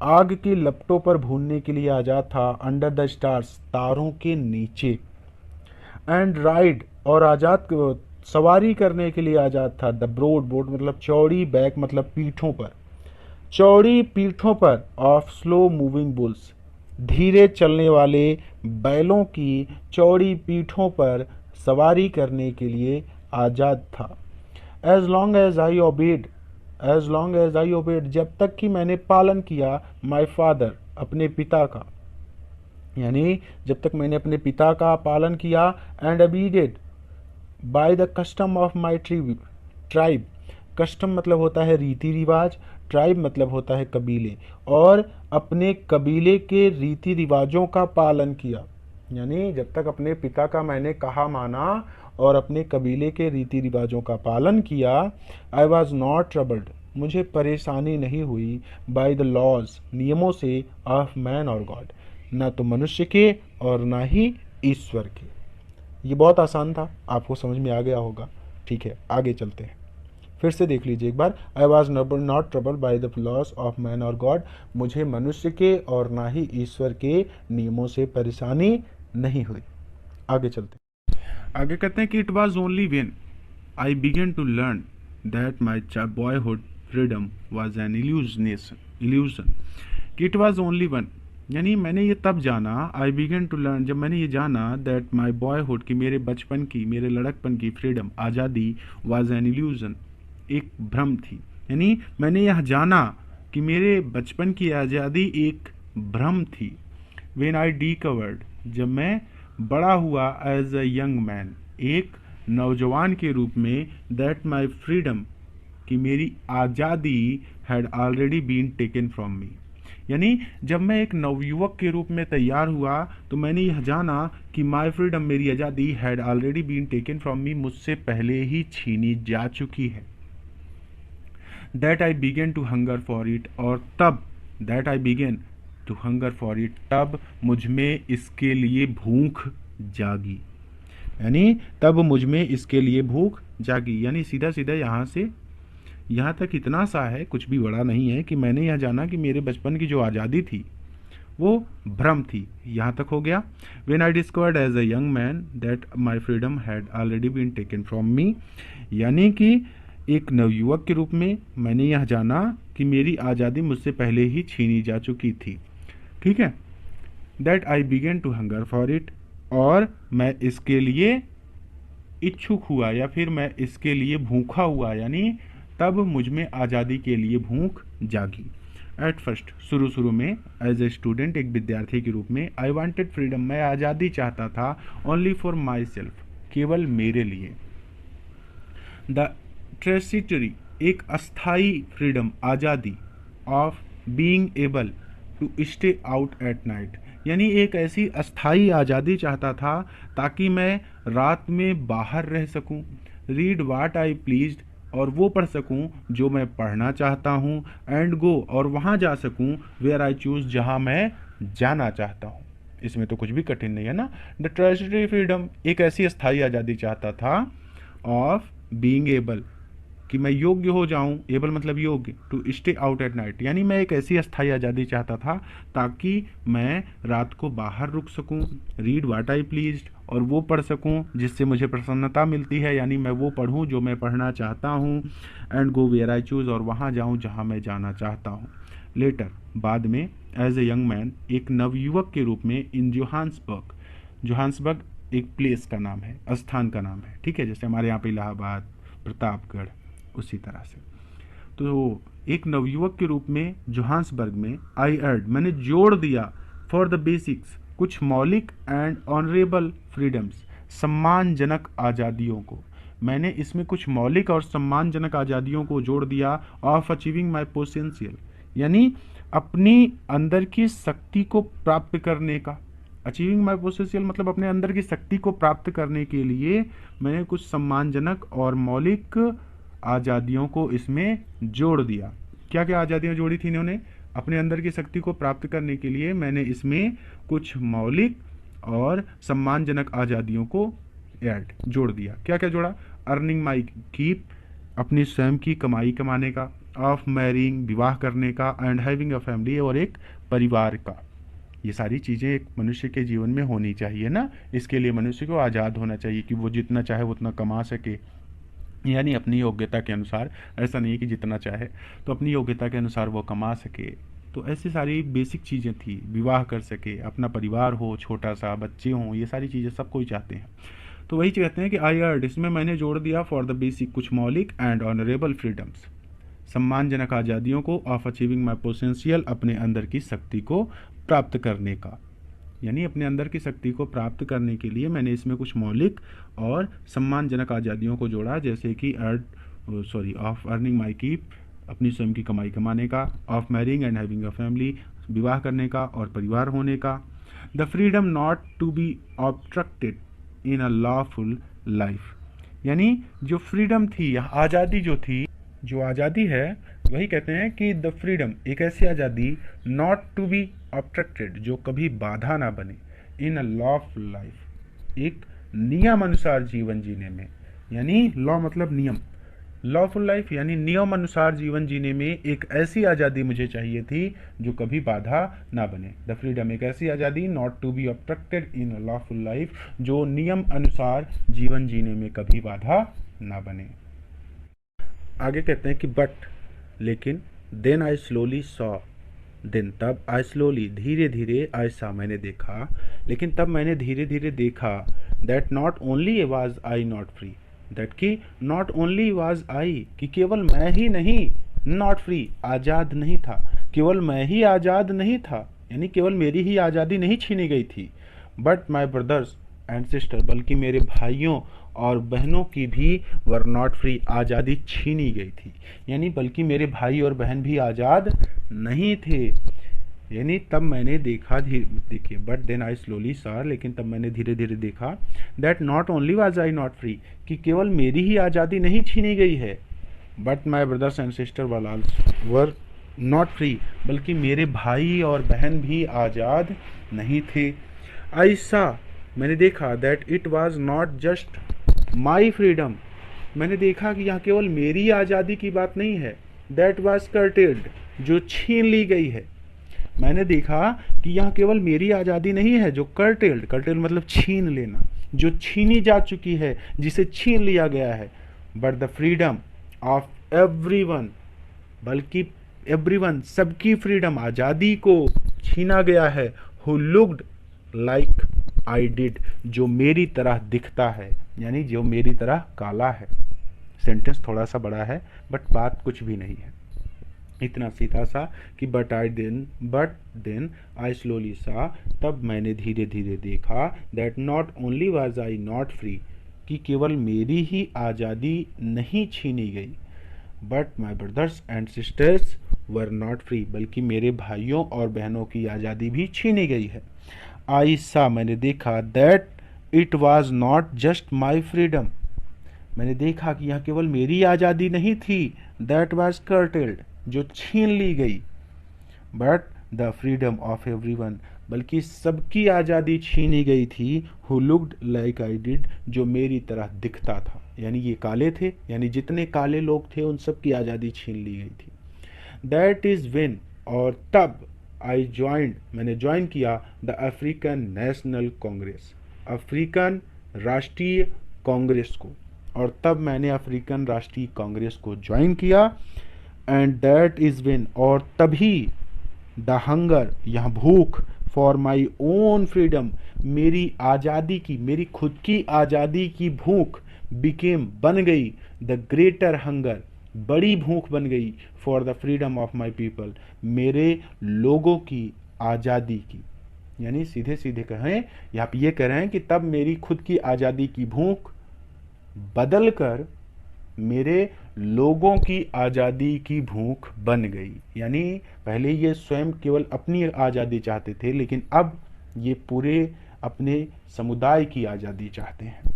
आग की लपटों पर भूनने के लिए आज़ाद था, अंडर द स्टार्स तारों के नीचे, एंड राइड और आज़ाद सवारी करने के लिए आज़ाद था, द ब्रोड, बोर्ड मतलब चौड़ी, बैक मतलब पीठों पर, चौड़ी पीठों पर, ऑफ स्लो मूविंग बुल्स धीरे चलने वाले बैलों की चौड़ी पीठों पर सवारी करने के लिए आज़ाद था। As long as I obeyed, as long as I obeyed जब तक कि मैंने पालन किया, माई फादर अपने पिता का, यानी जब तक मैंने अपने पिता का पालन किया, and abided by the custom of my tribe custom मतलब होता है रीति रिवाज, ट्राइब मतलब होता है कबीले, और अपने कबीले के रीति रिवाजों का पालन किया। यानी जब तक अपने पिता का मैंने कहा माना और अपने कबीले के रीति रिवाजों का पालन किया, आई वॉज नॉट ट्रबल्ड, मुझे परेशानी नहीं हुई, बाय द लॉज, नियमों से, ऑफ मैन और गॉड, ना तो मनुष्य के और ना ही ईश्वर के। ये बहुत आसान था, आपको समझ में आ गया होगा। ठीक है, आगे चलते हैं। फिर से देख लीजिए एक बार। I was not troubled by the laws of man और गॉड, मुझे मनुष्य के और ना ही ईश्वर के नियमों से परेशानी नहीं हुई। आगे चलते हैं। आगे कहते हैं कि it was only when I began to learn that my boyhood freedom was an illusion. कि इट वॉज ओनली वन, यानी मैंने ये तब जाना, आई बिगेन टू लर्न, जब मैंने ये जाना, दैट माई बॉयहुड, कि मेरे बचपन की, मेरे लड़कपन की फ्रीडम, आज़ादी, वॉज एन इल्यूजन, एक भ्रम थी। यानी मैंने यह जाना कि मेरे बचपन की आज़ादी एक भ्रम थी। व्हेन आई डिकवर्ड, जब मैं बड़ा हुआ, एज अ यंग मैन, एक नौजवान के रूप में, दैट माई फ्रीडम, कि मेरी आज़ादी had already been taken from me. यानी जब मैं एक नवयुवक के रूप में तैयार हुआ तो मैंने यह जाना कि माई फ्रीडम, मेरी आज़ादी, had already been taken from me, मुझसे पहले ही छीनी जा चुकी है। That I began to hunger for it, और तब, that I began to hunger for it, तब मुझ में इसके लिए भूख जागी। यानी तब मुझ में इसके लिए भूख जागी। यानी सीधा सीधा यहाँ से यहाँ तक इतना सा है, कुछ भी बड़ा नहीं है, कि मैंने यह जाना कि मेरे बचपन की जो आज़ादी थी वो भ्रम थी। यहाँ तक हो गया। When I discovered as a young man that my freedom had already been taken from me, यानी कि एक नवयुवक के रूप में मैंने यह जाना कि मेरी आज़ादी मुझसे पहले ही छीनी जा चुकी थी। ठीक है। That I began to hunger for it, और मैं इसके लिए इच्छुक हुआ या फिर मैं इसके लिए भूखा हुआ, यानी तब मुझ में आज़ादी के लिए भूख जागी। एट फर्स्ट, शुरू में, एज ए स्टूडेंट, एक विद्यार्थी के रूप में, आई वॉन्टेड फ्रीडम, मैं आज़ादी चाहता था, ओनली फॉर माई सेल्फ, केवल मेरे लिए। द ट्रेसिटरी, एक अस्थाई फ्रीडम, आज़ादी, of being able to stay out at night, यानी एक ऐसी अस्थाई आज़ादी चाहता था ताकि मैं रात में बाहर रह सकूं, रीड वाट आई प्लीज्ड, और वो पढ़ सकूं जो मैं पढ़ना चाहता हूं, एंड गो, और वहां जा सकूं, वेयर आई चूज, जहां मैं जाना चाहता हूं। इसमें तो कुछ भी कठिन नहीं है ना। द ट्रेजरी फ्रीडम, एक ऐसी अस्थाई आज़ादी चाहता था, ऑफ बीइंग एबल, कि मैं योग्य हो जाऊं, एबल मतलब योग्य, to stay out at night, यानी मैं एक ऐसी अस्थाई आज़ादी चाहता था ताकि मैं रात को बाहर रुक सकूं, रीड वाट आई प्लीज्ड, और वो पढ़ सकूं जिससे मुझे प्रसन्नता मिलती है, यानी मैं वो पढ़ूं जो मैं पढ़ना चाहता हूं, and go where I choose, और वहां जाऊं जहां मैं जाना चाहता हूं। लेटर, बाद में, एज ए यंग मैन, एक नवयुवक के रूप में, इन जोहान्सबर्ग, जोहान्सबर्ग एक प्लेस का नाम है, स्थान का नाम है। ठीक है, जैसे हमारे यहाँ पे इलाहाबाद, प्रतापगढ़, उसी तरह से। तो एक नवयुवक के रूप में जोहान्सबर्ग में, आई एड, मैंने जोड़ दिया, फॉर द बेसिक्स, कुछ मौलिक एंड ऑनरेबल फ्रीडम्स, सम्मानजनक आज़ादियों को, मैंने इसमें कुछ मौलिक और सम्मानजनक आज़ादियों को जोड़ दिया, ऑफ अचीविंग माई पोटेंशियल, यानी अपनी अंदर की शक्ति को प्राप्त करने का। अचीविंग माई पोटेंशियल मतलब अपने अंदर की शक्ति को प्राप्त करने के लिए मैंने कुछ सम्मानजनक और मौलिक आज़ादियों को इसमें जोड़ दिया। क्या क्या आज़ादियाँ जोड़ी थी इन्होंने? अपने अंदर की शक्ति को प्राप्त करने के लिए मैंने इसमें कुछ मौलिक और सम्मानजनक आज़ादियों को जोड़ दिया। क्या क्या जोड़ा? अर्निंग माई कीप, अपनी स्वयं की कमाई कमाने का, ऑफ मैरिंग, विवाह करने का, एंड हैविंग अ फैमिली, और एक परिवार का। ये सारी चीज़ें एक मनुष्य के जीवन में होनी चाहिए ना। इसके लिए मनुष्य को आज़ाद होना चाहिए कि वो जितना चाहे उतना कमा सके, यानी अपनी योग्यता के अनुसार। ऐसा नहीं है कि जितना चाहे, तो अपनी योग्यता के अनुसार वो कमा सके। तो ऐसी सारी बेसिक चीज़ें थी, विवाह कर सके, अपना परिवार हो, छोटा सा, बच्चे हों, ये सारी चीज़ें सब कोई चाहते हैं। तो वही कहते हैं कि आई अर्ड, इसमें मैंने जोड़ दिया, फॉर द बेसिक, कुछ मौलिक एंड ऑनरेबल फ्रीडम्स, सम्मानजनक आज़ादियों को, ऑफ अचीविंग माई पोटेंशियल, अपने अंदर की शक्ति को प्राप्त करने का, यानी अपने अंदर की शक्ति को प्राप्त करने के लिए मैंने इसमें कुछ मौलिक और सम्मानजनक आज़ादियों को जोड़ा, जैसे कि erred of earning my keep, अपनी स्वयं की कमाई कमाने का, of marrying and having a family, विवाह करने का और परिवार होने का, the freedom not to be obstructed in a lawful life, यानी जो फ्रीडम थी, आज़ादी जो थी, जो आज़ादी है वही कहते हैं कि द फ्रीडम, एक ऐसी आज़ादी, नॉट टू बी ऑब्स्ट्रक्टेड, जो कभी बाधा ना बने, इन अ लॉफुल लाइफ, एक नियम अनुसार जीवन जीने में, यानी लॉ मतलब नियम, लॉफुल लाइफ यानी नियम अनुसार जीवन जीने में एक ऐसी आज़ादी मुझे चाहिए थी जो कभी बाधा ना बने। द फ्रीडम, एक ऐसी आज़ादी, not to be obstructed in a lawful life, जो नियम अनुसार जीवन जीने में कभी बाधा ना बने। आगे कहते हैं कि बट, लेकिन, देन आई स्लोली सॉ, दिन तब, आई स्लोली धीरे धीरे, आई सा मैंने देखा, लेकिन तब मैंने धीरे धीरे देखा, that not only was I not free, that कि नॉट ओनली वाज आई, कि केवल मैं ही नहीं, नॉट फ्री आज़ाद नहीं था, केवल मैं ही आज़ाद नहीं था, यानी केवल मेरी ही आज़ादी नहीं छीनी गई थी, but my brothers and sister, बल्कि मेरे भाइयों और बहनों की भी वर नॉट फ्री, आज़ादी छीनी गई थी, यानी बल्कि मेरे भाई और बहन भी आज़ाद नहीं थे। यानी तब मैंने देखा, देखिए, बट देन आई स्लोली सा, लेकिन तब मैंने धीरे धीरे देखा, that not only was I not free, कि केवल मेरी ही आज़ादी नहीं छीनी गई है, but my brothers and sister were not free, बल्कि मेरे भाई और बहन भी आज़ाद नहीं थे। आई सा, मैंने देखा, that it was not just my freedom, मैंने देखा कि यहाँ केवल मेरी आज़ादी की बात नहीं है, दैट वाज कर्टेल्ड, जो छीन ली गई है। मैंने देखा कि यहाँ केवल मेरी आज़ादी नहीं है जो कर्टेल्ड, कर्टेल्ड मतलब छीन लेना, जो छीनी जा चुकी है, जिसे छीन लिया गया है, but the freedom of everyone, बल्कि एवरीवन, सबकी फ्रीडम, आज़ादी को छीना गया है, who looked like I did, जो मेरी तरह दिखता है, यानी जो मेरी तरह काला है। सेंटेंस थोड़ा सा बड़ा है बट बात कुछ भी नहीं है, इतना सीधा सा कि बट देन आई स्लोली सा, तब मैंने धीरे धीरे देखा, that not only was I not free, कि केवल मेरी ही आज़ादी नहीं छीनी गई, but my brothers and sisters were not free, बल्कि मेरे भाइयों और बहनों की आज़ादी भी छीनी गई है। आई सा, मैंने देखा, that it was not just my freedom, मैंने देखा कि यह केवल मेरी आज़ादी नहीं थी, दैट वाज कर्टेल्ड, जो छीन ली गई, but the freedom of everyone, बल्कि सबकी आज़ादी छीनी गई थी, who looked like I did, जो मेरी तरह दिखता था, यानी ये काले थे, यानी जितने काले लोग थे उन सब की आज़ादी छीन ली गई थी। दैट इज़ व्हेन, और तब, आई ज्वाइंड, मैंने ज्वाइन किया, the African national Congress, African राष्ट्रीय कांग्रेस को, और तब मैंने अफ्रीकन राष्ट्रीय कांग्रेस को ज्वाइन किया। एंड दैट इज़ व्हेन, और तभी, द हंगर, यह भूख, फॉर माई ओन फ्रीडम, मेरी आज़ादी की, मेरी खुद की आज़ादी की भूख, बिकेम, बन गई, द ग्रेटर हंगर, बड़ी भूख बन गई, for the freedom of my people, मेरे लोगों की आज़ादी की। यानी सीधे सीधे कहें, यहाँ पे ये कह रहे हैं कि तब मेरी खुद की आज़ादी की भूख बदल कर मेरे लोगों की आज़ादी की भूख बन गई। यानी पहले ये स्वयं केवल अपनी आज़ादी चाहते थे, लेकिन अब ये पूरे अपने समुदाय की आज़ादी चाहते हैं।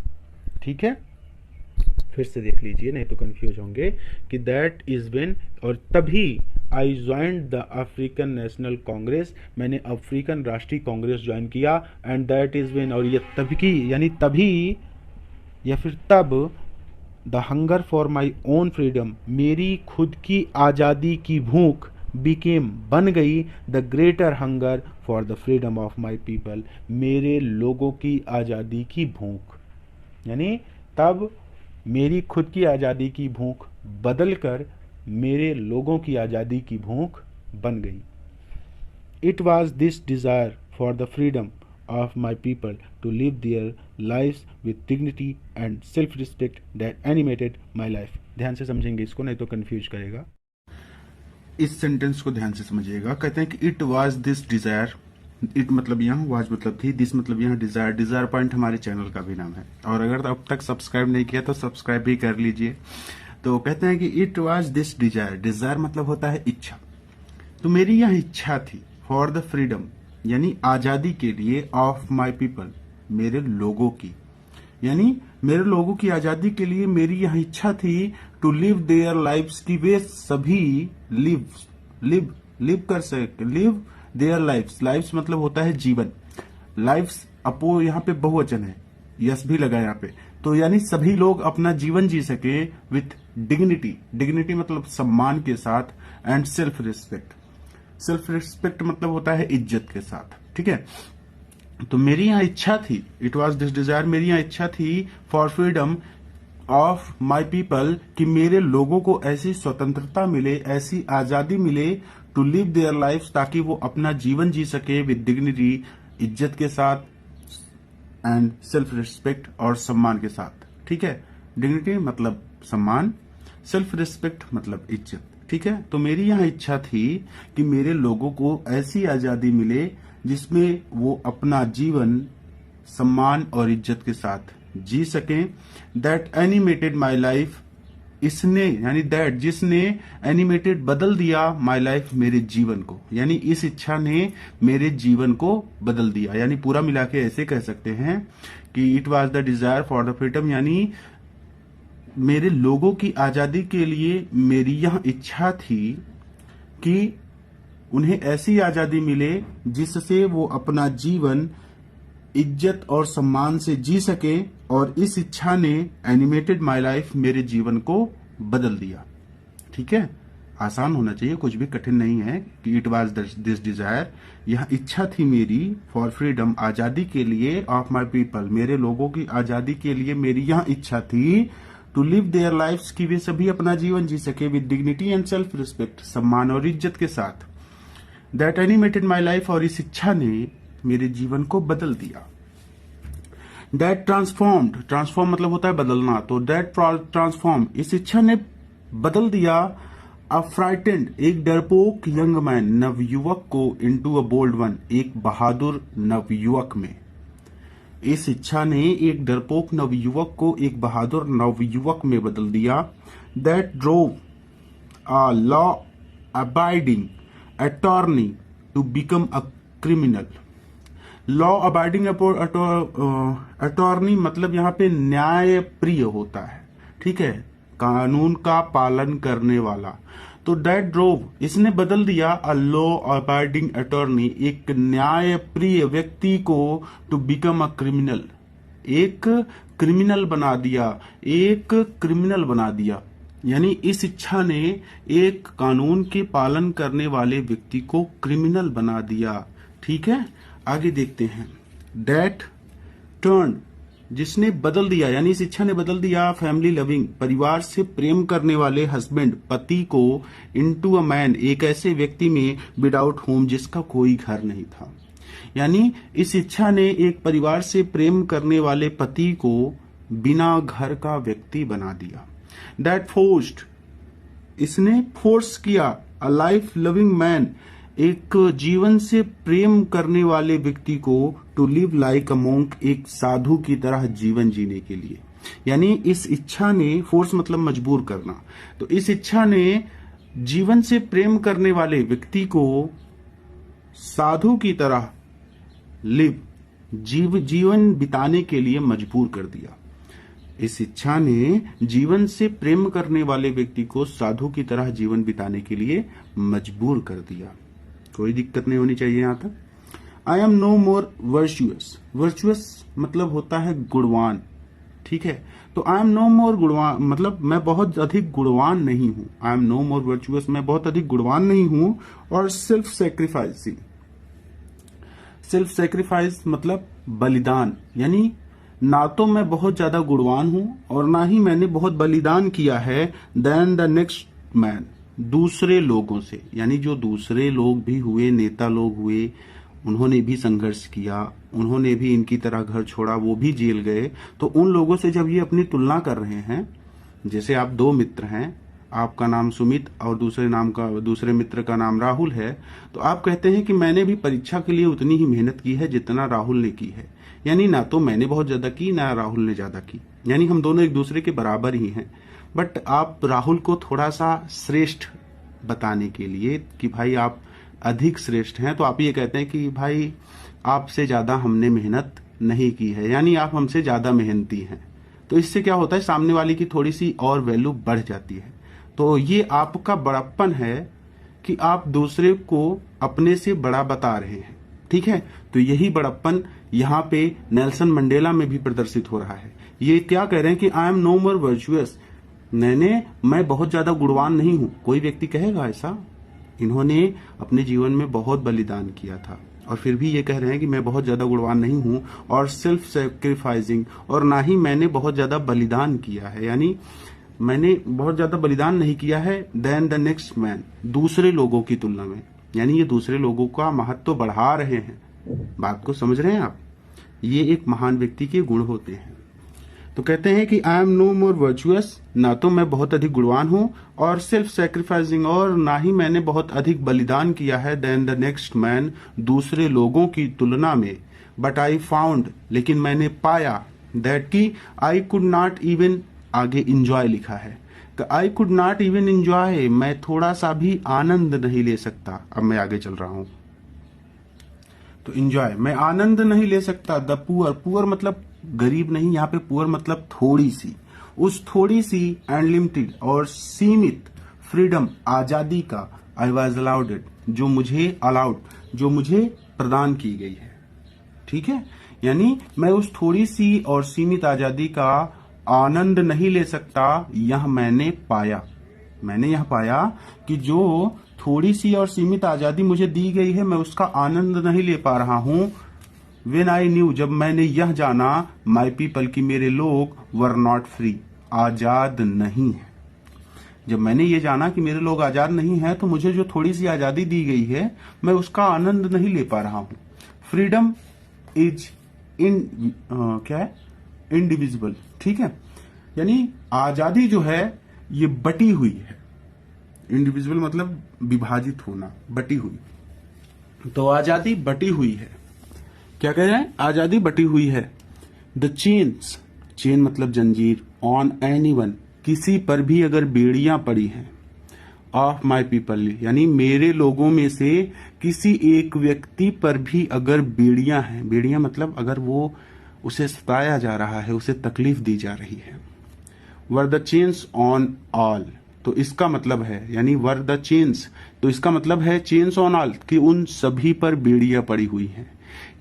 ठीक है, फिर से देख लीजिए नहीं तो कंफ्यूज होंगे, कि दैट इज़ व्हेन, और तभी, आई joined the African national Congress, मैंने अफ्रीकन राष्ट्रीय कांग्रेस ज्वाइन किया, एंड दैट इज़ व्हेन, और ये तभी, यानी तभी या फिर तब, the hunger for my own freedom, मेरी खुद की आज़ादी की भूख, बिकेम, बन गई, the greater hunger for the freedom of my people, मेरे लोगों की आज़ादी की भूख। यानी तब मेरी खुद की आज़ादी की भूख बदल कर मेरे लोगों की आज़ादी की भूख बन गई। It was this desire for the freedom of my people to live their lives with dignity and self-respect that animated my life। ध्यान से समझेंगे इसको नहीं तो कंफ्यूज करेगा। इस सेंटेंस को ध्यान से समझिएगा। कहते हैं कि it was this desire, it मतलब यहाँ, वाज मतलब थी, दिस मतलब यहाँ डिजायर। डिजायर पॉइंट हमारे चैनल का भी नाम है, और अगर अब तक सब्सक्राइब नहीं किया तो सब्सक्राइब भी कर लीजिए। तो कहते हैं कि it was this desire, desire मतलब होता है इच्छा, तो मेरी यह इच्छा थी फॉर द फ्रीडम यानी आजादी के लिए, ऑफ माई पीपल मेरे लोगों की, यानी मेरे लोगों की आजादी के लिए मेरी यह इच्छा थी टू लिव देयर लाइव्स, कि वे सभी लिव कर सके, लिव देयर लाइव्स, लाइव्स मतलब होता है जीवन, लाइव्स अपो यहाँ पे बहुवचन है, यस भी लगा यहाँ पे, तो यानी सभी लोग अपना जीवन जी सके विथ डिग्निटी, डिग्निटी मतलब सम्मान के साथ, and self respect, self respect मतलब होता है इज्जत के साथ, ठीक है। तो मेरी यहाँ इच्छा थी, इट वॉज दिस डिजायर, मेरी यहाँ इच्छा थी for freedom of my people, कि मेरे लोगों को ऐसी स्वतंत्रता मिले, ऐसी आजादी मिले, टू लिव देयर लाइफ, ताकि वो अपना जीवन जी सके विद डिग्निटी, इज्जत के साथ, एंड सेल्फ रिस्पेक्ट और सम्मान के साथ, ठीक है। डिग्निटी मतलब सम्मान, सेल्फ रिस्पेक्ट मतलब इज्जत, ठीक है। तो मेरी यहाँ इच्छा थी कि मेरे लोगों को ऐसी आजादी मिले जिसमें वो अपना जीवन सम्मान और इज्जत के साथ जी सकें। दैट एनिमेटेड माई लाइफ, इसने यानी दैट जिसने एनिमेटेड बदल दिया माई लाइफ मेरे जीवन को, यानी इस इच्छा ने मेरे जीवन को बदल दिया, यानी पूरा मिला के ऐसे कह सकते हैं कि it was the desire for the freedom, यानी मेरे लोगों की आजादी के लिए मेरी यह इच्छा थी कि उन्हें ऐसी आजादी मिले जिससे वो अपना जीवन इज्जत और सम्मान से जी सके, और इस इच्छा ने एनिमेटेड माई लाइफ मेरे जीवन को बदल दिया, ठीक है। आसान होना चाहिए, कुछ भी कठिन नहीं है कि इट वॉज दिस डिजायर, यह इच्छा थी मेरी फॉर फ्रीडम आजादी के लिए, ऑफ माई पीपल मेरे लोगों की आजादी के लिए मेरी यह इच्छा थी टू लिव देयर लाइफ्स, कि वे सभी अपना जीवन जी सके with dignity and self respect, सम्मान और इज्जत के साथ। दैट एनिमेटेड माई लाइफ, और इस इच्छा ने मेरे जीवन को बदल दिया। दैट ट्रांसफॉर्म्ड, ट्रांसफॉर्म मतलब होता है बदलना, तो दैट ट्रांसफॉर्म, इस इच्छा ने बदल दिया अ फ्राइटेंड, एक डरपोक यंग मैन, नवयुवक को, इनटू अ बोल्ड वन, एक बहादुर नवयुवक में। इस इच्छा ने एक डरपोक नवयुवक को एक बहादुर नवयुवक में बदल दिया। That drove a law abiding attorney to become a criminal, law abiding attorney मतलब यहाँ पे न्याय प्रिय होता है, ठीक है, कानून का पालन करने वाला। तो दैट ड्रोव, इसने बदल दिया अ लॉ अबाइडिंग अटॉर्नी, एक न्याय प्रिय व्यक्ति को, टू बिकम अ क्रिमिनल, एक क्रिमिनल बना दिया, एक क्रिमिनल बना दिया, यानी इस इच्छा ने एक कानून के पालन करने वाले व्यक्ति को क्रिमिनल बना दिया, ठीक है। आगे देखते हैं। दैट टर्न, जिसने बदल दिया, यानी इस इच्छा ने बदल दिया फैमिली लविंग, परिवार से प्रेम करने वाले हस्बैंड पति को, इनटू अ मैन, एक ऐसे व्यक्ति में विदाउट होम, जिसका कोई घर नहीं था, यानी इस इच्छा ने एक परिवार से प्रेम करने वाले पति को बिना घर का व्यक्ति बना दिया। दैट फोर्स्ड, इसने फोर्स किया अ लाइफ लविंग मैन, एक जीवन से प्रेम करने वाले व्यक्ति को, to live like a monk, एक साधु की तरह जीवन जीने के लिए, यानी इस इच्छा ने, फोर्स मतलब मजबूर करना, तो इस इच्छा ने जीवन से प्रेम करने वाले व्यक्ति को साधु की तरह जीवन बिताने के लिए मजबूर कर दिया। इस इच्छा ने जीवन से प्रेम करने वाले व्यक्ति को साधु की तरह जीवन बिताने के लिए मजबूर कर दिया। कोई दिक्कत नहीं होनी चाहिए यहां तक। I am no more virtuous, virtuous मतलब होता है गुणवान, ठीक है। तो आई एम नो मोर गुणवान मतलब मैं बहुत अधिक गुणवान नहीं हूं। I am no more virtuous, मैं बहुत अधिक गुणवान नहीं हूं। और सेल्फ सेक्रीफाइसिंग, सेल्फ सेक्रीफाइस मतलब बलिदान, यानी ना तो मैं बहुत ज्यादा गुणवान हूं और ना ही मैंने बहुत बलिदान किया है देन द नेक्स्ट मैन, दूसरे लोगों से, यानी जो दूसरे लोग भी हुए, नेता लोग हुए, उन्होंने भी संघर्ष किया, उन्होंने भी इनकी तरह घर छोड़ा, वो भी जेल गए। तो उन लोगों से जब ये अपनी तुलना कर रहे हैं, जैसे आप दो मित्र हैं, आपका नाम सुमित और दूसरे मित्र का नाम राहुल है, तो आप कहते हैं कि मैंने भी परीक्षा के लिए उतनी ही मेहनत की है जितना राहुल ने की है, यानी ना तो मैंने बहुत ज्यादा की ना राहुल ने ज्यादा की, यानी हम दोनों एक दूसरे के बराबर ही हैं। बट आप राहुल को थोड़ा सा श्रेष्ठ बताने के लिए कि भाई आप अधिक श्रेष्ठ हैं, तो आप ये कहते हैं कि भाई आपसे ज्यादा हमने मेहनत नहीं की है, यानी आप हमसे ज्यादा मेहनती हैं। तो इससे क्या होता है, सामने वाले की थोड़ी सी और वैल्यू बढ़ जाती है। तो ये आपका बड़प्पन है कि आप दूसरे को अपने से बड़ा बता रहे हैं, ठीक है। तो यही बड़प्पन यहाँ पे नेल्सन मंडेला में भी प्रदर्शित हो रहा है। ये क्या कह रहे हैं कि I am no more virtuous, मैं बहुत ज्यादा गुणवान नहीं हूं। कोई व्यक्ति कहेगा ऐसा? इन्होंने अपने जीवन में बहुत बलिदान किया था और फिर भी ये कह रहे हैं कि मैं बहुत ज्यादा गुणवान नहीं हूं और सेल्फ सेक्रीफाइसिंग, और ना ही मैंने बहुत ज्यादा बलिदान किया है, यानी मैंने बहुत ज्यादा बलिदान नहीं किया है देन द नेक्स्ट मैन, दूसरे लोगों की तुलना में, यानी ये दूसरे लोगों का महत्व बढ़ा रहे हैं। बात को समझ रहे हैं आप? ये एक महान व्यक्ति के गुण होते हैं। तो कहते हैं कि I am no more virtuous, ना तो मैं बहुत अधिक गुणवान हूं, और सेल्फ सेक्रीफाइसिंग, और ना ही मैंने बहुत अधिक बलिदान किया है देन द नेक्स्ट मैन, दूसरे लोगों की तुलना में। बट आई फाउंड, लेकिन मैंने पाया, दैट की आई कुड नॉट इवन, आगे इंजॉय लिखा है, I could not even enjoy, मैं थोड़ा सा भी आनंद नहीं ले सकता। अब मैं आगे चल रहा हूं, तो इंजॉय, मैं आनंद नहीं ले सकता। द पुअर, पुअर मतलब गरीब नहीं, यहाँ पे पुअर मतलब थोड़ी सी, उस थोड़ी सी एंड लिमिटेड और सीमित फ्रीडम, आजादी का, आई वॉज अलाउड इट, जो मुझे अलाउड, जो मुझे प्रदान की गई है, ठीक है। यानी मैं उस थोड़ी सी और सीमित आजादी का आनंद नहीं ले सकता। यह मैंने पाया, मैंने यह पाया कि जो थोड़ी सी और सीमित आजादी मुझे दी गई है, मैं उसका आनंद नहीं ले पा रहा हूं। When I knew, जब मैंने यह जाना, माई पीपल की मेरे लोग, वर नॉट फ्री, आजाद नहीं है। जब मैंने ये जाना कि मेरे लोग आजाद नहीं है, तो मुझे जो थोड़ी सी आजादी दी गई है, मैं उसका आनंद नहीं ले पा रहा हूं। फ्रीडम इज क्या है, इंडिविजिबल, ठीक है। यानी आजादी जो है ये बटी हुई है। इंडिविजुअल मतलब विभाजित होना, बटी हुई। तो आजादी बटी हुई है। क्या कह रहे हैं? आजादी बटी हुई है। द चेन्स, चेन मतलब जंजीर, ऑन एनीवन, किसी पर भी अगर बेड़ियां पड़ी हैं, ऑफ माई पीपल, यानी मेरे लोगों में से किसी एक व्यक्ति पर भी अगर बेड़ियां हैं, बेड़ियां मतलब अगर वो उसे सताया जा रहा है, उसे तकलीफ दी जा रही है। Were the chains on all, तो इसका मतलब है, यानी वर द चेन्स, तो इसका मतलब है चेन्स ऑन ऑल, कि उन सभी पर बेड़ियां पड़ी हुई हैं।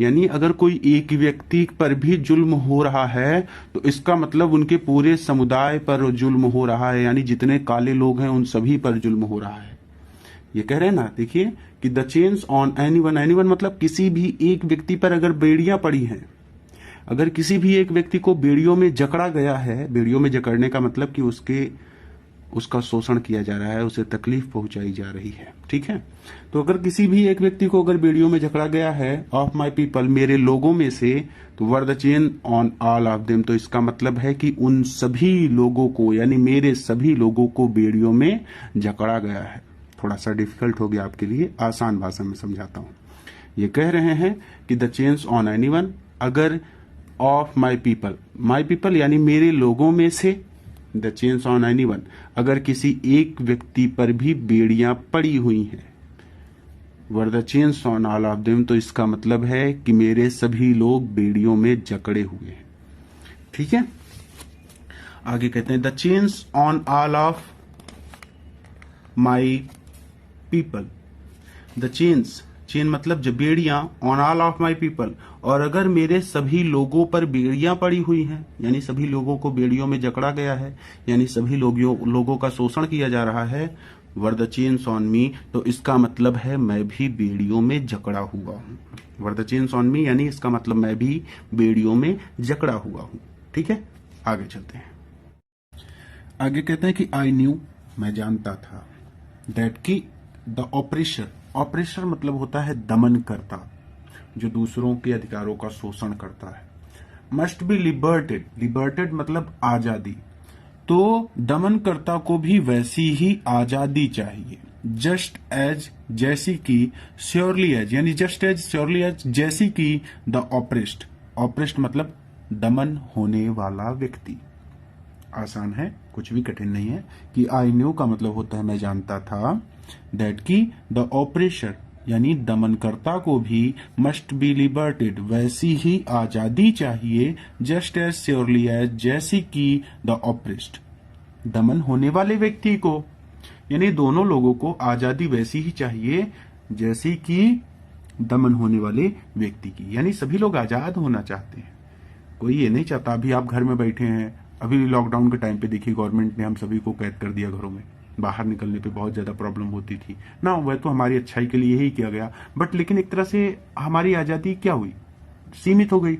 यानी अगर कोई एक व्यक्ति पर भी जुल्म हो रहा है, तो इसका मतलब उनके पूरे समुदाय पर जुल्म हो रहा है, यानी जितने काले लोग हैं उन सभी पर जुल्म हो रहा है। ये कह रहे हैं ना, देखिए कि the chains on anyone, anyone मतलब किसी भी एक व्यक्ति पर अगर बेड़ियां पड़ी हैं, अगर किसी भी एक व्यक्ति को बेड़ियों में जकड़ा गया है, बेड़ियों में जकड़ने का मतलब कि उसका शोषण किया जा रहा है, उसे तकलीफ पहुंचाई जा रही है, ठीक है। तो अगर किसी भी एक व्यक्ति को अगर बेड़ियों में जकड़ा गया है, ऑफ माई पीपल, मेरे लोगों में से, तो were the chain on all of them, तो इसका मतलब है कि उन सभी लोगों को, यानी मेरे सभी लोगों को बेड़ियों में जकड़ा गया है। थोड़ा सा डिफिकल्ट हो गया आपके लिए, आसान भाषा में समझाता हूं। ये कह रहे हैं कि द चेन्स ऑन एनीवन, अगर ऑफ माई पीपल यानी मेरे लोगों में से, द चेन्स ऑन एनीवन, अगर किसी एक व्यक्ति पर भी बेड़ियां पड़ी हुई हैं, were the chains on all of them, तो इसका मतलब है कि मेरे सभी लोग बेड़ियों में जकड़े हुए हैं, ठीक है। आगे कहते हैं the chains on all of my people, the chains, chain मतलब जब बेड़ियां, on all of my people, और अगर मेरे सभी लोगों पर बेड़ियां पड़ी हुई हैं, यानी सभी लोगों को बेड़ियों में जकड़ा गया है, यानी सभी लोगों का शोषण किया जा रहा है, were the chains on me, तो इसका मतलब है मैं भी बेड़ियों में जकड़ा हुआ हूं। Were the chains on me यानी इसका मतलब मैं भी बेड़ियों में जकड़ा हुआ हूं, ठीक है। आगे चलते हैं। आगे कहते हैं कि आई न्यू, मैं जानता था, दैट की द ऑपरेशर, ऑपरेशर मतलब होता है दमन करता, जो दूसरों के अधिकारों का शोषण करता है। मस्ट बी लिबर्टेड, लिबर्टेड मतलब आजादी, तो दमनकर्ता को भी वैसी ही आजादी चाहिए। जस्ट एज, जैसी की, श्योरली एज यानी जस्ट एज, श्योरली एज जैसी की, द ऑपरेस्ड, ऑपरेस्ड मतलब दमन होने वाला व्यक्ति। आसान है, कुछ भी कठिन नहीं है कि आई न्यू का मतलब होता है मैं जानता था, दैट की द ऑपरेशर यानी दमनकर्ता को भी मस्ट बी लिबर्टेड वैसी ही आजादी चाहिए, जस्ट एज श्योरली एज जैसी कि द ऑपरेस्ड दमन होने वाले व्यक्ति को, यानी दोनों लोगों को आजादी वैसी ही चाहिए जैसी कि दमन होने वाले व्यक्ति की, यानी सभी लोग आजाद होना चाहते हैं। कोई ये नहीं चाहता, अभी आप घर में बैठे हैं, अभी लॉकडाउन के टाइम पे देखिए गवर्नमेंट ने हम सभी को कैद कर दिया घरों में, बाहर निकलने पे बहुत ज्यादा प्रॉब्लम होती थी ना, वह तो हमारी अच्छाई के लिए ही किया गया, बट लेकिन एक तरह से हमारी आजादी क्या हुई, सीमित हो गई।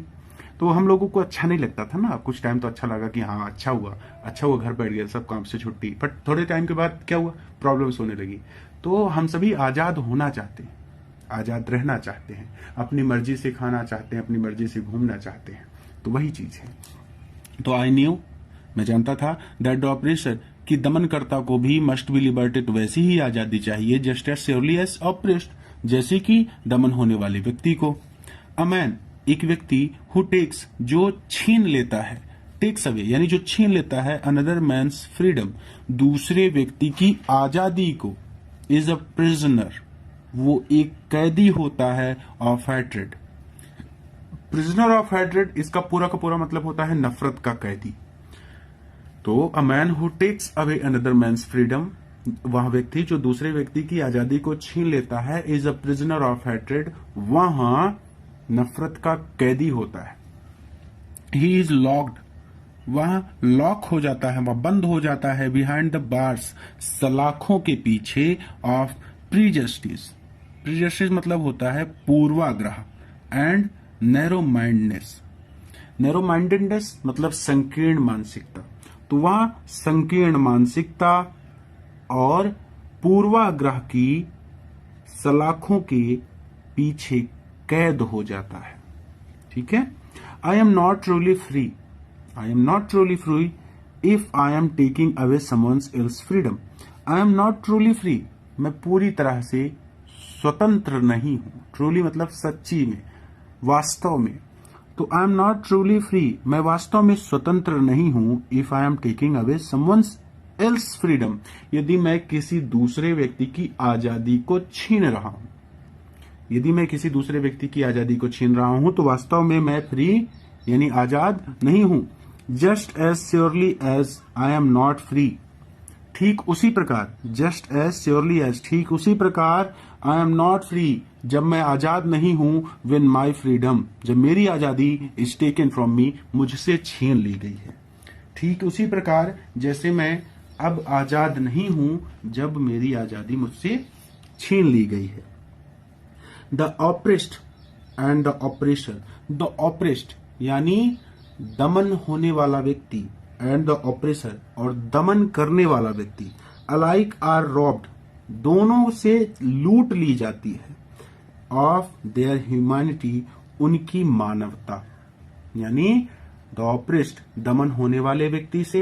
तो हम लोगों को अच्छा नहीं लगता था ना, कुछ टाइम तो अच्छा लगा कि हाँ अच्छा हुआ घर बैठ गया, सब काम से छुट्टी, बट थोड़े टाइम के बाद क्या हुआ, प्रॉब्लम्स होने लगी। तो हम सभी आजाद होना चाहते हैं, आजाद रहना चाहते हैं, अपनी मर्जी से खाना चाहते हैं, अपनी मर्जी से घूमना चाहते हैं, तो वही चीज है। तो आई न्यू मैं जानता था दैट द ऑपरेशर कि दमनकर्ता को भी मस्ट बी लिबर्टेड वैसी ही आजादी चाहिए, just as surely as oppressed जैसे कि दमन होने वाले व्यक्ति को। अ मैन एक व्यक्ति हु टेक्स जो छीन लेता है, टेक्स अवे यानी जो छीन लेता है अनदर मैन्स फ्रीडम दूसरे व्यक्ति की आजादी को, इज अ प्रिजनर वो एक कैदी होता है of hatred. Prisoner of hatred इसका पूरा का पूरा मतलब होता है नफरत का कैदी। तो a man who takes away another man's freedom वह व्यक्ति जो दूसरे व्यक्ति की आजादी को छीन लेता है, is a prisoner of hatred वहां नफरत का कैदी होता है। ही इज लॉक्ड वह लॉक हो जाता है, वह बंद हो जाता है, बिहाइंड द बार्स सलाखों के पीछे ऑफ प्रीजस्टिस। प्रीजस्टिस मतलब होता है पूर्वाग्रह and narrow mindness. Narrow mindedness मतलब संकीर्ण मानसिकता, तो वहां संकीर्ण मानसिकता और पूर्वाग्रह की सलाखों के पीछे कैद हो जाता है। ठीक है। आई am not truly free, I am not truly free if I am taking away someone's else freedom. I am not truly free मैं पूरी तरह से स्वतंत्र नहीं हूं। ट्रूली मतलब सच्ची में, वास्तव में। तो आई एम नॉट ट्रूली फ्री मैं वास्तव में स्वतंत्र नहीं हूं if I am taking away someone's else freedom यदि मैं किसी दूसरे व्यक्ति की आजादी को छीन रहा हूं। यदि मैं किसी दूसरे व्यक्ति की आजादी को छीन रहा हूं तो वास्तव में मैं फ्री यानी आजाद नहीं हूं। Just as surely as I am not free ठीक उसी प्रकार, जस्ट एज श्योरली एज ठीक उसी प्रकार आई एम नॉट फ्री जब मैं आजाद नहीं हूं, व्हेन माई फ्रीडम जब मेरी आजादी इज टेकन फ्रॉम मी मुझसे छीन ली गई है। ठीक उसी प्रकार जैसे मैं अब आजाद नहीं हूं जब मेरी आजादी मुझसे छीन ली गई है। The oppressed and the operation, the oppressed यानी दमन होने वाला व्यक्ति एंड द ऑपरेसर और दमन करने वाला व्यक्ति अलाइक आर रॉब्ड दोनों से लूट ली जाती है ऑफ देयर ह्यूमैनिटी उनकी मानवता। यानी द ऑपरेस्ड दमन होने वाले व्यक्ति से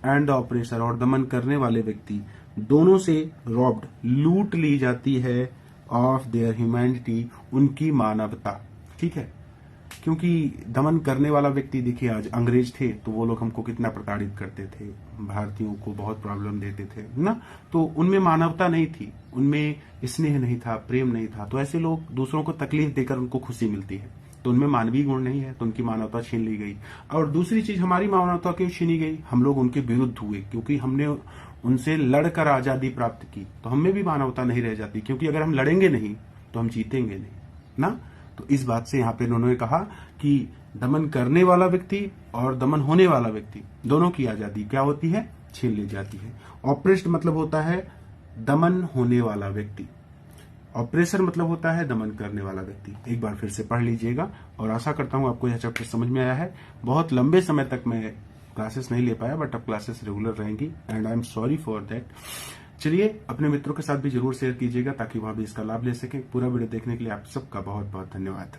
एंड द ऑपरेसर और दमन करने वाले व्यक्ति दोनों से रॉब्ड लूट ली जाती है ऑफ देयर ह्यूमैनिटी उनकी मानवता। ठीक है। क्योंकि दमन करने वाला व्यक्ति देखिए आज अंग्रेज थे तो वो लोग हमको कितना प्रताड़ित करते थे, भारतीयों को बहुत प्रॉब्लम देते थे ना, तो उनमें मानवता नहीं थी, उनमें स्नेह नहीं था, प्रेम नहीं था। तो ऐसे लोग दूसरों को तकलीफ देकर उनको खुशी मिलती है, तो उनमें मानवीय गुण नहीं है, तो उनकी मानवता छीन ली गई। और दूसरी चीज हमारी मानवता क्यों छीनी गई, हम लोग उनके विरुद्ध हुए क्योंकि हमने उनसे लड़कर आजादी प्राप्त की, तो हमें भी मानवता नहीं रह जाती, क्योंकि अगर हम लड़ेंगे नहीं तो हम जीतेंगे नहीं ना। तो इस बात से यहाँ पे उन्होंने कहा कि दमन करने वाला व्यक्ति और दमन होने वाला व्यक्ति दोनों की आजादी क्या होती है, छीन ली जाती है। ऑपरेस्ड मतलब होता है दमन होने वाला व्यक्ति, ऑपरेसर मतलब होता है दमन करने वाला व्यक्ति। एक बार फिर से पढ़ लीजिएगा और आशा करता हूं आपको यह चैप्टर समझ में आया है। बहुत लंबे समय तक मैं क्लासेस नहीं ले पाया, बट अब क्लासेस रेगुलर रहेंगी and I am sorry for that. चलिए अपने मित्रों के साथ भी जरूर शेयर कीजिएगा ताकि वह भी इसका लाभ ले सके। पूरा वीडियो देखने के लिए आप सबका बहुत बहुत धन्यवाद।